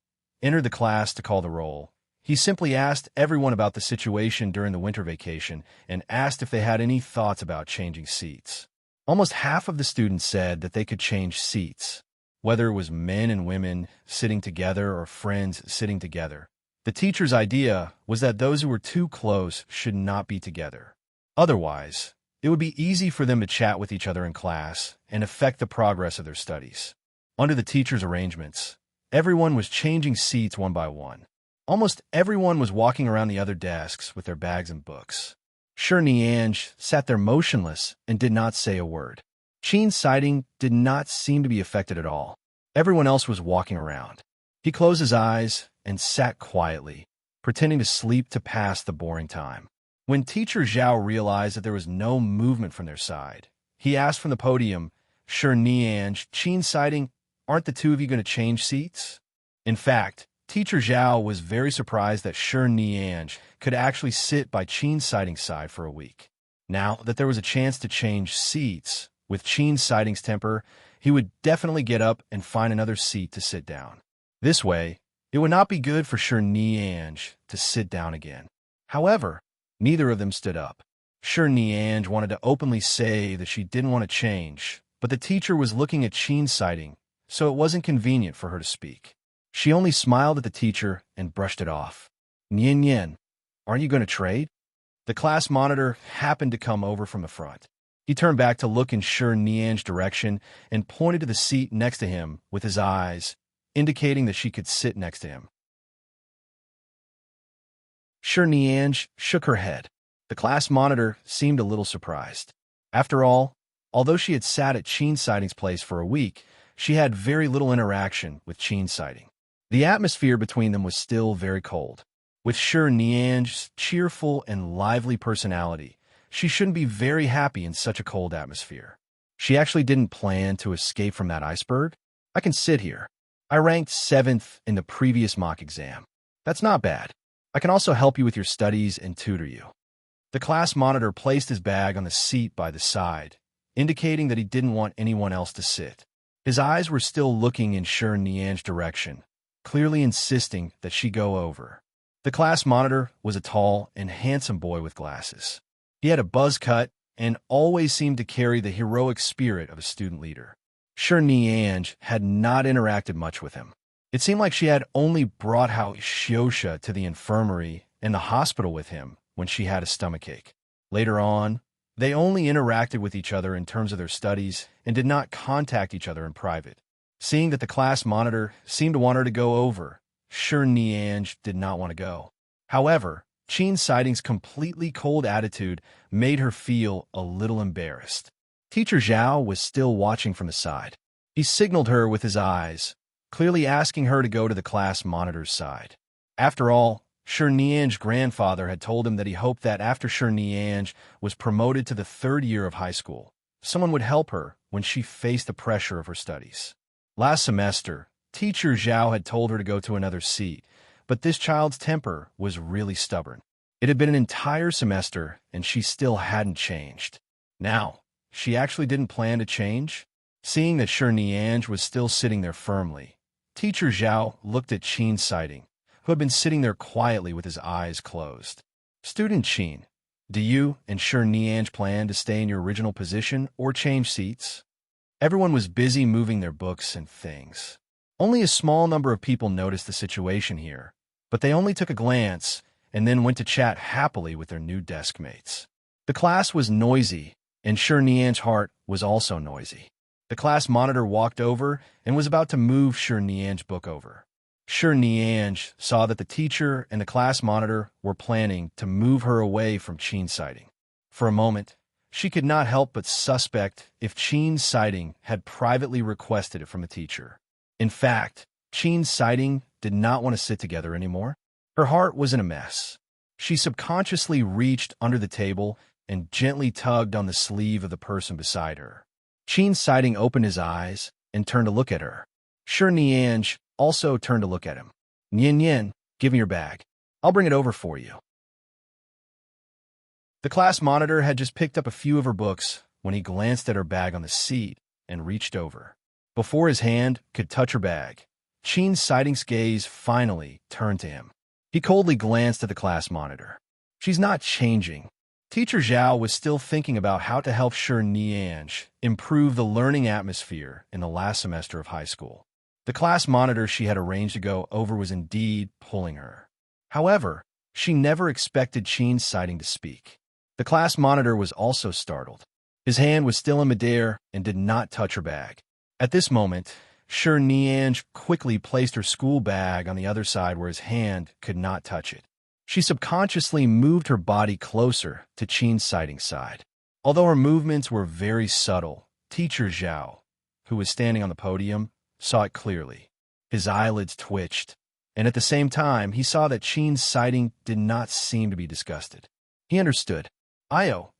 A: entered the class to call the roll, he simply asked everyone about the situation during the winter vacation and asked if they had any thoughts about changing seats. Almost half of the students said that they could change seats, whether it was men and women sitting together or friends sitting together. The teacher's idea was that those who were too close should not be together. Otherwise, it would be easy for them to chat with each other in class and affect the progress of their studies. Under the teacher's arrangements, everyone was changing seats one by one. Almost everyone was walking around the other desks with their bags and books. Sure, Nianj sat there motionless and did not say a word. Qin's sighting did not seem to be affected at all. Everyone else was walking around. He closed his eyes and sat quietly, pretending to sleep to pass the boring time. When Teacher Zhao realized that there was no movement from their side, he asked from the podium, Sure, Nianj, Qin's sighting, aren't the two of you going to change seats? In fact, Teacher Zhao was very surprised that Shi Nianj could actually sit by Qin's sighting's side for a week. Now that there was a chance to change seats, with Qin's sighting's temper, he would definitely get up and find another seat to sit down. This way, it would not be good for Shi Nianj to sit down again. However, neither of them stood up. Shi Nianj wanted to openly say that she didn't want to change, but the teacher was looking at Qin's sighting, so it wasn't convenient for her to speak. She only smiled at the teacher and brushed it off. Nian Nian, aren't you going to trade? The class monitor happened to come over from the front. He turned back to look in Shi Nianj's direction and pointed to the seat next to him with his eyes, indicating that she could sit next to him. Shi Nianj shook her head. The class monitor seemed a little surprised. After all, although she had sat at Qin's sighting's place for a week, she had very little interaction with Qin's sighting. The atmosphere between them was still very cold. With Shi Nianj's cheerful and lively personality, she shouldn't be very happy in such a cold atmosphere. She actually didn't plan to escape from that iceberg. I can sit here. I ranked 7th in the previous mock exam. That's not bad. I can also help you with your studies and tutor you. The class monitor placed his bag on the seat by the side, indicating that he didn't want anyone else to sit. His eyes were still looking in Shi Nianj's direction, clearly insisting that she go over. The class monitor was a tall and handsome boy with glasses. He had a buzz cut and always seemed to carry the heroic spirit of a student leader. Shi Nianj had not interacted much with him. It seemed like she had only brought Hao Xiosha to the infirmary and the hospital with him when she had a stomachache. Later on, they only interacted with each other in terms of their studies and did not contact each other in private. Seeing that the class monitor seemed to want her to go over, Shi Nianj did not want to go. However, Qin's sighting's completely cold attitude made her feel a little embarrassed. Teacher Zhao was still watching from the side. He signaled her with his eyes, clearly asking her to go to the class monitor's side. After all, Shi Nianj's grandfather had told him that he hoped that after Shi Nianj was promoted to the 3rd year of high school, someone would help her when she faced the pressure of her studies. Last semester, Teacher Zhao had told her to go to another seat, but this child's temper was really stubborn. It had been an entire semester, and she still hadn't changed. Now, she actually didn't plan to change. Seeing that Shi Nianj was still sitting there firmly, Teacher Zhao looked at Qin's sighting, who had been sitting there quietly with his eyes closed. Student Qin, do you and Shi Nianj plan to stay in your original position or change seats? Everyone was busy moving their books and things. Only a small number of people noticed the situation here, but they only took a glance and then went to chat happily with their new desk mates. The class was noisy, and Shi Nianj's heart was also noisy. The class monitor walked over and was about to move Shi Nianj's book over. Shi Nianj saw that the teacher and the class monitor were planning to move her away from Qin's sighting. For a moment, she could not help but suspect if Qin's sighting had privately requested it from the teacher. In fact, Qin's sighting did not want to sit together anymore. Her heart was in a mess. She subconsciously reached under the table and gently tugged on the sleeve of the person beside her. Qin's sighting opened his eyes and turned to look at her. Shi Nianj also turned to look at him. Nian Nian, give me your bag. I'll bring it over for you. The class monitor had just picked up a few of her books when he glanced at her bag on the seat and reached over. Before his hand could touch her bag, Qin's sighting's gaze finally turned to him. He coldly glanced at the class monitor. She's not changing. Teacher Zhao was still thinking about how to help Shi Nianj improve the learning atmosphere in the last semester of high school. The class monitor she had arranged to go over was indeed pulling her. However, she never expected Qin's sighting to speak. The class monitor was also startled. His hand was still in midair and did not touch her bag. At this moment, Shi Nianj quickly placed her school bag on the other side where his hand could not touch it. She subconsciously moved her body closer to Qin's sighting side. Although her movements were very subtle, Teacher Zhao, who was standing on the podium, saw it clearly. His eyelids twitched, and at the same time, he saw that Qin's sighting did not seem to be disgusted. He understood.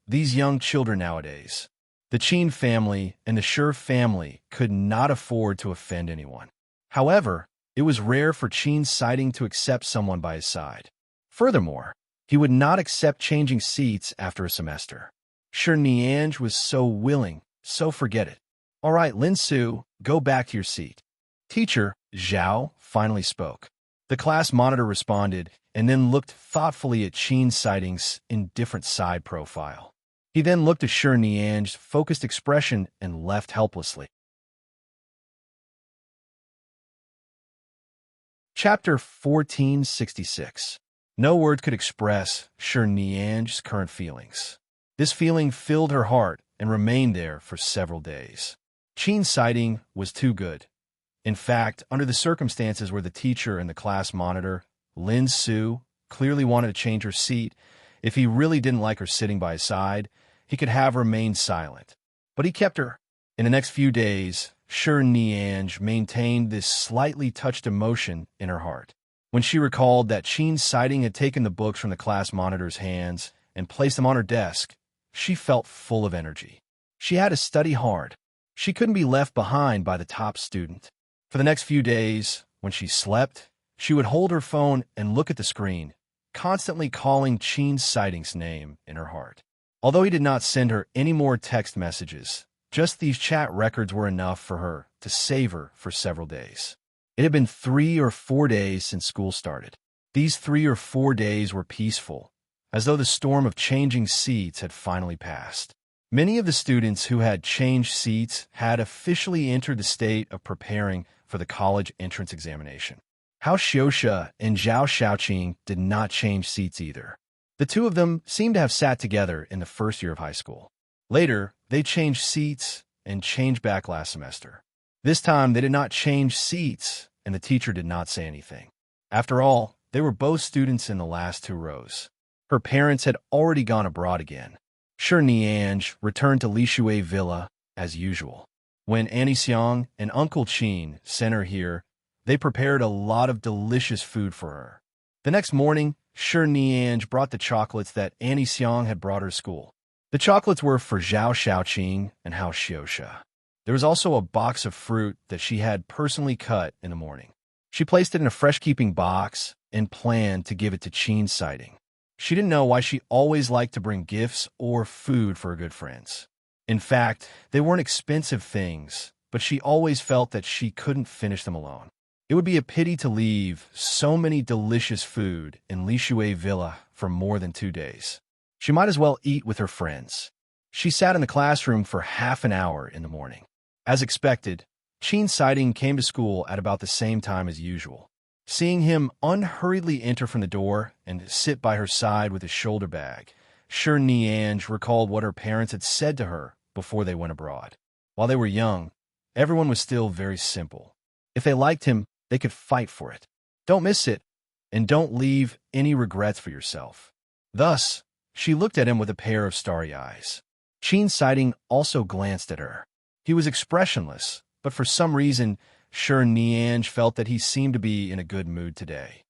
A: These young children nowadays. The Qin family and the Shi family could not afford to offend anyone. However, It was rare for Qin's sighting to accept someone by his side. Furthermore, he would not accept changing seats after a semester. Sure, Nianj was so willing, so forget it. All right, Lin Su, go back to your seat. Teacher, Zhao, finally spoke. The class monitor responded and then looked thoughtfully at Qin's sightings in different side profile. He then looked at Sure Nianj's focused expression and left helplessly. Chapter 1466. No word could express Sure Nianj's current feelings. This feeling filled her heart and remained there for several days. Qin's sighting was too good. In fact, under the circumstances where the teacher and the class monitor, Lin Su, clearly wanted to change her seat, if he really didn't like her sitting by his side, he could have remained silent. But he kept her. In the next few days, Sure Nianj maintained this slightly touched emotion in her heart. When she recalled that Qin's sighting had taken the books from the class monitor's hands and placed them on her desk, she felt full of energy. She had to study hard. She couldn't be left behind by the top student. For the next few days, when she slept, she would hold her phone and look at the screen, constantly calling Qin's sightings name in her heart. Although he did not send her any more text messages, just these chat records were enough for her to save her for several days. It had been 3 or 4 days since school started. These 3 or 4 days were peaceful, as though the storm of changing seats had finally passed. Many of the students who had changed seats had officially entered the state of preparing for the college entrance examination. Hao Xiuxia and Zhao Xiaoqing did not change seats either. The two of them seemed to have sat together in the first year of high school. Later, they changed seats and changed back last semester. This time, they did not change seats, and the teacher did not say anything. After all, they were both students in the last 2 rows. Her parents had already gone abroad again. Sure Nianj returned to Lishui Villa as usual. When Annie Xiang and Uncle Qin sent her here, they prepared a lot of delicious food for her. The next morning, Sure Nianj brought the chocolates that Annie Xiang had brought her to school. The chocolates were for Zhao Xiaoqing and Hao Xiuxia. There was also a box of fruit that she had personally cut in the morning. She placed it in a fresh-keeping box and planned to give it to Qin's sighting. She didn't know why she always liked to bring gifts or food for her good friends. In fact, they weren't expensive things, but she always felt that she couldn't finish them alone. It would be a pity to leave so many delicious food in Lishui Villa for more than 2 days. She might as well eat with her friends. She sat in the classroom for half an hour in the morning. As expected, Qin's sighting came to school at about the same time as usual. Seeing him unhurriedly enter from the door and sit by her side with his shoulder bag, Sure Nianj recalled what her parents had said to her before they went abroad. While they were young, everyone was still very simple. If they liked him, they could fight for it. Don't miss it, and don't leave any regrets for yourself. Thus, she looked at him with a pair of starry eyes. Qin's sighting also glanced at her. He was expressionless, but for some reason, Sure Nianj felt that he seemed to be in a good mood today.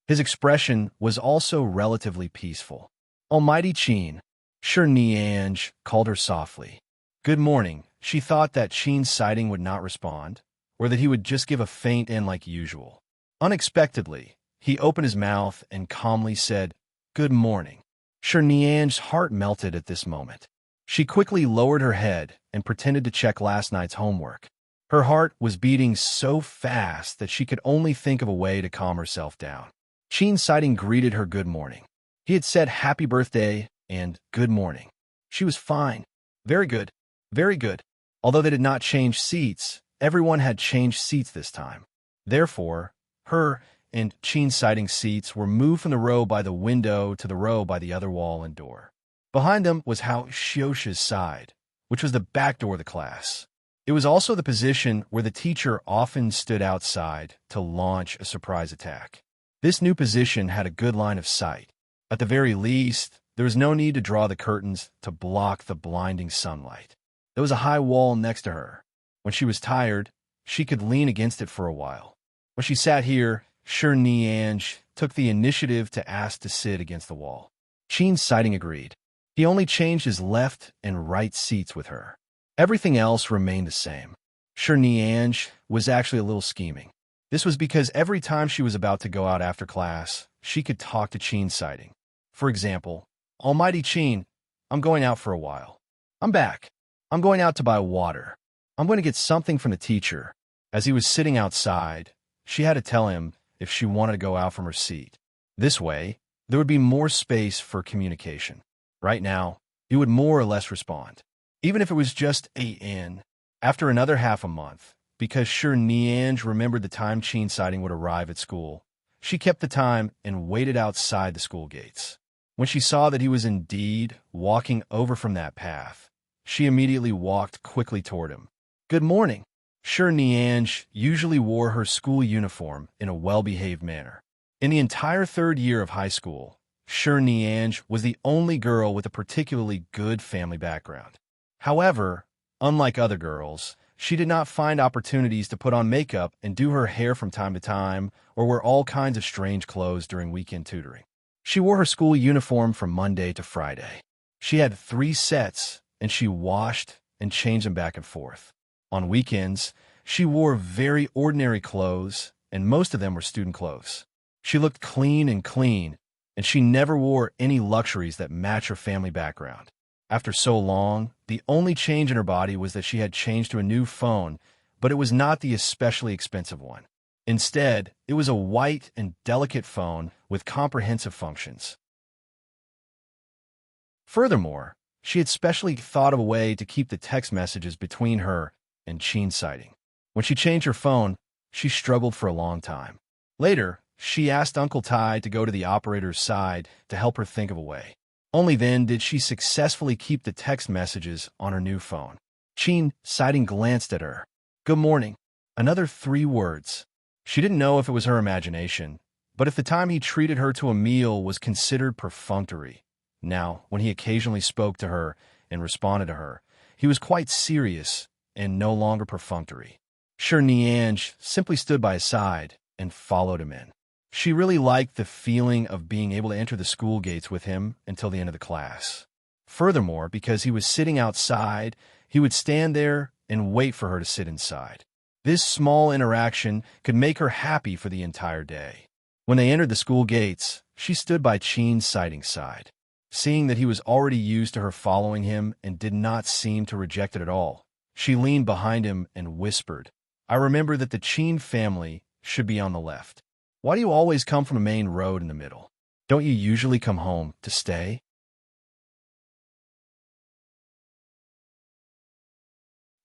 A: His expression was also relatively peaceful. Almighty Qin, Sure Nianj called her softly. Good morning. She thought that Qin's sighting would not respond, or that he would just give a faint end like usual. Unexpectedly, he opened his mouth and calmly said, Good morning. Sure Nianj's heart melted at this moment. She quickly lowered her head and pretended to check last night's homework. Her heart was beating so fast that she could only think of a way to calm herself down. Qin's sighting greeted her good morning. He had said happy birthday and good morning. She was fine. Very good. Very good. Although they did not change seats, everyone had changed seats this time. Therefore, her and Qin's sighting seats were moved from the row by the window to the row by the other wall and door. Behind them was Hao Xiuxia's side, which was the back door of the class. It was also the position where the teacher often stood outside to launch a surprise attack. This new position had a good line of sight. At the very least, there was no need to draw the curtains to block the blinding sunlight. There was a high wall next to her. When she was tired, she could lean against it for a while. When she sat here, Sure Nianj took the initiative to ask to sit against the wall. Qin's sighting agreed. He only changed his left and right seats with her. Everything else remained the same. Sure, Niange was actually a little scheming. This was because every time she was about to go out after class, she could talk to Chin sighting. For example, Almighty Chin, I'm going out for a while. I'm back. I'm going out to buy water. I'm going to get something from the teacher. As he was sitting outside, she had to tell him if she wanted to go out from her seat. This way, there would be more space for communication. Right now, he would more or less respond, even if it was just a in. After another half a month, because sure Niange remembered the time Chin sighting would arrive at school, she kept the time and waited outside the school gates. When she saw that he was indeed walking over from that path, she immediately walked quickly toward him. Good morning. Sure Niange usually wore her school uniform in a well-behaved manner. In the entire third year of high school, Sure Niange was the only girl with a particularly good family background. However, unlike other girls, she did not find opportunities to put on makeup and do her hair from time to time or wear all kinds of strange clothes during weekend tutoring. She wore her school uniform from Monday to Friday. She had 3 sets, and she washed and changed them back and forth. On weekends, she wore very ordinary clothes, and most of them were student clothes. She looked clean, and she never wore any luxuries that match her family background. After so long, the only change in her body was that she had changed to a new phone, but it was not the especially expensive one. Instead, it was a white and delicate phone with comprehensive functions. Furthermore, she had specially thought of a way to keep the text messages between her and Chin sighting. When she changed her phone, she struggled for a long time. Later, she asked Uncle Tai to go to the operator's side to help her think of a way. Only then did she successfully keep the text messages on her new phone. Chin sighting glanced at her. Good morning. Another 3 words. She didn't know if it was her imagination, but if the time he treated her to a meal was considered perfunctory, now, when he occasionally spoke to her and responded to her, he was quite serious and no longer perfunctory. Sure Niange simply stood by his side and followed him in. She really liked the feeling of being able to enter the school gates with him until the end of the class. Furthermore, because he was sitting outside, he would stand there and wait for her to sit inside. This small interaction could make her happy for the entire day. When they entered the school gates, she stood by Chin sighting's side. Seeing that he was already used to her following him and did not seem to reject it at all, she leaned behind him and whispered, I remember that the Chin family should be on the left. Why do you always come from a main road in the middle? Don't you usually come home to stay?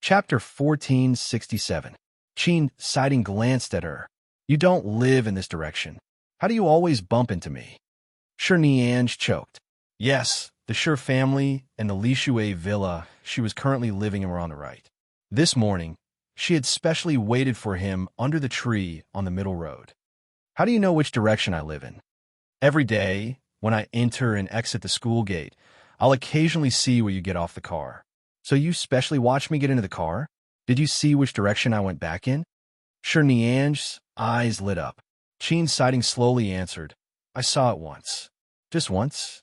A: Chapter 1467. Chin sighting glanced at her. You don't live in this direction. How do you always bump into me? Sure Niange choked. Yes, the Sure family and the Lishui villa she was currently living in were on the right. This morning, she had specially waited for him under the tree on the middle road. How do you know which direction I live in? Every day, when I enter and exit the school gate, I'll occasionally see where you get off the car. So you specially watched me get into the car? Did you see which direction I went back in? Sure Niange's eyes lit up. Chin sighting slowly answered, I saw it once. Just once?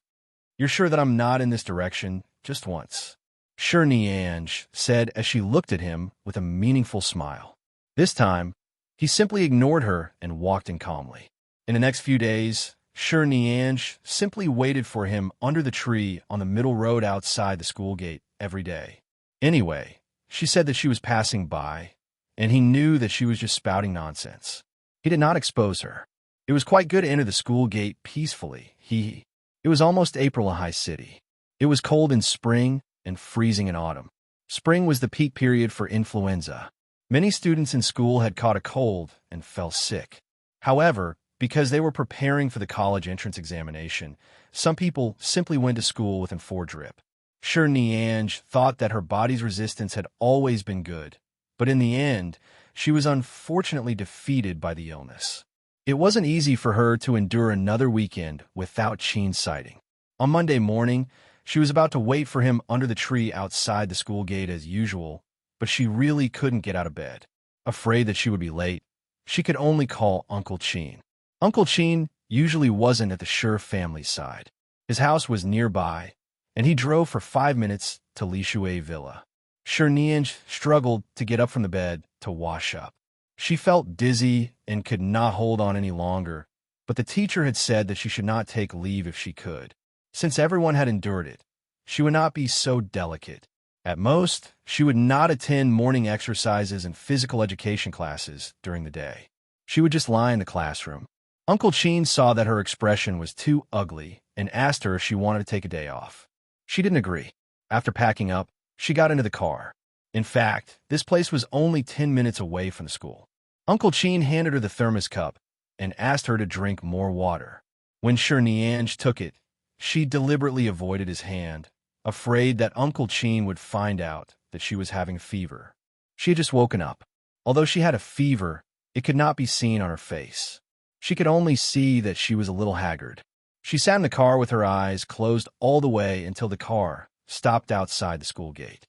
A: You're sure that I'm not in this direction? Just once. Sure Niange said as she looked at him with a meaningful smile. This time, he simply ignored her and walked in calmly. In the next few days, Sure Niange simply waited for him under the tree on the middle road outside the school gate every day. Anyway, she said that she was passing by, and he knew that she was just spouting nonsense. He did not expose her. It was quite good to enter the school gate peacefully. It was almost April in High City. It was cold in spring and freezing in autumn. Spring was the peak period for influenza. Many students in school had caught a cold and fell sick. However, because they were preparing for the college entrance examination, some people simply went to school with an 4-drip. Sure Niange thought that her body's resistance had always been good, but in the end, she was unfortunately defeated by the illness. It wasn't easy for her to endure another weekend without Chin sighting. On Monday morning, she was about to wait for him under the tree outside the school gate as usual, but she really couldn't get out of bed. Afraid that she would be late, she could only call Uncle Chin. Uncle Chin usually wasn't at the Sure family's side. His house was nearby, and he drove for 5 minutes to Lishui Villa. Chernianj struggled to get up from the bed to wash up. She felt dizzy and could not hold on any longer, but the teacher had said that she should not take leave if she could. Since everyone had endured it, she would not be so delicate. At most, she would not attend morning exercises and physical education classes during the day. She would just lie in the classroom. Uncle Cheen saw that her expression was too ugly and asked her if she wanted to take a day off. She didn't agree. After packing up, she got into the car. In fact, this place was only 10 minutes away from the school. Uncle Cheen handed her the thermos cup and asked her to drink more water. When Chernianj took it, she deliberately avoided his hand, afraid that Uncle Cheen would find out that she was having a fever. She had just woken up. Although she had a fever, it could not be seen on her face. She could only see that she was a little haggard. She sat in the car with her eyes closed all the way until the car stopped outside the school gate.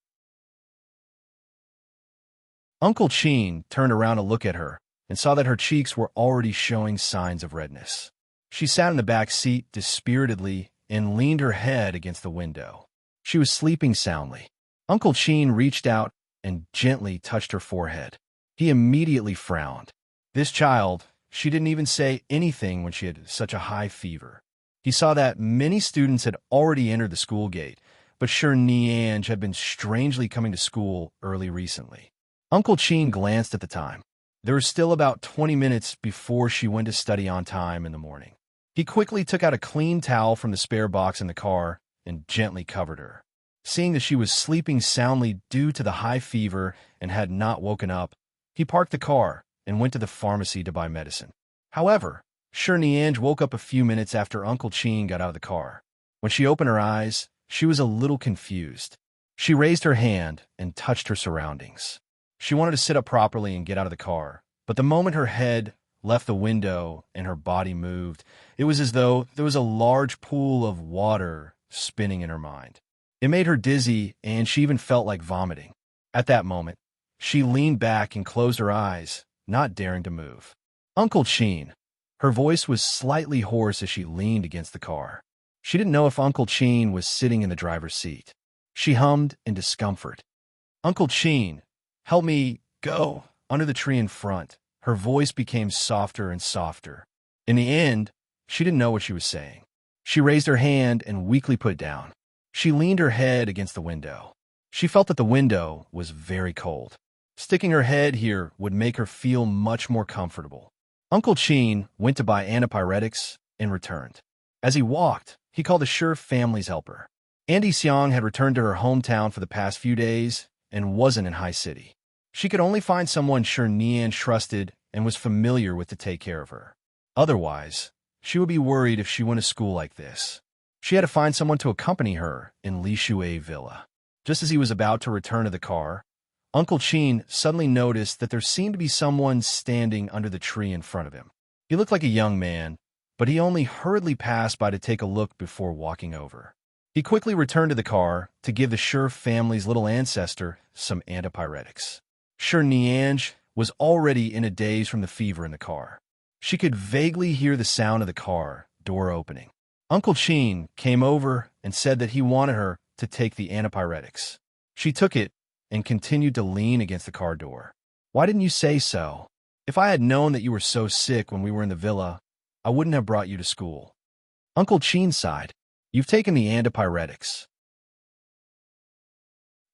A: Uncle Cheen turned around to look at her and saw that her cheeks were already showing signs of redness. She sat in the back seat dispiritedly and leaned her head against the window. She was sleeping soundly. Uncle Cheen reached out and gently touched her forehead. He immediately frowned. This child, she didn't even say anything when she had such a high fever. He saw that many students had already entered the school gate, but Chernianj had been strangely coming to school early recently. Uncle Cheen glanced at the time. There was still about 20 minutes before she went to study on time in the morning. He quickly took out a clean towel from the spare box in the car and gently covered her. Seeing that she was sleeping soundly due to the high fever and had not woken up, he parked the car and went to the pharmacy to buy medicine. However, Chernianj woke up a few minutes after Uncle Cheen got out of the car. When she opened her eyes, she was a little confused. She raised her hand and touched her surroundings. She wanted to sit up properly and get out of the car, but the moment her head left the window and her body moved, it was as though there was a large pool of water spinning in her mind. It made her dizzy, and she even felt like vomiting. At that moment, she leaned back and closed her eyes, not daring to move. Uncle Cheen. Her voice was slightly hoarse as she leaned against the car. She didn't know if Uncle Cheen was sitting in the driver's seat. She hummed in discomfort. Uncle Cheen, help me go. Under the tree in front, her voice became softer and softer. In the end, she didn't know what she was saying. She raised her hand and weakly put it down. She leaned her head against the window. She felt that the window was very cold. Sticking her head here would make her feel much more comfortable. Uncle Cheen went to buy antipyretics and returned. As he walked, he called a Sure family's helper. Andy Seong had returned to her hometown for the past few days and wasn't in High City. She could only find someone Chernianj trusted and was familiar with to take care of her. Otherwise, she would be worried if she went to school like this. She had to find someone to accompany her in Li Shui Villa. Just as he was about to return to the car, Uncle Cheen suddenly noticed that there seemed to be someone standing under the tree in front of him. He looked like a young man, but he only hurriedly passed by to take a look before walking over. He quickly returned to the car to give the Sure family's little ancestor some antipyretics. Chernianj was already in a daze from the fever in the car. She could vaguely hear the sound of the car door opening. Uncle Cheen came over and said that he wanted her to take the antipyretics. She took it and continued to lean against the car door. Why didn't you say so? If I had known that you were so sick when we were in the villa, I wouldn't have brought you to school. Uncle Cheen sighed. You've taken the antipyretics.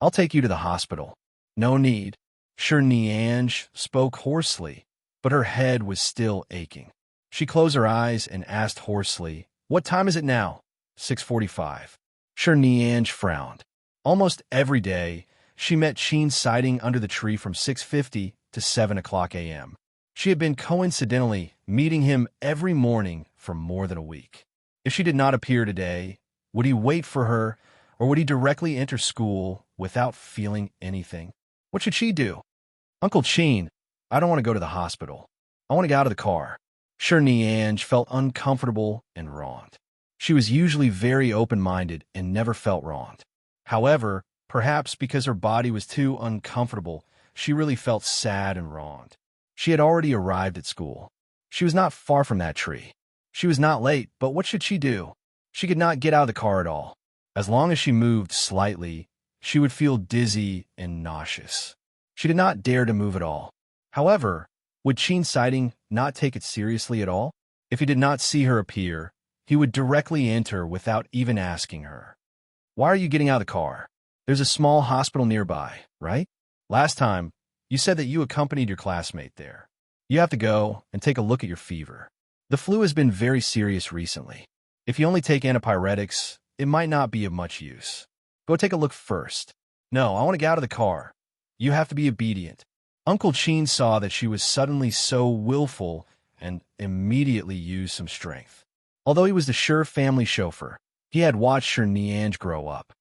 A: I'll take you to the hospital. No need. Chernianj spoke hoarsely, but her head was still aching. She closed her eyes and asked hoarsely, What time is it now? 6:45. Chernianj frowned. Almost every day, she met Cheen siding under the tree from 6:50 to 7 o'clock a.m. She had been coincidentally meeting him every morning for more than a week. If she did not appear today, would he wait for her, or would he directly enter school without feeling anything? What should she do? Uncle Cheen, I don't want to go to the hospital. I want to get out of the car. Chernianj felt uncomfortable and wronged. She was usually very open-minded and never felt wronged. However, perhaps because her body was too uncomfortable, she really felt sad and wronged. She had already arrived at school. She was not far from that tree. She was not late, but what should she do? She could not get out of the car at all. As long as she moved slightly, she would feel dizzy and nauseous. She did not dare to move at all. However, would Qin sighting not take it seriously at all? If he did not see her appear, he would directly enter without even asking her. Why are you getting out of the car? There's a small hospital nearby, right? Last time, you said that you accompanied your classmate there. You have to go and take a look at your fever. The flu has been very serious recently. If you only take antipyretics, it might not be of much use. Go take a look first. No, I want to get out of the car. You have to be obedient. Uncle Qin saw that she was suddenly so willful and immediately used some strength. Although he was the sure family chauffeur, he had watched Sure Niange grow up.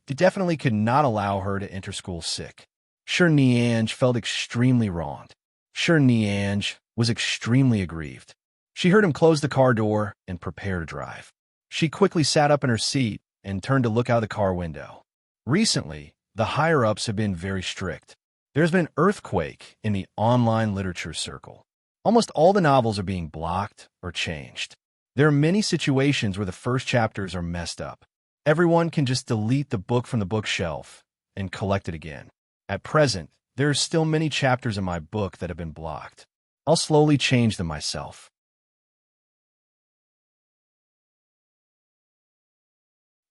A: He definitely could not allow her to enter school sick. Sure Niange felt extremely wronged. Sure Niange was extremely aggrieved. She heard him close the car door and prepare to drive. She quickly sat up in her seat and turned to look out the car window. Recently, the higher-ups have been very strict. There's been an earthquake in the online literature circle. Almost all the novels are being blocked or changed. There are many situations where the first chapters are messed up. Everyone can just delete the book from the bookshelf and collect it again. At present, there are still many chapters in my book that have been blocked. I'll slowly change them myself.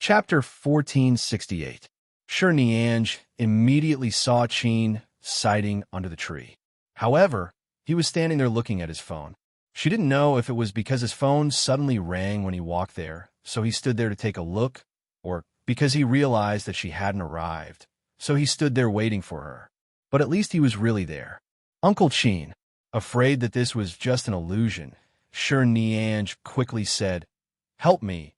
A: Chapter 1468. Sure Niange immediately saw Qin sighting under the tree. However, he was standing there looking at his phone. She didn't know if it was because his phone suddenly rang when he walked there, so he stood there to take a look, or because he realized that she hadn't arrived, so he stood there waiting for her. But at least he was really there. Uncle Qin, afraid that this was just an illusion, Sure Niange quickly said, "Help me.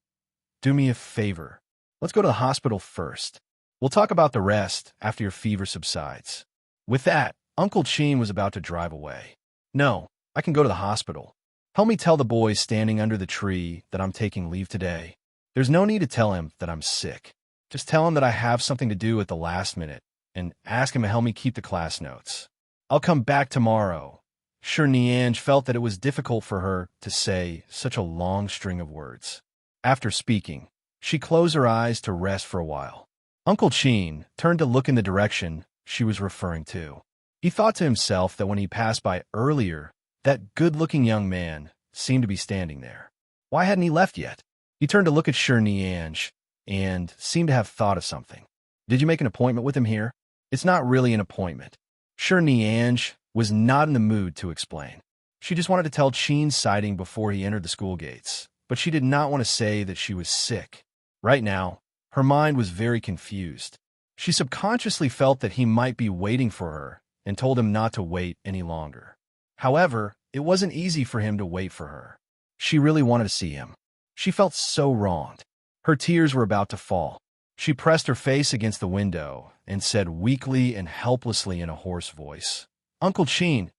A: Do me a favor. Let's go to the hospital first. We'll talk about the rest after your fever subsides." With that, Uncle Qin was about to drive away. "No, I can go to the hospital. Help me tell the boys standing under the tree that I'm taking leave today. There's no need to tell him that I'm sick. Just tell him that I have something to do at the last minute, and ask him to help me keep the class notes. I'll come back tomorrow." Sure Niange felt that it was difficult for her to say such a long string of words. After speaking, she closed her eyes to rest for a while. Uncle Qin turned to look in the direction she was referring to. He thought to himself that when he passed by earlier, that good-looking young man seemed to be standing there. Why hadn't he left yet? He turned to look at Sure Niange and seemed to have thought of something. "Did you make an appointment with him here?" "It's not really an appointment." Sure Niange was not in the mood to explain. She just wanted to tell Qin's sighting before he entered the school gates, but she did not want to say that she was sick. Right now, her mind was very confused. She subconsciously felt that he might be waiting for her and told him not to wait any longer. However, it wasn't easy for him to wait for her. She really wanted to see him. She felt so wronged. Her tears were about to fall. She pressed her face against the window and said weakly and helplessly in a hoarse voice, "Uncle Qin,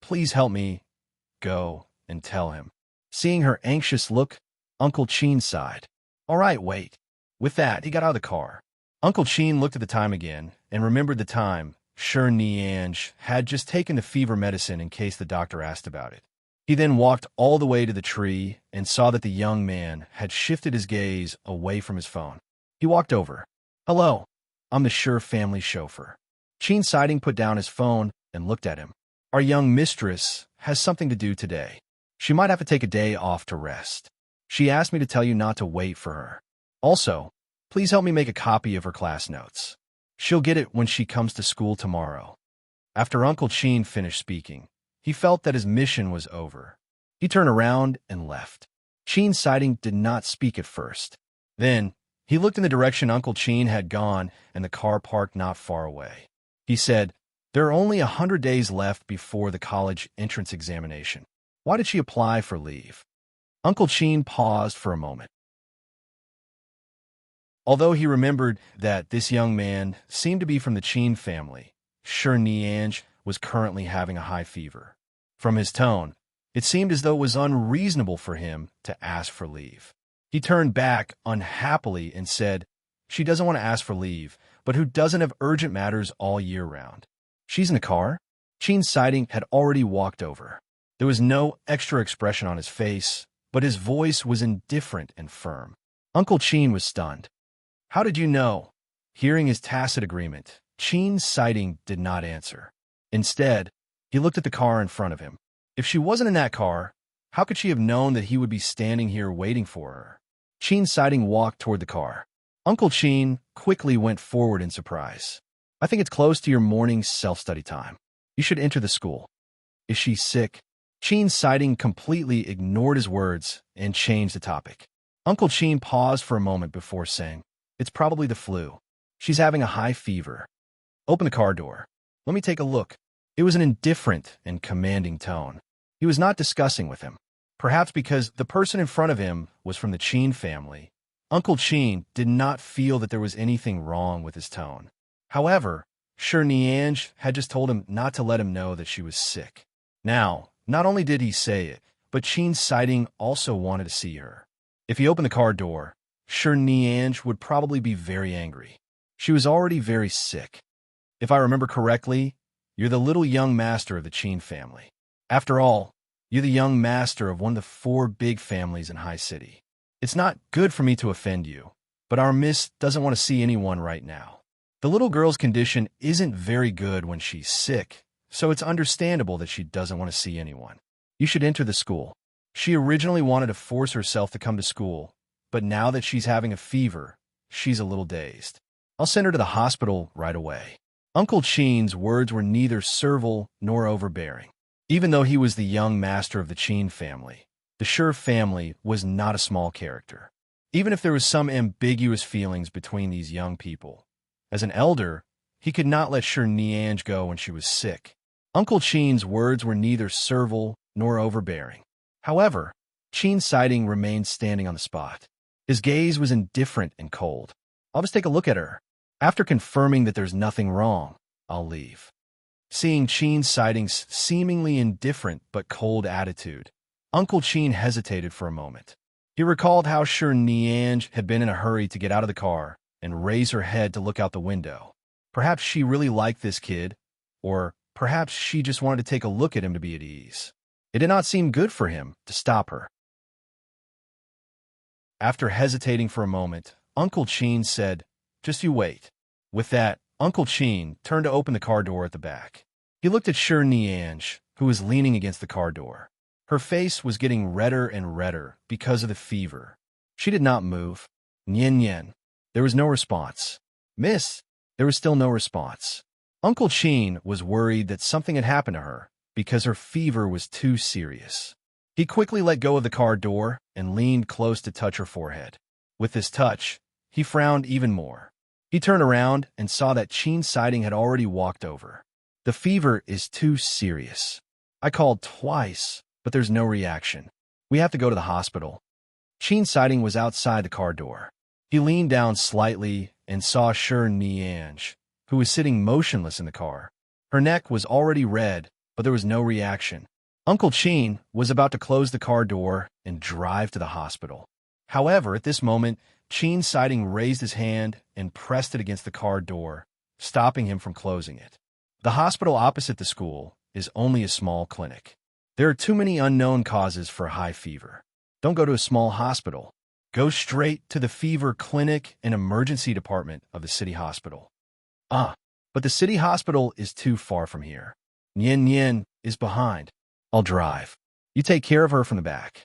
A: please help me go and tell him." Seeing her anxious look, Uncle Qin sighed. "All right, wait." With that, he got out of the car. Uncle Qin looked at the time again and remembered the time Sure Niange had just taken the fever medicine in case the doctor asked about it. He then walked all the way to the tree and saw that the young man had shifted his gaze away from his phone. He walked over. "Hello, I'm the Sure family chauffeur." Qin sighting put down his phone and looked at him. "Our young mistress has something to do today. She might have to take a day off to rest. She asked me to tell you not to wait for her. Also, please help me make a copy of her class notes. She'll get it when she comes to school tomorrow." After Uncle Qin finished speaking, he felt that his mission was over. He turned around and left. Qin sighting did not speak at first. Then, he looked in the direction Uncle Qin had gone and the car parked not far away. He said, "There are only 100 days left before the college entrance examination. Why did she apply for leave?" Uncle Qin paused for a moment. Although he remembered that this young man seemed to be from the Qin family, Sure Niange was currently having a high fever. From his tone, it seemed as though it was unreasonable for him to ask for leave. He turned back unhappily and said, "She doesn't want to ask for leave, but who doesn't have urgent matters all year round?" "She's in the car?" Qin sighting had already walked over. There was no extra expression on his face, but his voice was indifferent and firm. Uncle Qin was stunned. "How did you know?" Hearing his tacit agreement, Chin's sighting did not answer. Instead, he looked at the car in front of him. If she wasn't in that car, how could she have known that he would be standing here waiting for her? Chin's sighting walked toward the car. Uncle Chin quickly went forward in surprise. I think it's close to your morning self-study time. You should enter the school. Is she sick? Chin's sighting completely ignored his words and changed the topic. Uncle Chin paused for a moment before saying, it's probably the flu. She's having a high fever. Open the car door. Let me take a look. It was an indifferent and commanding tone. He was not discussing with him. Perhaps because the person in front of him was from the Chin family, Uncle Chin did not feel that there was anything wrong with his tone. However, Sure Nianj had just told him not to let him know that she was sick. Now, not only did he say it, but Chin's sighting also wanted to see her. If he opened the car door, Sure Nianj would probably be very angry. She was already very sick. If I remember correctly, you're the little young master of the Chin family. After all, you're the young master of one of the 4 big families in High City. It's not good for me to offend you, but our miss doesn't want to see anyone right now. The little girl's condition isn't very good when she's sick, so it's understandable that she doesn't want to see anyone. You should enter the school. She originally wanted to force herself to come to school, but now that she's having a fever, she's a little dazed. I'll send her to the hospital right away. Uncle Chin's words were neither servile nor overbearing. Even though he was the young master of the Chin family, the Sure family was not a small character. Even if there was some ambiguous feelings between these young people, as an elder, he could not let Sure Nianj go when she was sick. Uncle Chin's words were neither servile nor overbearing. However, Chin's sighting remained standing on the spot. His gaze was indifferent and cold. I'll just take a look at her. After confirming that there's nothing wrong, I'll leave. Seeing Chin's sighting's seemingly indifferent but cold attitude, Uncle Chin hesitated for a moment. He recalled how Sure Nianj had been in a hurry to get out of the car and raise her head to look out the window. Perhaps she really liked this kid, or perhaps she just wanted to take a look at him to be at ease. It did not seem good for him to stop her. After hesitating for a moment, Uncle Chin said, just you wait. With that, Uncle Chin turned to open the car door at the back. He looked at Sure Nianj, who was leaning against the car door. Her face was getting redder and redder because of the fever. She did not move. Nyen Nyen. There was no response. Miss. There was still no response. Uncle Chin was worried that something had happened to her because her fever was too serious. He quickly let go of the car door and leaned close to touch her forehead. With this touch, he frowned even more. He turned around and saw that Chin's sighting had already walked over. The fever is too serious. I called twice, but there's no reaction. We have to go to the hospital. Chin's sighting was outside the car door. He leaned down slightly and saw Sure Nianj, who was sitting motionless in the car. Her neck was already red, but there was no reaction. Uncle Chin was about to close the car door and drive to the hospital. However, at this moment, Chin's sighting raised his hand and pressed it against the car door, stopping him from closing it. The hospital opposite the school is only a small clinic. There are too many unknown causes for high fever. Don't go to a small hospital. Go straight to the fever clinic and emergency department of the city hospital. But the city hospital is too far from here. Nyen Nyen is behind. I'll drive. You take care of her from the back.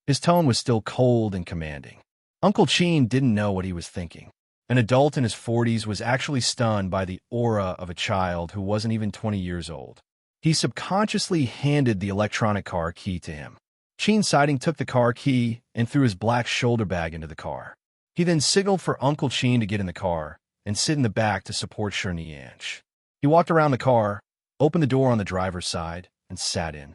A: His tone was still cold and commanding. Uncle Chin didn't know what he was thinking. An adult in his 40s was actually stunned by the aura of a child who wasn't even 20 years old. He subconsciously handed the electronic car key to him. Chin's sighting took the car key and threw his black shoulder bag into the car. He then signaled for Uncle Chin to get in the car and sit in the back to support Sure Nianj. He walked around the car, opened the door on the driver's side, and sat in.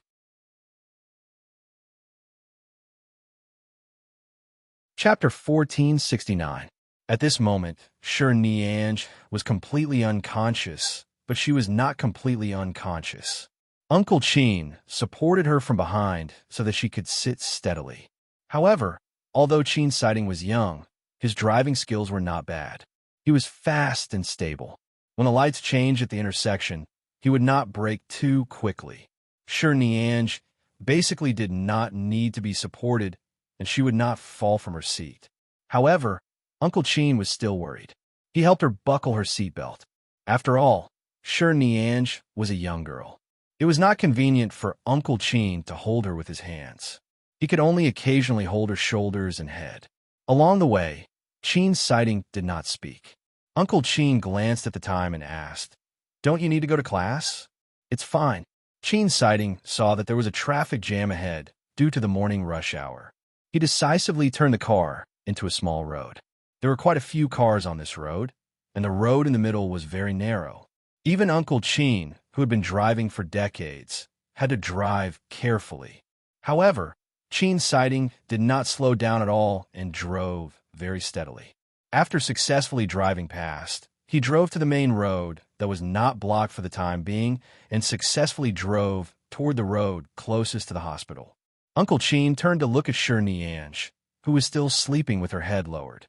A: Chapter 1469. At this moment, Sure Nianj was completely unconscious, but she was not completely unconscious. Uncle Chin supported her from behind so that she could sit steadily. However, although Chin's sighting was young, his driving skills were not bad. He was fast and stable. When the lights changed at the intersection, he would not brake too quickly. Sure Nianj basically did not need to be supported, and she would not fall from her seat. However, Uncle Chin was still worried. He helped her buckle her seatbelt. After all, Sure Nianj was a young girl. It was not convenient for Uncle Chin to hold her with his hands. He could only occasionally hold her shoulders and head. Along the way, Chin's sighting did not speak. Uncle Chin glanced at the time and asked, "Don't you need to go to class?" "It's fine." Chin's sighting saw that there was a traffic jam ahead due to the morning rush hour. He decisively turned the car into a small road. There were quite a few cars on this road, and the road in the middle was very narrow. Even Uncle Chin, who had been driving for decades, had to drive carefully. However, Chin's sighting did not slow down at all and drove very steadily. After successfully driving past, he drove to the main road that was not blocked for the time being and successfully drove toward the road closest to the hospital. Uncle Chin turned to look at Sure Nianj, who was still sleeping with her head lowered.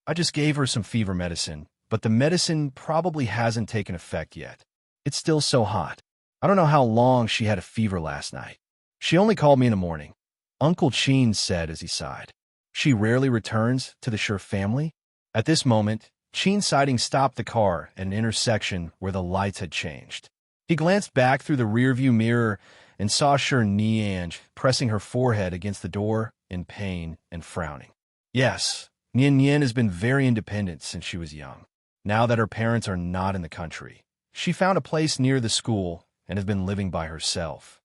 A: "I just gave her some fever medicine, but the medicine probably hasn't taken effect yet. It's still so hot. I don't know how long she had a fever last night. She only called me in the morning," Uncle Chin said as he sighed. "She rarely returns to the Sure family?" At this moment, Chin's sighting stopped the car at an intersection where the lights had changed. He glanced back through the rearview mirror and saw Sure Nianj pressing her forehead against the door in pain and frowning. Yes, Nian Nian has been very independent since she was young. Now that her parents are not in the country, she found a place near the school and has been living by herself.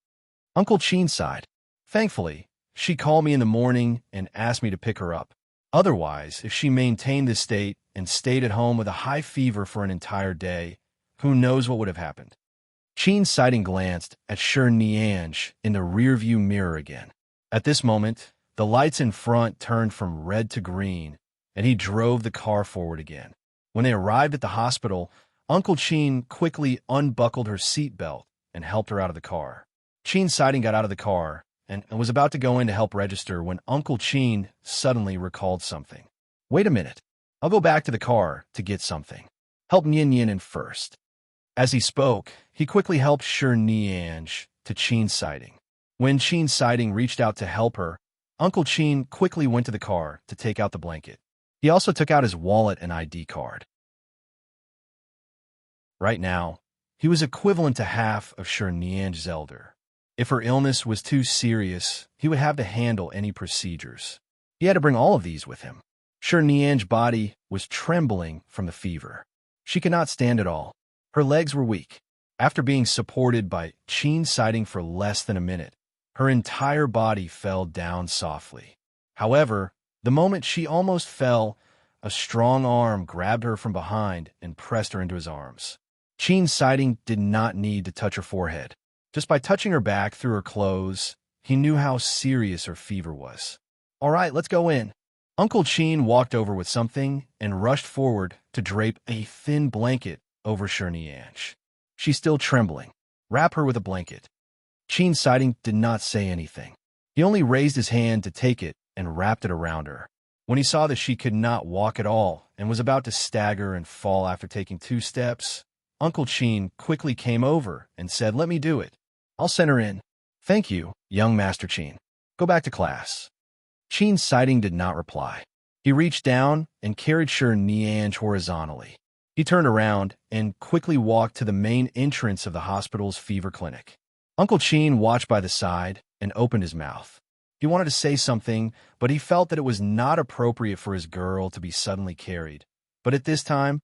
A: Uncle Chin sighed. "Thankfully, she called me in the morning and asked me to pick her up. Otherwise, if she maintained this state and stayed at home with a high fever for an entire day, who knows what would have happened." Chin's sighting glanced at Sure Nianj in the rearview mirror again. At this moment, the lights in front turned from red to green, and he drove the car forward again. When they arrived at the hospital, Uncle Chin quickly unbuckled her seatbelt and helped her out of the car. Chin's sighting got out of the car and was about to go in to help register when Uncle Chin suddenly recalled something. "Wait a minute. I'll go back to the car to get something. Help Nian Nian in first." As he spoke, he quickly helped Sure Nianj to Chin's sighting. When Chin's sighting reached out to help her, Uncle Chin quickly went to the car to take out the blanket. He also took out his wallet and ID card. Right now, he was equivalent to half of Sure Nianj's elder. If her illness was too serious, he would have to handle any procedures. He had to bring all of these with him. Sure Nianj's body was trembling from the fever. She could not stand at all. Her legs were weak. After being supported by Chin's sighting for less than a minute, her entire body fell down softly. However, the moment she almost fell, a strong arm grabbed her from behind and pressed her into his arms. Chin's sighting did not need to touch her forehead. Just by touching her back through her clothes, he knew how serious her fever was. "All right, let's go in." Uncle Chin walked over with something and rushed forward to drape a thin blanket over Sure Nianj. "She's still trembling. Wrap her with a blanket." Chin's sighting did not say anything. He only raised his hand to take it and wrapped it around her. When he saw that she could not walk at all and was about to stagger and fall after taking 2 steps, Uncle Chin quickly came over and said, "Let me do it. I'll send her in." "Thank you, young Master Chin. Go back to class." Chin's sighting did not reply. He reached down and carried Sure Nianj horizontally. He turned around and quickly walked to the main entrance of the hospital's fever clinic. Uncle Chin watched by the side and opened his mouth. He wanted to say something, but he felt that it was not appropriate for his girl to be suddenly carried. But at this time,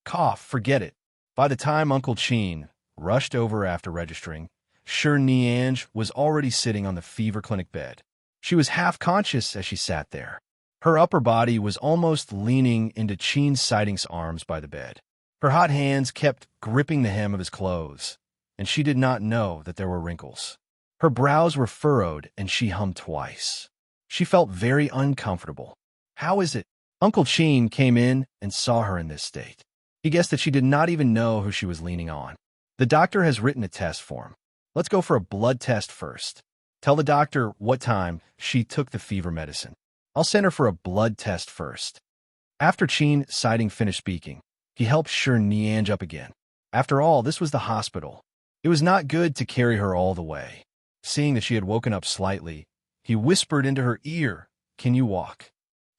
A: cough, forget it. By the time Uncle Chin rushed over after registering, Sure Nianj was already sitting on the fever clinic bed. She was half conscious as she sat there. Her upper body was almost leaning into Chin's sighting's arms by the bed. Her hot hands kept gripping the hem of his clothes, and she did not know that there were wrinkles. Her brows were furrowed, and she hummed twice. She felt very uncomfortable. "How is it?" Uncle Chin came in and saw her in this state. He guessed that she did not even know who she was leaning on. "The doctor has written a test form. Let's go for a blood test first. Tell the doctor what time she took the fever medicine. I'll send her for a blood test first." After Chin's sighting finished speaking, he helped Sure Nianj up again. After all, this was the hospital. It was not good to carry her all the way. Seeing that she had woken up slightly, he whispered into her ear, "Can you walk?"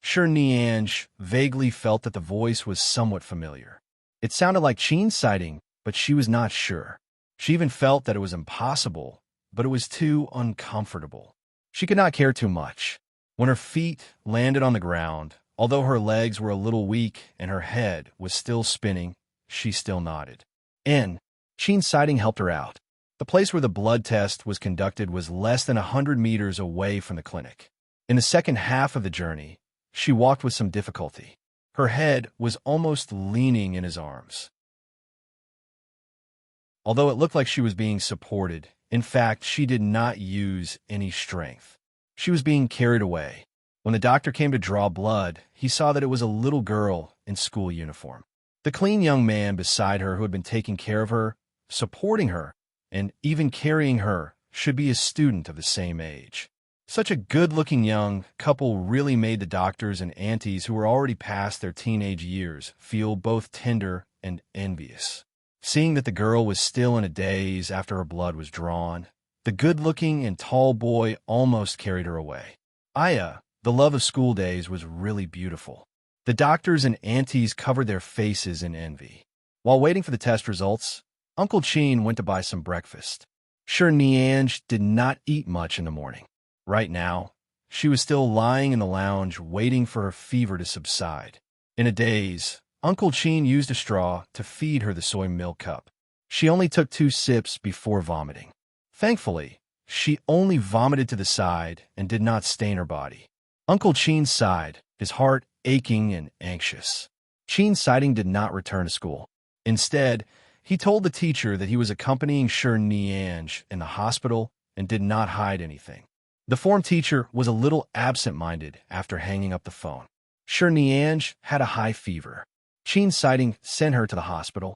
A: Sure, Nianj vaguely felt that the voice was somewhat familiar. It sounded like Qin's sighting, but she was not sure. She even felt that it was impossible, but it was too uncomfortable. She could not care too much. When her feet landed on the ground, although her legs were a little weak and her head was still spinning, she still nodded. Qin's sighting helped her out. The place where the blood test was conducted was less than 100 meters away from the clinic. In the second half of the journey, she walked with some difficulty. Her head was almost leaning in his arms. Although it looked like she was being supported, in fact, she did not use any strength. She was being carried away. When the doctor came to draw blood, he saw that it was a little girl in school uniform. The clean young man beside her who had been taking care of her, supporting her, and even carrying her should be a student of the same age. Such a good-looking young couple really made the doctors and aunties who were already past their teenage years feel both tender and envious. Seeing that the girl was still in a daze after her blood was drawn, the good-looking and tall boy almost carried her away. Aya, the love of school days, was really beautiful. The doctors and aunties covered their faces in envy. While waiting for the test results, Uncle Qin went to buy some breakfast. Sure, Nianj did not eat much in the morning. Right now, she was still lying in the lounge waiting for her fever to subside. In a daze, Uncle Qin used a straw to feed her the soy milk cup. She only took 2 sips before vomiting. Thankfully, she only vomited to the side and did not stain her body. Uncle Qin sighed, his heart aching and anxious. Qin's sighting did not return to school. Instead, he told the teacher that he was accompanying Sure Nianj in the hospital and did not hide anything. The form teacher was a little absent-minded after hanging up the phone. Sure Nianj had a high fever. Qin's sighting sent her to the hospital.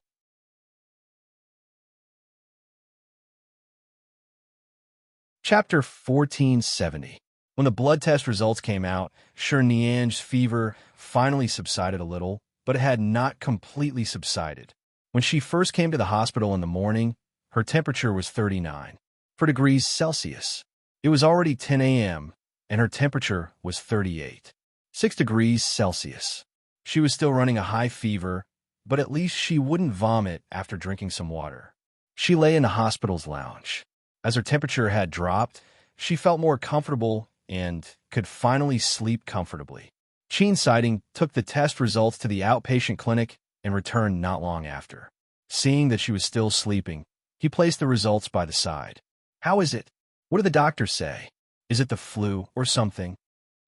A: Chapter 1470. When the blood test results came out, Sure Nianj's fever finally subsided a little, but it had not completely subsided. When she first came to the hospital in the morning, her temperature was 39 degrees Celsius. It was already 10 a.m., and her temperature was 38.6 degrees Celsius. She was still running a high fever, but at least she wouldn't vomit after drinking some water. She lay in the hospital's lounge. As her temperature had dropped, she felt more comfortable and could finally sleep comfortably. Qin's sighting took the test results to the outpatient clinic and returned not long after. Seeing that she was still sleeping, he placed the results by the side. "How is it? What do the doctors say? Is it the flu or something?"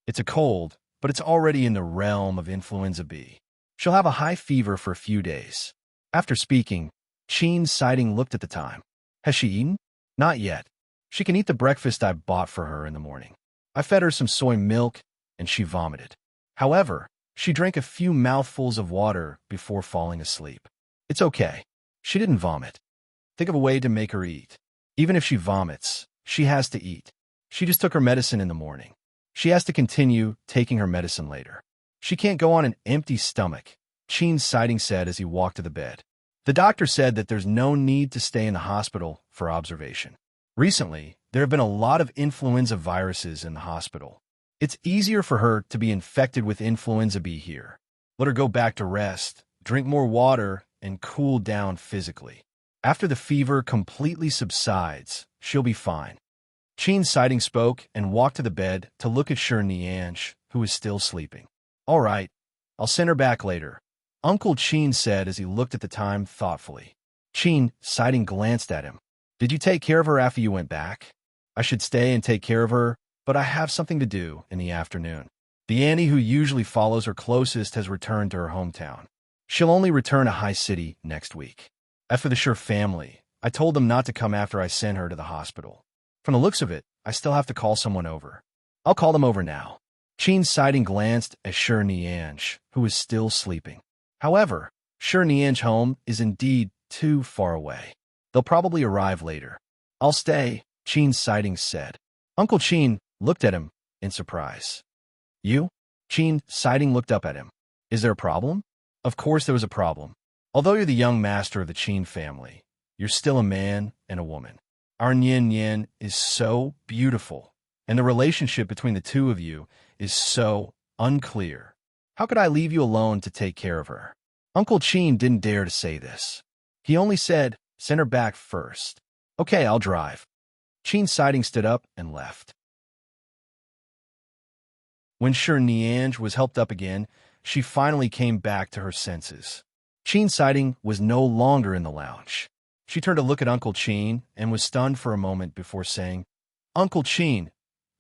A: "It's a cold, but it's already in the realm of influenza B. She'll have a high fever for a few days." After speaking, Qin's sighting looked at the time. "Has she eaten?" "Not yet. She can eat the breakfast I bought for her in the morning. I fed her some soy milk, and she vomited. However, she drank a few mouthfuls of water before falling asleep. It's okay. She didn't vomit. Think of a way to make her eat. Even if she vomits, she has to eat. She just took her medicine in the morning. She has to continue taking her medicine later. She can't go on an empty stomach," Qin's sighting said as he walked to the bed. The doctor said that there's no need to stay in the hospital for observation. Recently, there have been a lot of influenza viruses in the hospital. It's easier for her to be infected with influenza B here. Let her go back to rest, drink more water, and cool down physically. After the fever completely subsides, she'll be fine. Qin's sighting spoke and walked to the bed to look at Sure Nianj, who was still sleeping. "All right, I'll send her back later," Uncle Qin said as he looked at the time thoughtfully. Qin, sighting, glanced at him. "Did you take care of her after you went back?" "I should stay and take care of her, but I have something to do in the afternoon. The auntie who usually follows her closest has returned to her hometown. She'll only return to High City next week. As for the Sure family, I told them not to come after I sent her to the hospital. From the looks of it, I still have to call someone over. I'll call them over now." Qin's sighting glanced at Sure Nianj, who was still sleeping. However, Sure Nianj's home is indeed too far away. They'll probably arrive later. "I'll stay," Qin's sighting said. Uncle Qin looked at him in surprise. "You?" Qin sighting looked up at him. "Is there a problem?" Of course there was a problem. Although you're the young master of the Qin family, you're still a man and a woman. Our Nian Nian is so beautiful, and the relationship between the two of you is so Unclear. How could I leave you alone to take care of her? Uncle Chin didn't dare to say this. He only said, send her back first. Okay, I'll drive. Chin Siding stood up and left. When Shi Nianj was helped up again, she finally came back to her senses. Chin Siding was no longer in the lounge. She turned to look at Uncle Chin and was stunned for a moment before saying, Uncle Chin,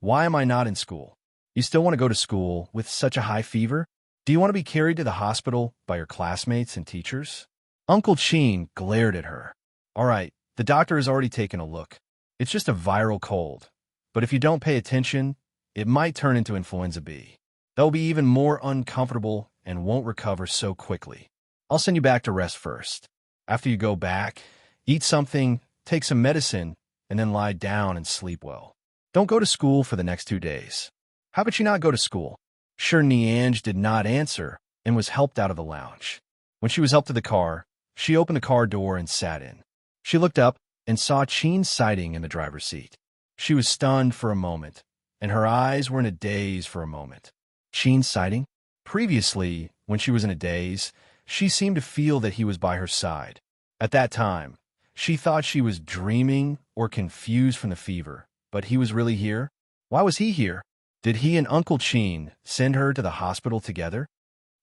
A: why am I not in school? You still want to go to school with such a high fever? Do you want to be carried to the hospital by your classmates and teachers? Uncle Chin glared at her. All right, the doctor has already taken a look. It's just a viral cold. But if you don't pay attention, it might turn into influenza B. That'll be even more uncomfortable and won't recover so quickly. I'll send you back to rest first. After you go back, eat something, take some medicine, and then lie down and sleep well. Don't go to school for the next 2 days. How could she not go to school? Shi Nianj did not answer and was helped out of the lounge. When she was helped to the car, she opened the car door and sat in. She looked up and saw Chin Siding in the driver's seat. She was stunned for a moment, and her eyes were in a daze for a moment. Chin Siding? Previously, when she was in a daze, she seemed to feel that he was by her side. At that time, she thought she was dreaming or confused from the fever, but he was really here? Why was he here? Did he and Uncle Chin send her to the hospital together?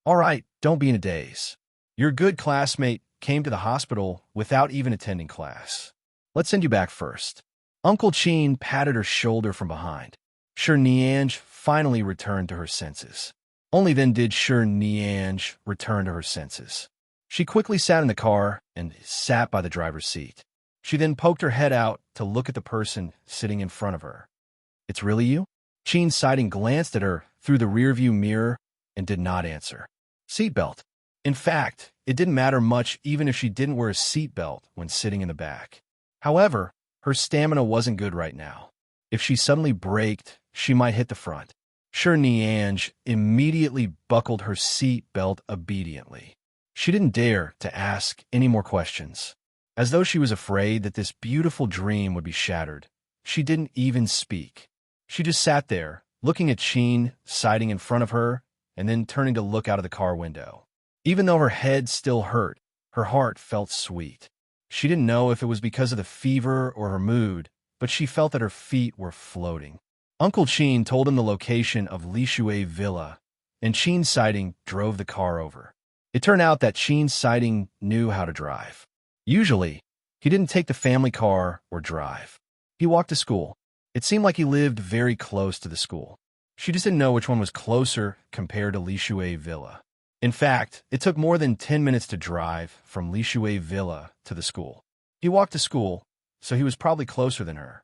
A: All right, don't be in a daze. Your good classmate came to the hospital without even attending class. Let's send you back first. Uncle Chin patted her shoulder from behind. Shi Nianj finally returned to her senses. Only then did Shi Nianj return to her senses. She quickly sat in the car and sat by the driver's seat. She then poked her head out to look at the person sitting in front of her. It's really you? Chin Siding glanced at her through the rearview mirror and did not answer. Seatbelt. In fact, it didn't matter much even if she didn't wear a seatbelt when sitting in the back. However, her stamina wasn't good right now. If she suddenly braked, she might hit the front. Shi Nianj immediately buckled her seat belt obediently. She didn't dare to ask any more questions. As though she was afraid that this beautiful dream would be shattered, she didn't even speak. She just sat there, looking at Chin Siding in front of her, and then turning to look out of the car window. Even though her head still hurt, her heart felt sweet. She didn't know if it was because of the fever or her mood, but she felt that her feet were floating. Uncle Chin told him the location of Lishui Villa, and Chin Siding drove the car over. It turned out that Chin Siding knew how to drive. Usually, he didn't take the family car or drive. He walked to school. It seemed like he lived very close to the school. She just didn't know which one was closer compared to Lishui Villa. In fact, it took more than 10 minutes to drive from Lishui Villa to the school. He walked to school, so he was probably closer than her.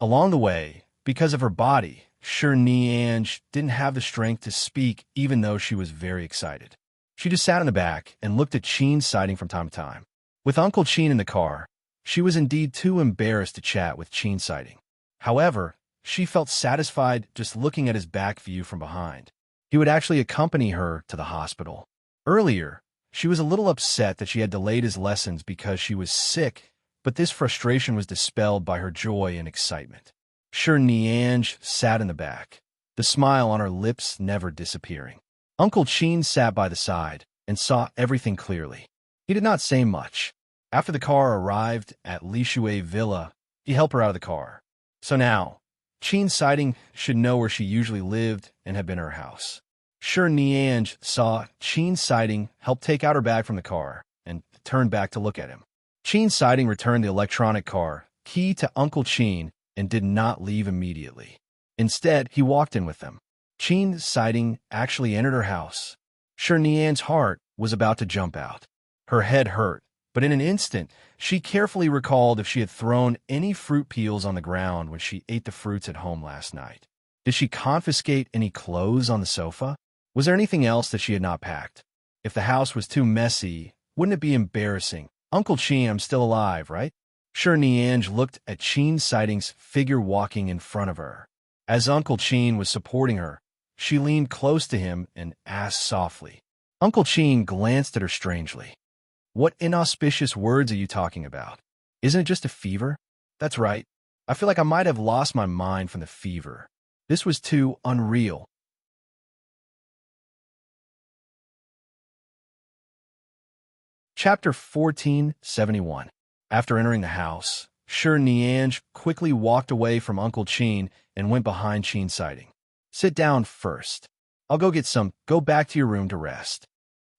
A: Along the way, because of her body, Shi Nianj didn't have the strength to speak even though she was very excited. She just sat in the back and looked at Chin Siding from time to time. With Uncle Chin in the car, she was indeed too embarrassed to chat with Chin Siding. However, she felt satisfied just looking at his back view from behind. He would actually accompany her to the hospital. Earlier, she was a little upset that she had delayed his lessons because she was sick, but this frustration was dispelled by her joy and excitement. Shi Nianj sat in the back, the smile on her lips never disappearing. Uncle Chin sat by the side and saw everything clearly. He did not say much. After the car arrived at Lishui Villa, he helped her out of the car. So now, Chin Siding should know where she usually lived and had been her house. Shi Nianj saw Chin Siding help take out her bag from the car and turned back to look at him. Chin Siding returned the electronic car key to Uncle Chin and did not leave immediately. Instead, he walked in with them. Chin Siding actually entered her house. Shi Nianj's heart was about to jump out. Her head hurt, but in an instant, she carefully recalled if she had thrown any fruit peels on the ground when she ate the fruits at home last night. Did she confiscate any clothes on the sofa? Was there anything else that she had not packed? If the house was too messy, wouldn't it be embarrassing? Uncle Chin, I'm still alive, right? Shi Nianj looked at Chin Siding's figure walking in front of her. As Uncle Chin was supporting her, she leaned close to him and asked softly. Uncle Chin glanced at her strangely. What inauspicious words are you talking about? Isn't it just a fever? That's right. I feel like I might have lost my mind from the fever. This was too unreal. Chapter 1471. After entering the house, Niange quickly walked away from Uncle Chin and went behind Chin's siding. Sit down first. I'll go get some. Go back to your room to rest.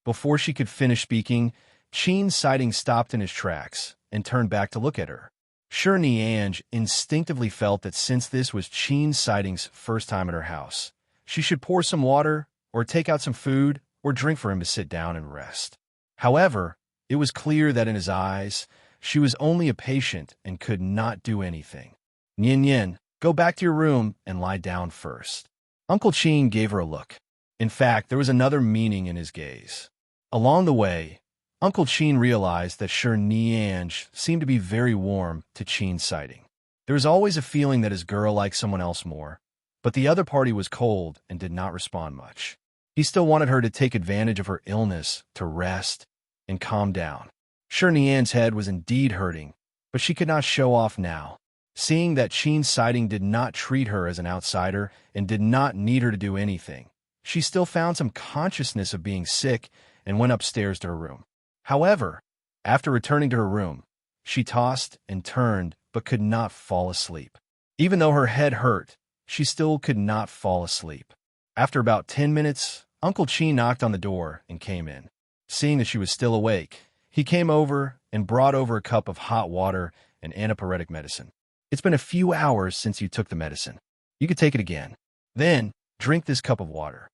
A: Before she could finish speaking, Chin's siding stopped in his tracks and turned back to look at her. Niange instinctively felt that since this was Chin's siding's first time at her house, she should pour some water or take out some food or drink for him to sit down and rest. However, it was clear that in his eyes, she was only a patient and could not do anything. Nian, go back to your room and lie down first. Uncle Chin gave her a look. In fact, there was another meaning in his gaze. Along the way, Uncle Chin realized that Niange seemed to be very warm to Chin's siding. There was always a feeling that his girl liked someone else more, but the other party was cold and did not respond much. He still wanted her to take advantage of her illness to rest and calm down. Niange's head was indeed hurting, but she could not show off now. Seeing that Chin's siding did not treat her as an outsider and did not need her to do anything, she still found some consciousness of being sick and went upstairs to her room. However, after returning to her room, she tossed and turned but could not fall asleep. Even though her head hurt, she still could not fall asleep. After about 10 minutes, Uncle Chin knocked on the door and came in. Seeing that she was still awake, he came over and brought over a cup of hot water and antipyretic medicine. It's been a few hours since you took the medicine. You could take it again. Then, drink this cup of water.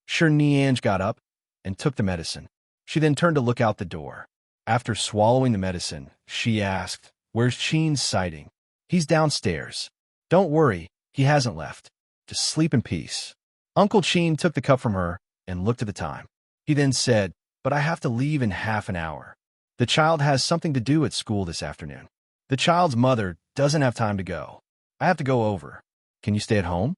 A: Niange got up and took the medicine. She then turned to look out the door. After swallowing the medicine, she asked, "Where's Chin's siding?" "He's downstairs. Don't worry, he hasn't left. Just sleep in peace." Uncle Chin took the cup from her and looked at the time. He then said, "But I have to leave in half an hour. The child has something to do at school this afternoon. The child's mother doesn't have time to go. I have to go over. Can you stay at home?"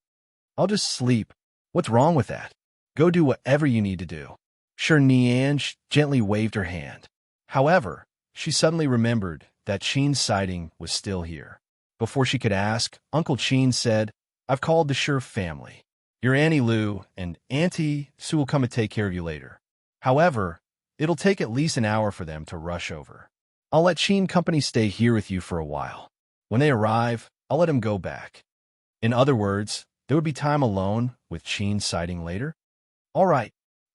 A: "I'll just sleep. What's wrong with that? Go do whatever you need to do." Niange gently waved her hand. However, she suddenly remembered that Chin's siding was still here. Before she could ask, Uncle Chin said, "I've called the Sure family. Your Auntie Lou and Auntie Sue will come and take care of you later. However, it'll take at least an hour for them to rush over. I'll let Chin Company stay here with you for a while. When they arrive, I'll let him go back." In other words, there would be time alone with Chin's siding later. "All right."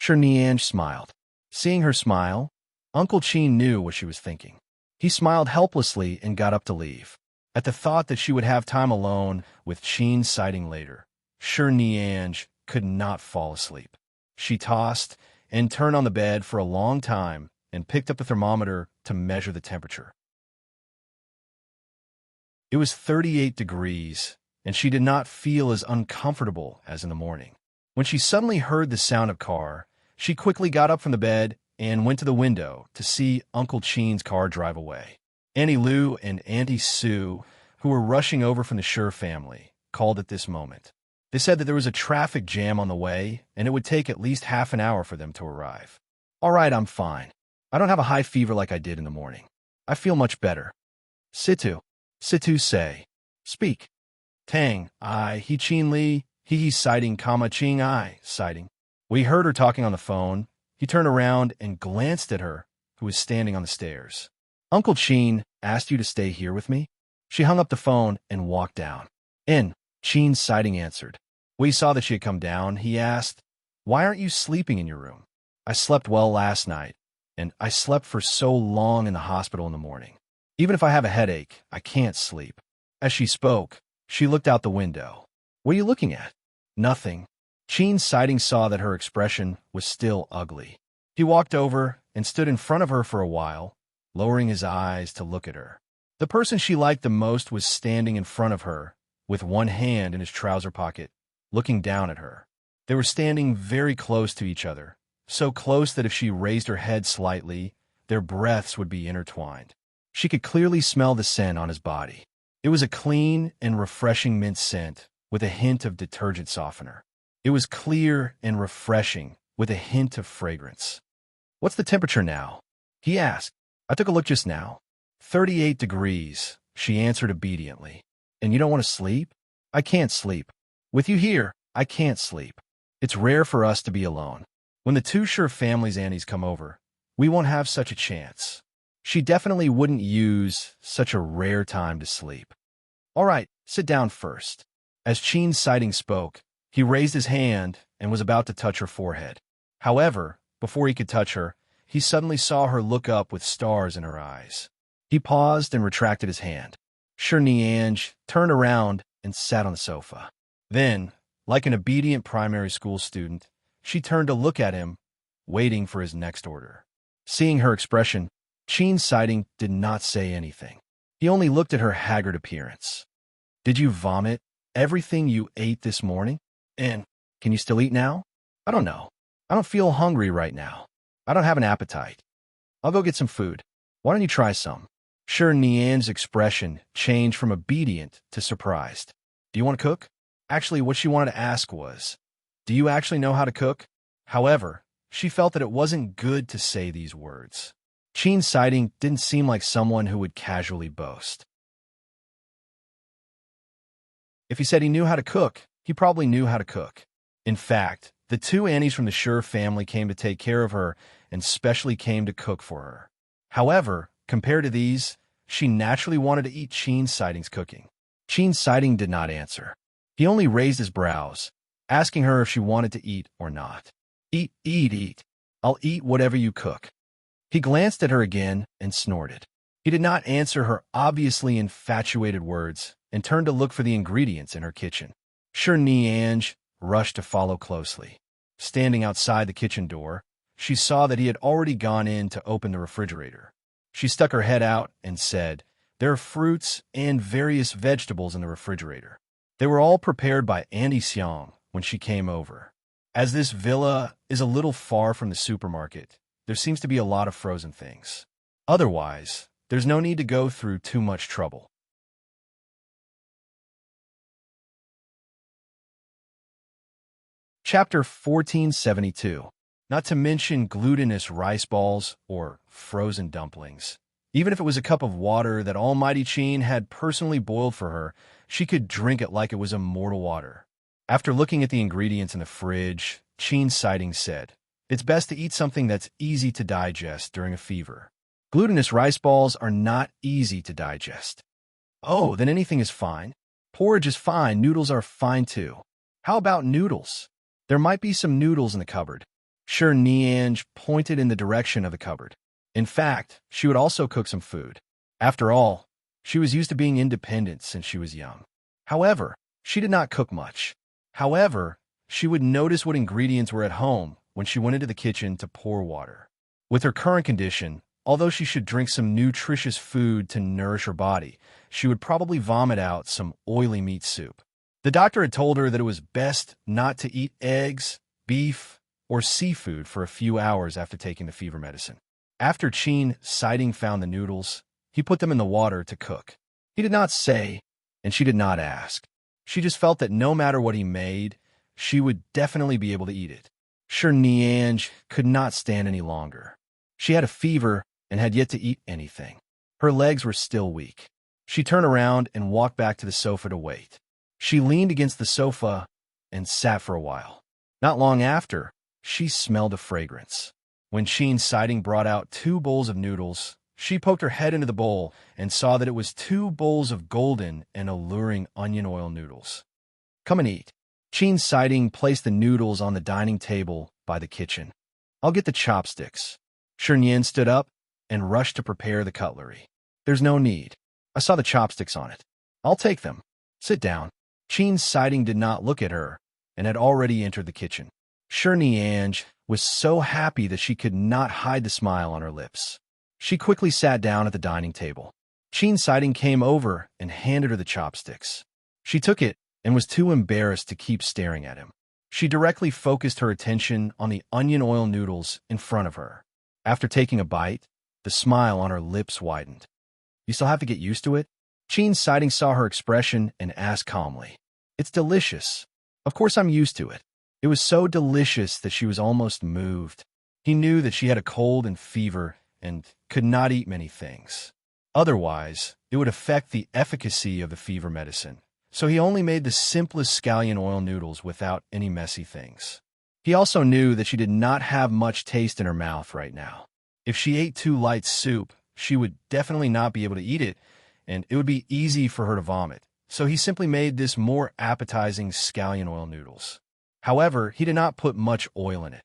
A: Niange smiled. Seeing her smile, Uncle Chin knew what she was thinking. He smiled helplessly and got up to leave. At the thought that she would have time alone with Chin's siding later, Niange could not fall asleep. She tossed and turned on the bed for a long time and picked up the thermometer to measure the temperature. It was 38 degrees, and she did not feel as uncomfortable as in the morning. When she suddenly heard the sound of car, she quickly got up from the bed and went to the window to see Uncle Chin's car drive away. Auntie Lou and Auntie Sue, who were rushing over from the Sure family, called at this moment. They said that there was a traffic jam on the way, and it would take at least half an hour for them to arrive. "All right, I'm fine. I don't have a high fever like I did in the morning. I feel much better." "Situ say. Speak." "Tang, I, he Chin Li, he siding, Ching I, siding." We heard her talking on the phone. He turned around and glanced at her, who was standing on the stairs. "Uncle Chin asked you to stay here with me?" She hung up the phone and walked down. Chin's siding answered. We saw that she had come down. He asked, "Why aren't you sleeping in your room?" "I slept well last night, and I slept for so long in the hospital in the morning. Even if I have a headache, I can't sleep." As she spoke, she looked out the window. "What are you looking at?" "Nothing." Chin's siding saw that her expression was still ugly. He walked over and stood in front of her for a while, lowering his eyes to look at her. The person she liked the most was standing in front of her, with one hand in his trouser pocket, looking down at her. They were standing very close to each other, so close that if she raised her head slightly, their breaths would be intertwined. She could clearly smell the scent on his body. It was a clean and refreshing mint scent with a hint of detergent softener. It was clear and refreshing with a hint of fragrance. "What's the temperature now?" he asked. "I took a look just now." 38 degrees, she answered obediently. "And you don't want to sleep?" "I can't sleep." With you here, I can't sleep. It's rare for us to be alone. When the two Sure family's aunties come over, we won't have such a chance. She definitely wouldn't use such a rare time to sleep. All right, sit down first. As Cheen's sighting spoke, he raised his hand and was about to touch her forehead. However, before he could touch her, he suddenly saw her look up with stars in her eyes. He paused and retracted his hand. Sure Niange turned around and sat on the sofa. Then, like an obedient primary school student, she turned to look at him, waiting for his next order. Seeing her expression, Cheen's sighting did not say anything. He only looked at her haggard appearance. Did you vomit everything you ate this morning? And can you still eat now? I don't know. I don't feel hungry right now. I don't have an appetite. I'll go get some food. Why don't you try some? Sure Nian's expression changed from obedient to surprised. Do you want to cook? Actually, what she wanted to ask was, do you actually know how to cook? However, she felt that it wasn't good to say these words. Cheen's sighting didn't seem like someone who would casually boast. If he said he knew how to cook, he probably knew how to cook. In fact, the two aunties from the Sure family came to take care of her and specially came to cook for her. However, compared to these, she naturally wanted to eat Cheen's sighting's cooking. Cheen's sighting did not answer. He only raised his brows, asking her if she wanted to eat or not. Eat, eat, eat. I'll eat whatever you cook. He glanced at her again and snorted. He did not answer her obviously infatuated words and turned to look for the ingredients in her kitchen. Sure Niange rushed to follow closely. Standing outside the kitchen door, she saw that he had already gone in to open the refrigerator. She stuck her head out and said, "There are fruits and various vegetables in the refrigerator." They were all prepared by Auntie Xiang when she came over. As this villa is a little far from the supermarket, there seems to be a lot of frozen things. Otherwise, there's no need to go through too much trouble. Chapter 1472. Not to mention glutinous rice balls or frozen dumplings. Even if it was a cup of water that Almighty Cheen had personally boiled for her, she could drink it like it was immortal water. After looking at the ingredients in the fridge, Cheen's sighting said, "It's best to eat something that's easy to digest during a fever. Glutinous rice balls are not easy to digest." "Oh, then anything is fine. Porridge is fine. Noodles are fine too. How about noodles? There might be some noodles in the cupboard." Sure Niange pointed in the direction of the cupboard. In fact, she would also cook some food. After all, she was used to being independent since she was young. However, she did not cook much. However, she would notice what ingredients were at home when she went into the kitchen to pour water. With her current condition, although she should drink some nutritious food to nourish her body, she would probably vomit out some oily meat soup. The doctor had told her that it was best not to eat eggs, beef, or seafood for a few hours after taking the fever medicine. After Cheen sighting found the noodles, he put them in the water to cook. He did not say, and she did not ask. She just felt that no matter what he made, she would definitely be able to eat it. Sure Niange could not stand any longer. She had a fever and had yet to eat anything. Her legs were still weak. She turned around and walked back to the sofa to wait. She leaned against the sofa and sat for a while. Not long after, she smelled a fragrance. When Cheen's sighting brought out 2 bowls of noodles, she poked her head into the bowl and saw that it was 2 bowls of golden and alluring onion oil noodles. "Come and eat." Cheen's sighting placed the noodles on the dining table by the kitchen. "I'll get the chopsticks." Sure Nian stood up and rushed to prepare the cutlery. "There's no need. I saw the chopsticks on it. I'll take them. Sit down." Cheen's sighting did not look at her and had already entered the kitchen. Sure Niange was so happy that she could not hide the smile on her lips. She quickly sat down at the dining table. Cheen's sighting came over and handed her the chopsticks. She took it and was too embarrassed to keep staring at him. She directly focused her attention on the onion oil noodles in front of her. After taking a bite, the smile on her lips widened. "You still have to get used to it?" Cheen's sighting saw her expression and asked calmly. "It's delicious. Of course I'm used to it." It was so delicious that she was almost moved. He knew that she had a cold and fever and could not eat many things. Otherwise, it would affect the efficacy of the fever medicine, so he only made the simplest scallion oil noodles without any messy things. He also knew that she did not have much taste in her mouth right now. If she ate too light soup, she would definitely not be able to eat it, and it would be easy for her to vomit. So he simply made this more appetizing scallion oil noodles. However, he did not put much oil in it.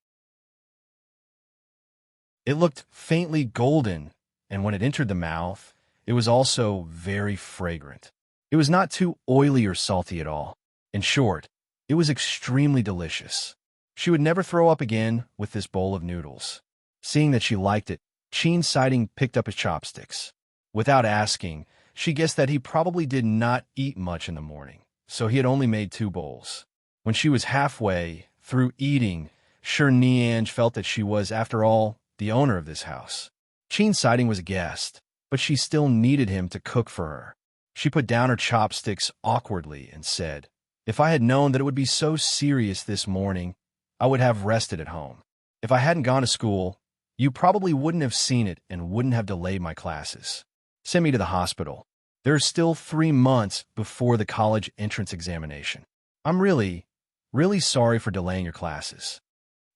A: It looked faintly golden, and when it entered the mouth, it was also very fragrant. It was not too oily or salty at all. In short, it was extremely delicious. She would never throw up again with this bowl of noodles. Seeing that she liked it, Cheen Sighting picked up his chopsticks. Without asking, she guessed that he probably did not eat much in the morning, so he had only made 2 bowls. When she was halfway through eating, Sure Nianj felt that she was, after all, the owner of this house. Cheen Sighting was a guest, but she still needed him to cook for her. She put down her chopsticks awkwardly and said, "If I had known that it would be so serious this morning, I would have rested at home. If I hadn't gone to school, you probably wouldn't have seen it and wouldn't have delayed my classes. Send me to the hospital. There's still 3 months before the college entrance examination. I'm really sorry for delaying your classes."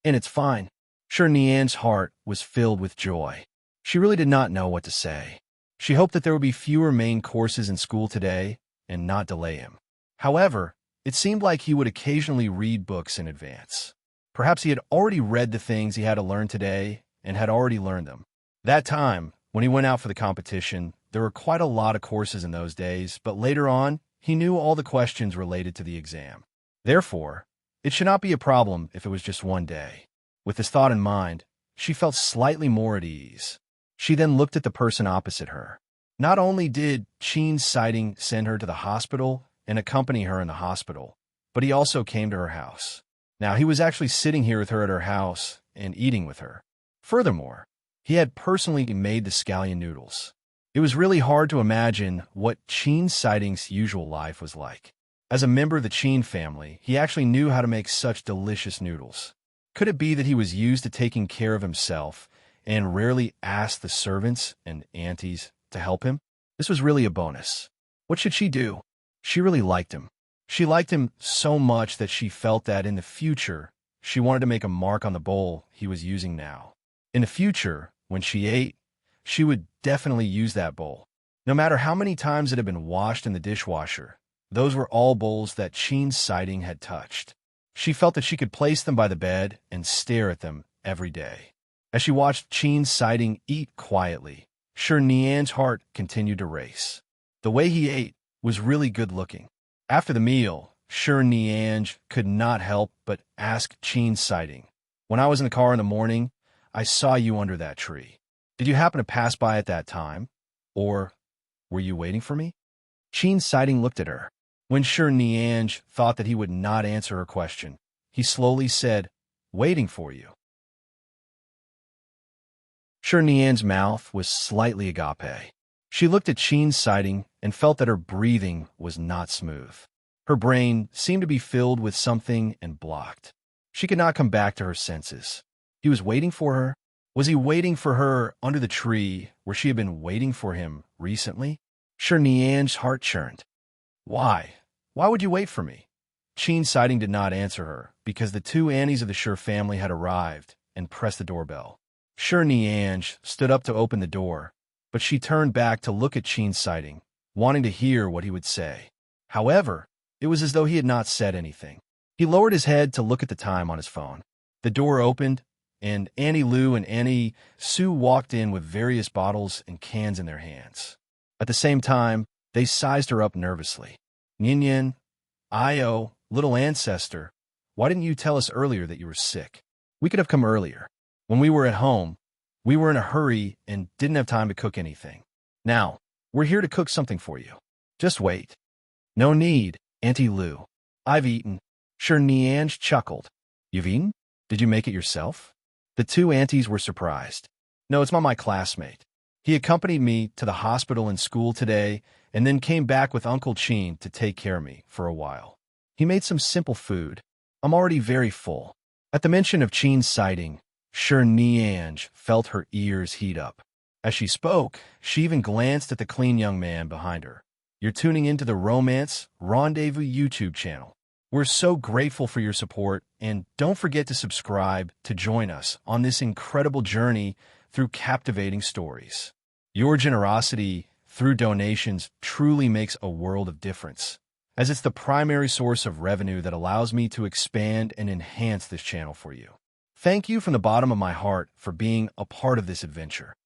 A: And it's fine. Sure Nian's heart was filled with joy. She really did not know what to say. She hoped that there would be fewer main courses in school today and not delay him. However, it seemed like he would occasionally read books in advance. Perhaps he had already read the things he had to learn today and had already learned them. That time, when he went out for the competition, there were quite a lot of courses in those days, but later on, he knew all the questions related to the exam. Therefore, it should not be a problem if it was just one day. With this thought in mind, she felt slightly more at ease. She then looked at the person opposite her. Not only did Cheen Sighting send her to the hospital and accompany her in the hospital, but he also came to her house. Now, he was actually sitting here with her at her house and eating with her. Furthermore, he had personally made the scallion noodles. It was really hard to imagine what Cheen Sighting's usual life was like. As a member of the Cheen family, he actually knew how to make such delicious noodles. Could it be that he was used to taking care of himself and rarely asked the servants and aunties to help him? This was really a bonus. What should she do? She really liked him. She liked him so much that she felt that in the future, she wanted to make a mark on the bowl he was using now. In the future, when she ate, she would definitely use that bowl. No matter how many times it had been washed in the dishwasher, those were all bowls that Cheen Sighting had touched. She felt that she could place them by the bed and stare at them every day. As she watched Cheen Sighting eat quietly, Sure Nian's heart continued to race. The way he ate was really good looking. After the meal, Sure Nianj could not help but ask Cheen Sighting, "When I was in the car in the morning, I saw you under that tree. Did you happen to pass by at that time? Or were you waiting for me?" Cheen Sighting looked at her. When Sure Nianj thought that he would not answer her question, he slowly said, "Waiting for you." Sure Nian's mouth was slightly agape. She looked at Cheen Sighting and felt that her breathing was not smooth. Her brain seemed to be filled with something and blocked. She could not come back to her senses. He was waiting for her? Was he waiting for her under the tree where she had been waiting for him recently? Sure Nian's heart churned. Why? Why would you wait for me? Cheen Sighting did not answer her because the 2 aunties of the Sure family had arrived and pressed the doorbell. Sure Nianj stood up to open the door, but she turned back to look at Cheen Sighting, wanting to hear what he would say. However, it was as though he had not said anything. He lowered his head to look at the time on his phone. The door opened, and Annie Lu and Annie Sue walked in with various bottles and cans in their hands. At the same time, they sized her up nervously. "Nyan, Io, little ancestor, why didn't you tell us earlier that you were sick? We could have come earlier. When we were at home, we were in a hurry and didn't have time to cook anything. Now, we're here to cook something for you. Just wait." "No need, Auntie Lu. I've eaten." Sure Nianj chuckled. "You've eaten? Did you make it yourself?" The 2 aunties were surprised. "No, it's my classmate. He accompanied me to the hospital and school today and then came back with Uncle Cheen to take care of me for a while. He made some simple food. I'm already very full." At the mention of Cheen Sighting, Sure Nianj felt her ears heat up. As she spoke, she even glanced at the clean young man behind her. You're tuning into the Romance Rendezvous YouTube channel. We're so grateful for your support, and don't forget to subscribe to join us on this incredible journey through captivating stories. Your generosity through donations truly makes a world of difference, as it's the primary source of revenue that allows me to expand and enhance this channel for you. Thank you from the bottom of my heart for being a part of this adventure.